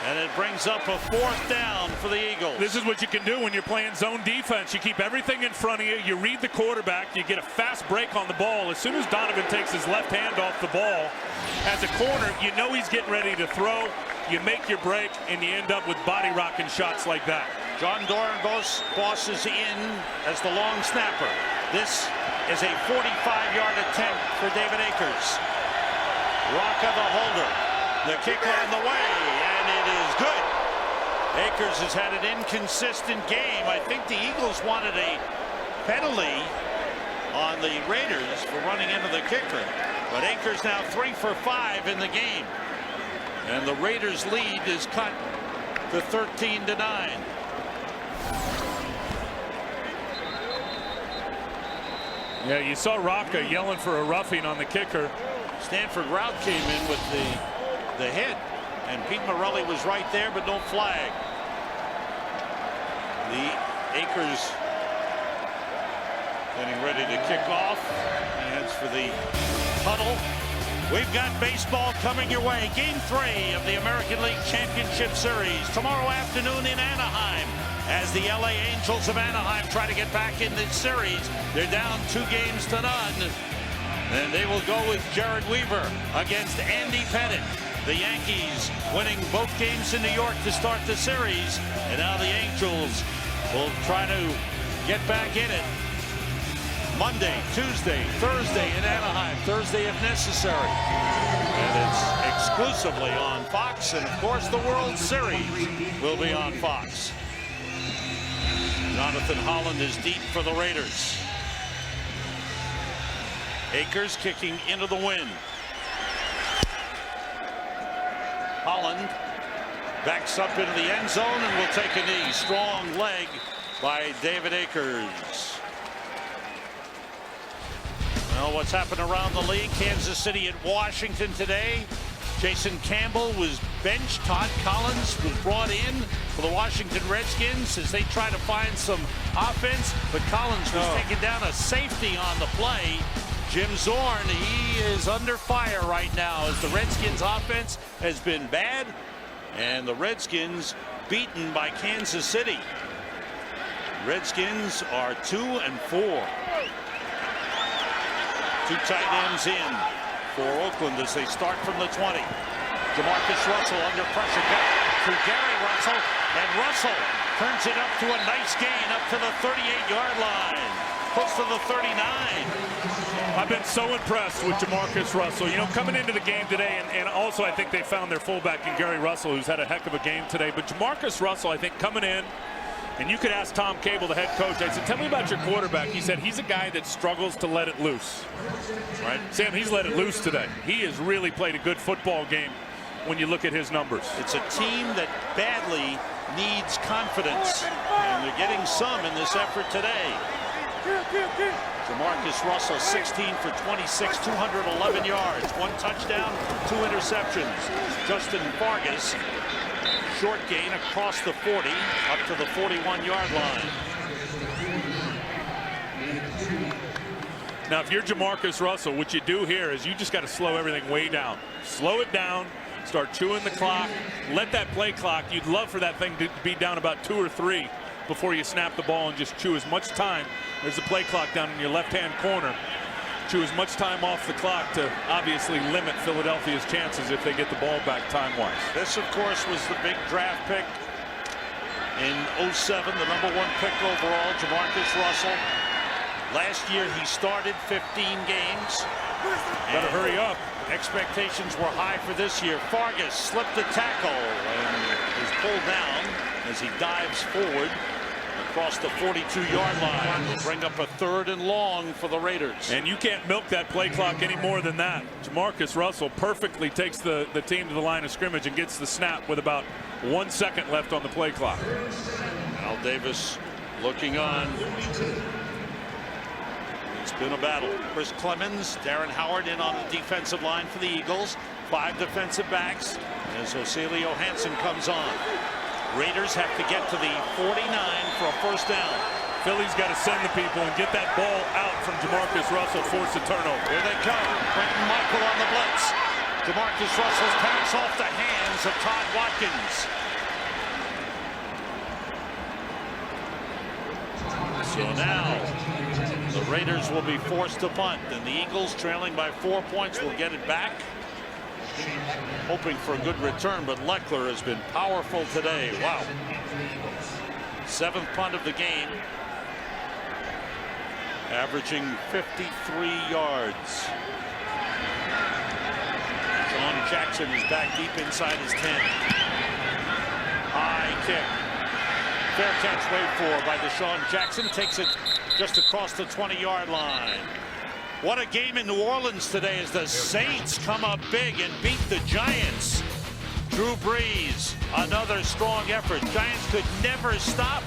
And it brings up a 4th down for the Eagles. This is what you can do when you're playing zone defense. You keep everything in front of you. You read the quarterback. You get a fast break on the ball. As soon as Donovan takes his left hand off the ball, as a corner, you know he's getting ready to throw. You make your break, and you end up with body rocking shots like that. John Doran Boss is in as the long snapper. This is a 45-yard attempt for David Akers. Rocca the holder. The kick on the way, and it is good. Akers has had an inconsistent game. I think the Eagles wanted a penalty on the Raiders for running into the kicker. But Akers now 3 for 5 in the game. And the Raiders' lead is cut to 13-9. Yeah, you saw Rocca yelling for a roughing on the kicker. Stanford Rout came in with the hit, and Pete Morelli was right there, but no flag. The Akers getting ready to kick off. He heads for the huddle. We've got baseball coming your way. Game 3 of the American League Championship Series tomorrow afternoon in Anaheim, as the LA Angels of Anaheim try to get back in this series. They're down 2-0. And they will go with Jared Weaver against Andy Pettitte. The Yankees winning both games in New York to start the series. And now the Angels will try to get back in it. Monday, Tuesday, Thursday in Anaheim. Thursday if necessary. And it's exclusively on Fox. And of course the World Series will be on Fox. Jonathan Holland is deep for the Raiders. Akers kicking into the wind. Holland backs up into the end zone and will take a knee. Strong leg by David Akers. Well, what's happened around the league? Kansas City at Washington today. Jason Campbell was benched. Todd Collins was brought in for the Washington Redskins as they try to find some offense. But Collins was taking down a safety on the play. Jim Zorn, he is under fire right now as the Redskins offense has been bad and the Redskins beaten by Kansas City. Redskins are 2-4. 2 tight ends in for Oakland as they start from the 20. Jamarcus Russell under pressure to Gary Russell, and Russell turns it up to a nice gain up to the 38-yard line, close to the 39. I've been so impressed with Jamarcus Russell. You know, coming into the game today, and also I think they found their fullback in Gary Russell, who's had a heck of a game today. But Jamarcus Russell, I think, coming in, and you could ask Tom Cable, the head coach, I said, tell me about your quarterback. He said he's a guy that struggles to let it loose. Right? Sam, he's let it loose today. He has really played a good football game when you look at his numbers. It's a team that badly needs confidence, and they're getting some in this effort today. Jamarcus Russell, 16 for 26, 211 yards, 1 touchdown, 2 interceptions. Justin Vargas, short gain across the 40, up to the 41-yard line. Now, if you're Jamarcus Russell, what you do here is you just got to slow everything way down. Slow it down, start chewing the clock, let that play clock. You'd love for that thing to be down about 2 or 3 before you snap the ball and just chew as much time. There's the play clock down in your left-hand corner. Chew as much time off the clock to obviously limit Philadelphia's chances if they get the ball back time-wise. This, of course, was the big draft pick in '07, the #1 pick overall, Jamarcus Russell. Last year, he started 15 games. Better hurry up. Expectations were high for this year. Vargas slipped the tackle and is pulled down as he dives forward across the 42-yard line to bring up a 3rd and long for the Raiders. And you can't milk that play clock any more than that. Jamarcus Russell perfectly takes the team to the line of scrimmage and gets the snap with about 1 second left on the play clock. Al Davis looking on. It's been a battle. Chris Clemens, Darren Howard in on the defensive line for the Eagles. 5 defensive backs as Osalio Hansen comes on. Raiders have to get to the 49 for a 1st down. Philly's got to send the people and get that ball out from Jamarcus Russell, force a turnover. Here they come. Quentin Michael on the blitz. Jamarcus Russell's pass off the hands of Todd Watkins. So now the Raiders will be forced to punt, and the Eagles, trailing by 4 points, will get it back. Hoping for a good return, but Leckler has been powerful today. Wow. 7th punt of the game. Averaging 53 yards. Sean Jackson is back deep inside his 10. High kick. Fair catch wait for by Deshaun Jackson. Takes it just across the 20-yard line. What a game in New Orleans today as the Saints come up big and beat the Giants. Drew Brees, another strong effort. Giants could never stop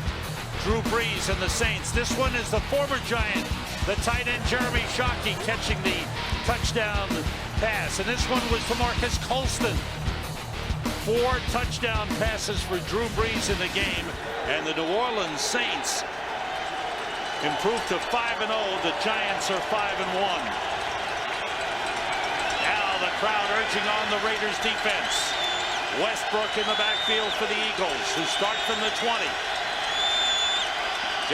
Drew Brees and the Saints. This one is the former Giant, the tight end Jeremy Shockey, catching the touchdown pass. And this one was to Marcus Colston. 4 touchdown passes for Drew Brees in the game. And the New Orleans Saints improved to 5-0. The Giants are 5-1. Now the crowd urging on the Raiders defense. Westbrook in the backfield for the Eagles, who start from the 20.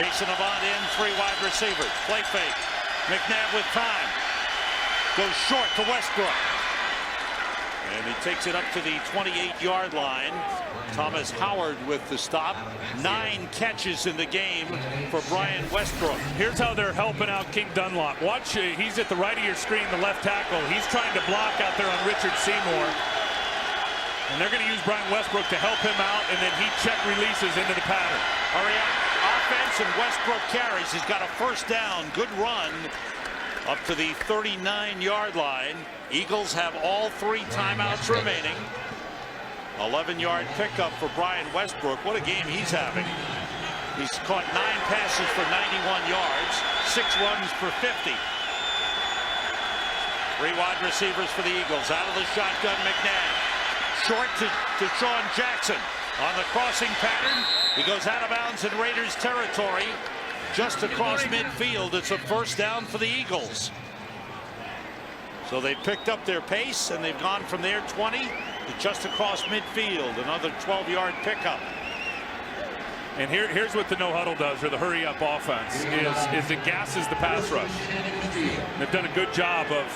Jason Avant in, 3 wide receivers. Play fake. McNabb with time. Goes short to Westbrook. And he takes it up to the 28-yard line. Thomas Howard with the stop. 9 catches in the game for Brian Westbrook. Here's how they're helping out King Dunlop. Watch, he's at the right of your screen, the left tackle. He's trying to block out there on Richard Seymour. And they're going to use Brian Westbrook to help him out, and then he check releases into the pattern. Hurry up. Offense, and Westbrook carries. He's got a 1st down. Good run up to the 39-yard line. Eagles have all 3 timeouts remaining. 11-yard pickup for Brian Westbrook. What a game he's having. He's caught 9 passes for 91 yards, 6 runs for 50. 3 wide receivers for the Eagles. Out of the shotgun, McNabb. Short to Sean Jackson. On the crossing pattern, he goes out of bounds in Raiders territory. Just across midfield. It's a 1st down for the Eagles. So they picked up their pace, and they've gone from their 20 to just across midfield. Another 12-yard pickup. And here's what the no-huddle does, or the hurry-up offense, is it gasses the pass rush. They've done a good job of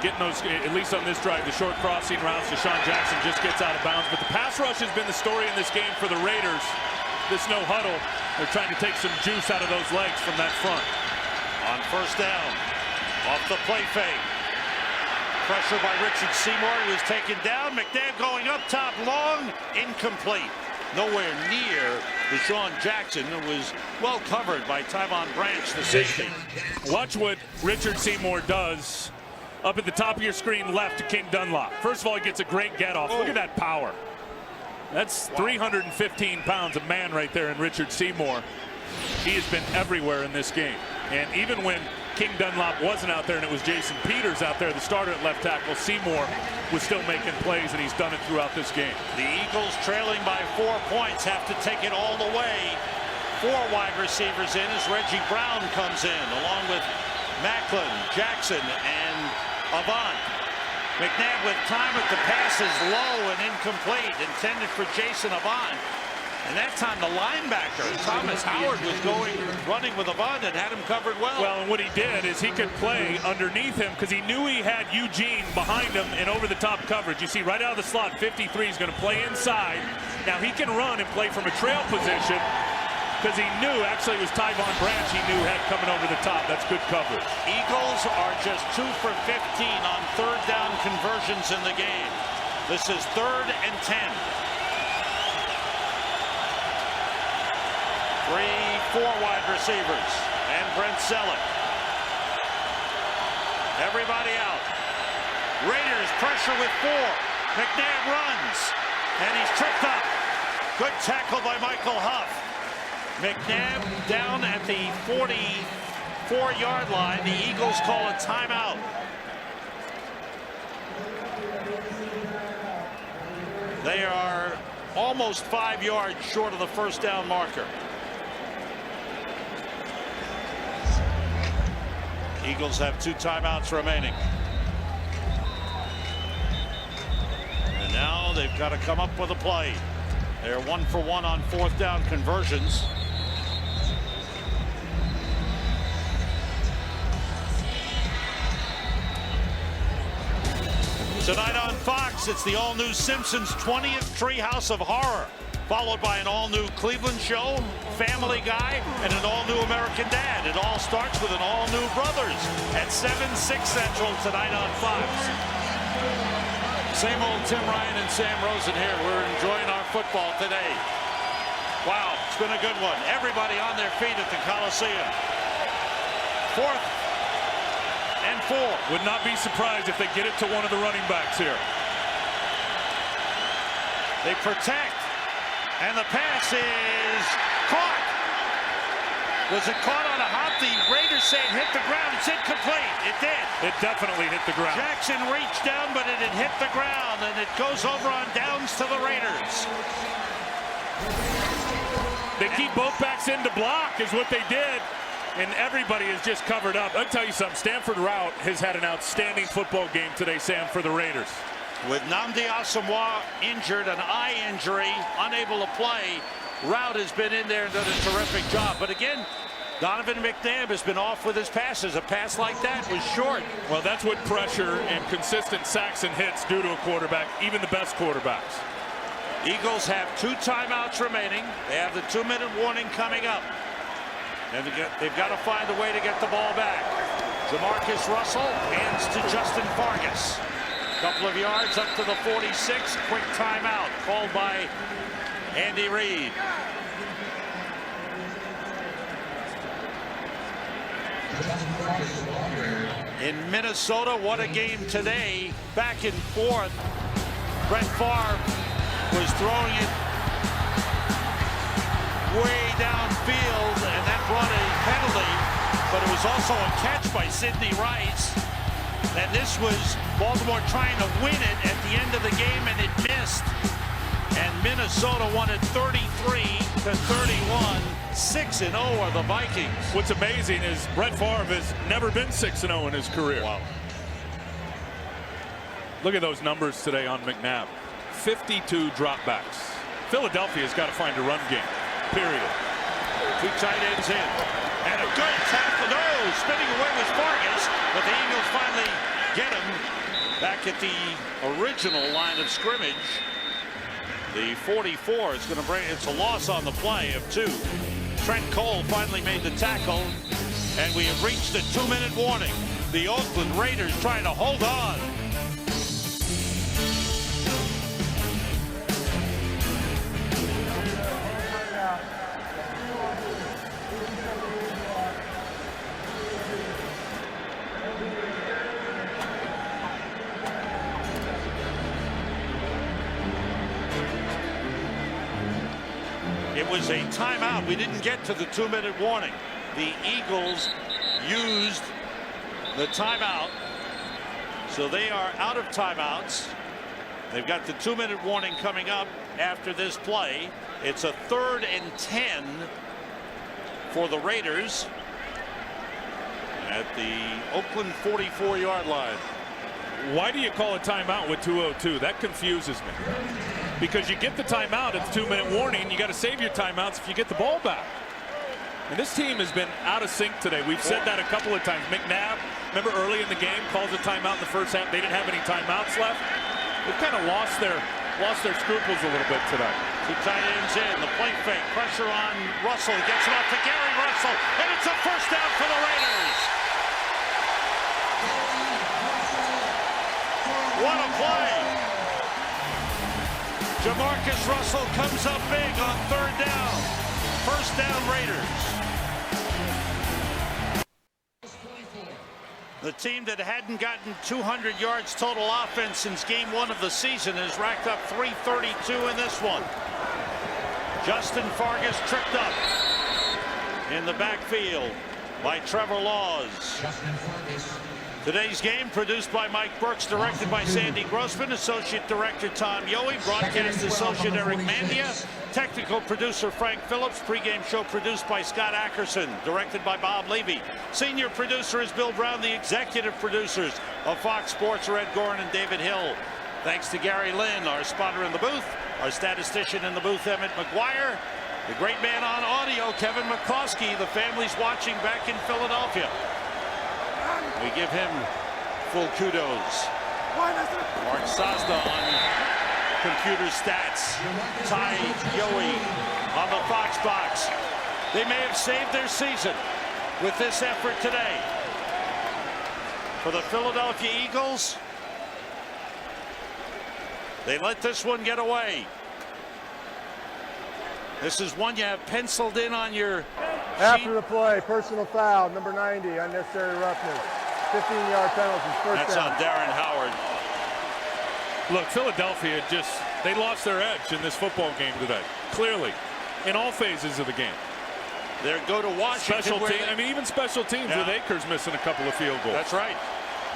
getting those, at least on this drive, the short crossing routes. Deshaun Jackson just gets out of bounds. But the pass rush has been the story in this game for the Raiders. This no-huddle, they're trying to take some juice out of those legs from that front. On first down, off the play fake. Pressure by Richard Seymour. He was taken down. McNabb going up top, long, incomplete. Nowhere near Deshaun Jackson, who was well covered by Tyvon Branch, the safety. Watch what Richard Seymour does up at the top of your screen left to King Dunlop. First of all, he gets a great get-off. Look at that power. That's 315 pounds of man right there in Richard Seymour. He has been everywhere in this game. And even when King Dunlop wasn't out there and it was Jason Peters out there, the starter at left tackle, Seymour was still making plays, and he's done it throughout this game. The Eagles, trailing by 4 points, have to take it all the way. 4 wide receivers in as Reggie Brown comes in, along with Macklin, Jackson, and Avant. McNabb with time, but the pass is low and incomplete, intended for Jason Avant. And that time the linebacker, Thomas Howard, was running with Avant and had him covered well. Well, and what he did is he could play underneath him because he knew he had Eugene behind him and over the top coverage. You see right out of the slot, 53 is going to play inside. Now he can run and play from a trail position because he knew, actually it was Tyvon Branch he knew had coming over the top. That's good coverage. Eagles are just 2 for 15 on third down conversions in the game. This is 3rd and 10. 3-4 wide receivers, and Brent Selleck. Everybody out. Raiders pressure with 4. McNabb runs, and he's tripped up. Good tackle by Michael Huff. McNabb down at the 44-yard line. The Eagles call a timeout. They are almost 5 yards short of the first down marker. Eagles have 2 timeouts remaining. And now they've got to come up with a play. They're 1 for 1 on 4th down conversions. Tonight on Fox, it's the all-new Simpsons 20th Treehouse of Horror, followed by an all-new Cleveland show, Family Guy, and an all-new American Dad. It all starts with an all-new Brothers at 7/6 Central tonight on Fox. Same old Tim Ryan and Sam Rosen here. We're enjoying our football today. Wow, it's been a good one. Everybody on their feet at the Coliseum. 4th and 4. Would not be surprised if they get it to one of the running backs here. They protect. And the pass is caught. Was it caught on a hop? The Raiders say it hit the ground. It's incomplete. It did. It definitely hit the ground. Jackson reached down, but it had hit the ground, and it goes over on downs to the Raiders. They keep both backs in to block is what they did, and everybody is just covered up. I'll tell you something, Stanford Routt has had an outstanding football game today, Sam, for the Raiders. With Nnamdi Asomugha injured, an eye injury, unable to play, Routt has been in there and done a terrific job. But again, Donovan McNabb has been off with his passes. A pass like that was short. Well, that's what pressure and consistent sacks and hits do to a quarterback, even the best quarterbacks. Eagles have 2 timeouts remaining. They have the 2-minute warning coming up. And they've got to find a way to get the ball back. Jamarcus Russell hands to Justin Fargas. Couple of yards up to the 46. Quick timeout called by Andy Reid. In Minnesota, what a game today. Back and forth. Brett Favre was throwing it way downfield, and that brought a penalty, but it was also a catch by Sidney Rice. And this was Baltimore trying to win it at the end of the game, and it missed. And Minnesota won it 33-31. 6-0 are the Vikings. What's amazing is Brett Favre has never been 6-0 in his career. Wow. Look at those numbers today on McNabb. 52 dropbacks. Philadelphia's got to find a run game, period. 2 tight ends in. And a good tackle. No, spinning away was Vargas, but the Eagles finally get him back at the original line of scrimmage. The 44 is going to bring, it's a loss on the play of 2. Trent Cole finally made the tackle, and we have reached a 2-minute warning. The Oakland Raiders trying to hold on. It was a timeout. We didn't get to the 2-minute warning. The Eagles used the timeout, so they are out of timeouts. They've got the 2-minute warning coming up after this play. It's a 3rd and 10 for the Raiders at the Oakland 44-yard line. Why do you call a timeout with 2:02? That confuses me. Because you get the timeout at the 2-minute warning, and you got to save your timeouts if you get the ball back. And this team has been out of sync today. We've said that a couple of times. McNabb, remember early in the game, calls a timeout in the first half. They didn't have any timeouts left. They've kind of lost their scruples a little bit today. 2 tight ends in, the play fake, pressure on Russell, gets it off to Gary Russell, and it's a first down for the Raiders. What a play! Jamarcus Russell comes up big on 3rd down. First down, Raiders. The team that hadn't gotten 200 yards total offense since game 1 of the season has racked up 332 in this one. Justin Vargas tripped up in the backfield by Trevor Laws. Today's game produced by Mike Burks, directed by Sandy Grossman, associate director Tom Yohe, broadcast associate Eric Mandia, technical producer Frank Phillips, pregame show produced by Scott Ackerson, directed by Bob Levy. Senior producer is Bill Brown. The executive producers of Fox Sports are Ed Gorin and David Hill. Thanks to Gary Lynn, our spotter in the booth, our statistician in the booth, Emmett McGuire, the great man on audio, Kevin McCloskey. The family's watching back in Philadelphia. We give him full kudos. Mark Sazda on computer stats. Ty Yohe on the Fox box. They may have saved their season with this effort today. For the Philadelphia Eagles, they let this one get away. This is one you have penciled in on your sheet. After the play, personal foul, number 90, unnecessary roughness. 15-yard penalties, first down. That's on Darren Howard. Look, Philadelphia they lost their edge in this football game today. Clearly, in all phases of the game. They go to Washington. Even special teams with Akers missing a couple of field goals. That's right.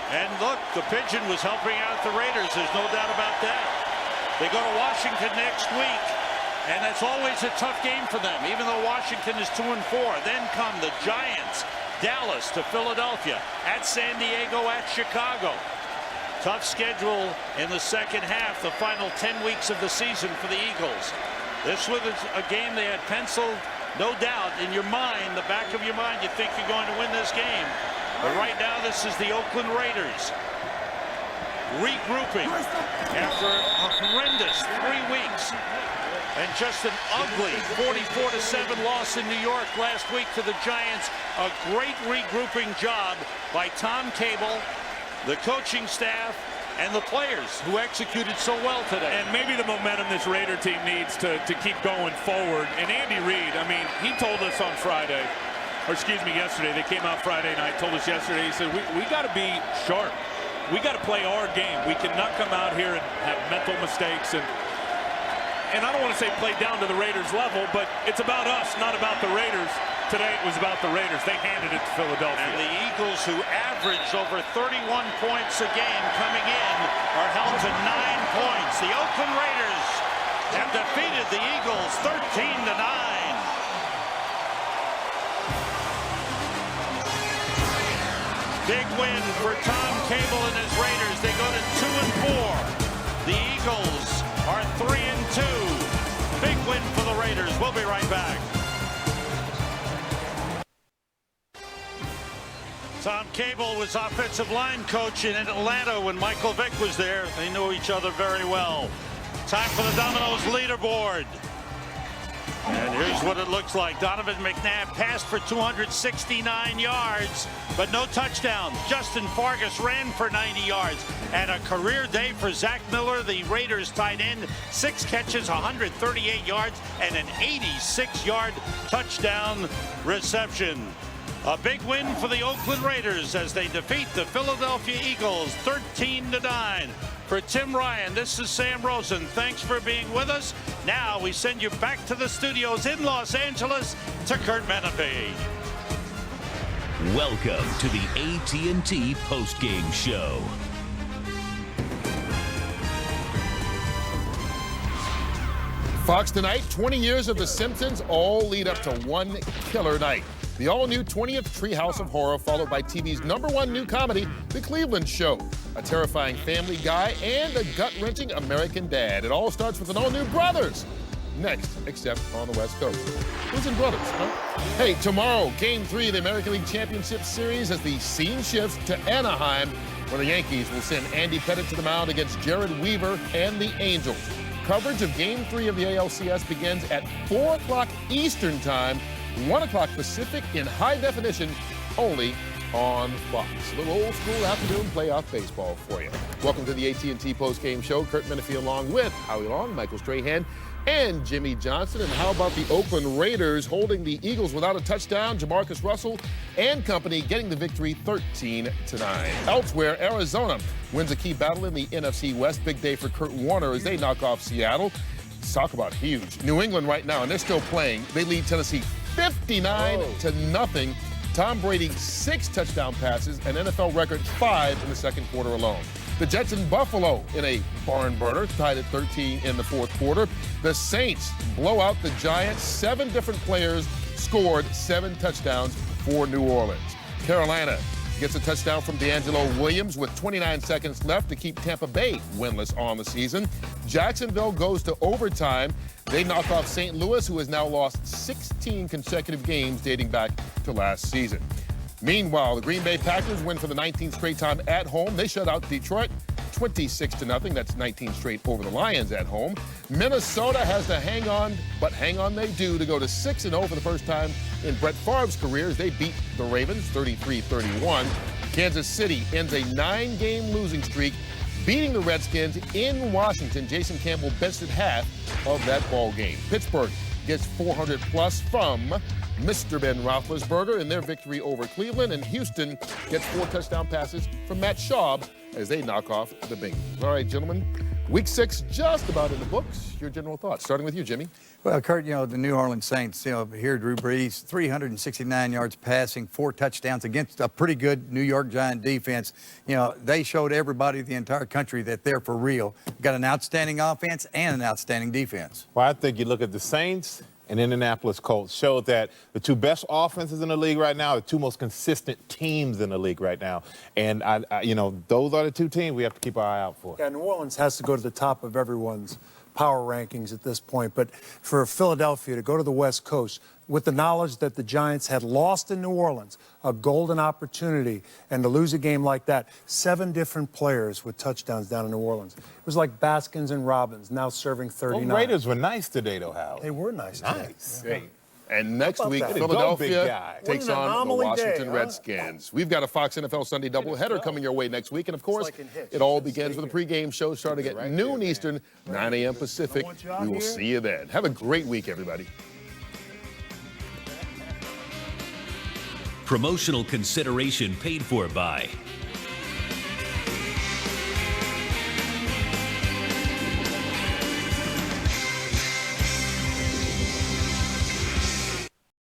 And look, the pigeon was helping out the Raiders. There's no doubt about that. They go to Washington next week. And that's always a tough game for them, even though Washington is 2-4. Then come the Giants, Dallas to Philadelphia, at San Diego, at Chicago. Tough schedule in the second half, the final 10 weeks of the season for the Eagles. This was a game they had penciled, no doubt, in your mind, the back of your mind, you think you're going to win this game. But right now, this is the Oakland Raiders regrouping after a horrendous 3 weeks. And just an ugly 44-7 loss in New York last week to the Giants. A great regrouping job by Tom Cable, the coaching staff, and the players who executed so well today. And maybe the momentum this Raider team needs to keep going forward. And Andy Reid, he told us on Friday, or excuse me, yesterday. They came out Friday night, told us yesterday. He said, we got to be sharp. We got to play our game. We cannot come out here and have mental mistakes. And I don't want to say play down to the Raiders level, but it's about us, not about the Raiders. Today it was about the Raiders. They handed it to Philadelphia. And the Eagles, who averaged over 31 points a game coming in, are held to 9 points. The Oakland Raiders have defeated the Eagles 13-9. Big win for Tom Cable and his Raiders. They go to 2-4. The Eagles are 3-2. Big win for the Raiders. We'll be right back. Tom Cable was offensive line coach in Atlanta when Michael Vick was there. They knew each other very well. Time for the Domino's leaderboard. And here's what it looks like. Donovan McNabb passed for 269 yards, but no touchdowns. Justin Fargas ran for 90 yards. And a career day for Zach Miller, the Raiders tight end. 6 catches, 138 yards, and an 86-yard touchdown reception. A big win for the Oakland Raiders as they defeat the Philadelphia Eagles 13-9. For Tim Ryan, this is Sam Rosen. Thanks for being with us. Now we send you back to the studios in Los Angeles to Kurt Menefee. Welcome to the AT&T postgame show. Fox tonight, 20 years of The Simpsons all lead up to one killer night. The all-new 20th Treehouse of Horror, followed by TV's #1 new comedy, The Cleveland Show. A terrifying Family Guy and a gut-wrenching American Dad. It all starts with an all-new Brothers. Next, except on the West Coast. Who's in Brothers, huh? Hey, tomorrow, Game 3 of the American League Championship Series as the scene shifts to Anaheim, where the Yankees will send Andy Pettitte to the mound against Jared Weaver and the Angels. Coverage of Game 3 of the ALCS begins at 4 o'clock Eastern Time, 1 o'clock Pacific in high definition, only on Fox. A little old school afternoon playoff baseball for you. Welcome to the AT&T postgame show. Kurt Menefee along with Howie Long, Michael Strahan, and Jimmy Johnson. And how about the Oakland Raiders holding the Eagles without a touchdown? Jamarcus Russell and company getting the victory 13-9. Elsewhere, Arizona wins a key battle in the NFC West. Big day for Kurt Warner as they knock off Seattle. Let's talk about huge. New England right now, and they're still playing. They lead Tennessee 59-0. Tom Brady 6 touchdown passes, an NFL record 5 in the second quarter alone. The Jets in Buffalo in a barn burner, tied at 13 in the fourth quarter. The Saints blow out the Giants. 7 different players scored 7 touchdowns for New Orleans. Carolina gets a touchdown from D'Angelo Williams with 29 seconds left to keep Tampa Bay winless on the season. Jacksonville goes to overtime. They knock off St. Louis, who has now lost 16 consecutive games dating back to last season. Meanwhile, the Green Bay Packers win for the 19th straight time at home. They shut out Detroit 26-0. That's 19 straight over the Lions at home. Minnesota has to hang on, but hang on they do, to go to 6-0 for the first time in Brett Favre's career as they beat the Ravens 33-31. Kansas City ends a 9-game losing streak, beating the Redskins in Washington. Jason Campbell bested half of that ball game. Pittsburgh gets 400+ from Mr. Ben Roethlisberger in their victory over Cleveland, and Houston gets 4 touchdown passes from Matt Schaub as they knock off the Bengals. All right, gentlemen, week 6 just about in the books. Your general thoughts, starting with you, Jimmy. Well, Kurt, the New Orleans Saints, here Drew Brees, 369 yards passing, 4 touchdowns against a pretty good New York Giant defense. They showed everybody, the entire country, that they're for real. Got an outstanding offense and an outstanding defense. Well, I think you look at the Saints and Indianapolis Colts showed that the 2 best offenses in the league right now, the 2 most consistent teams in the league right now. And, those are the 2 teams we have to keep our eye out for. Yeah, New Orleans has to go to the top of everyone's power rankings at this point. But for Philadelphia to go to the West Coast with the knowledge that the Giants had lost in New Orleans, a golden opportunity, and to lose a game like that, 7 different players with touchdowns down in New Orleans. It was like Baskins and Robbins now serving 39. The Raiders were nice today, though, Howard. They were nice today. Yeah. And next week, that? Philadelphia takes on the anomaly Washington day, huh? Redskins. We've got a Fox NFL Sunday doubleheader coming your way next week. And, of course, it all begins with a pregame show starting at noon Eastern, 9 a.m. Pacific. We will see you then. Have a great week, everybody. Promotional consideration paid for by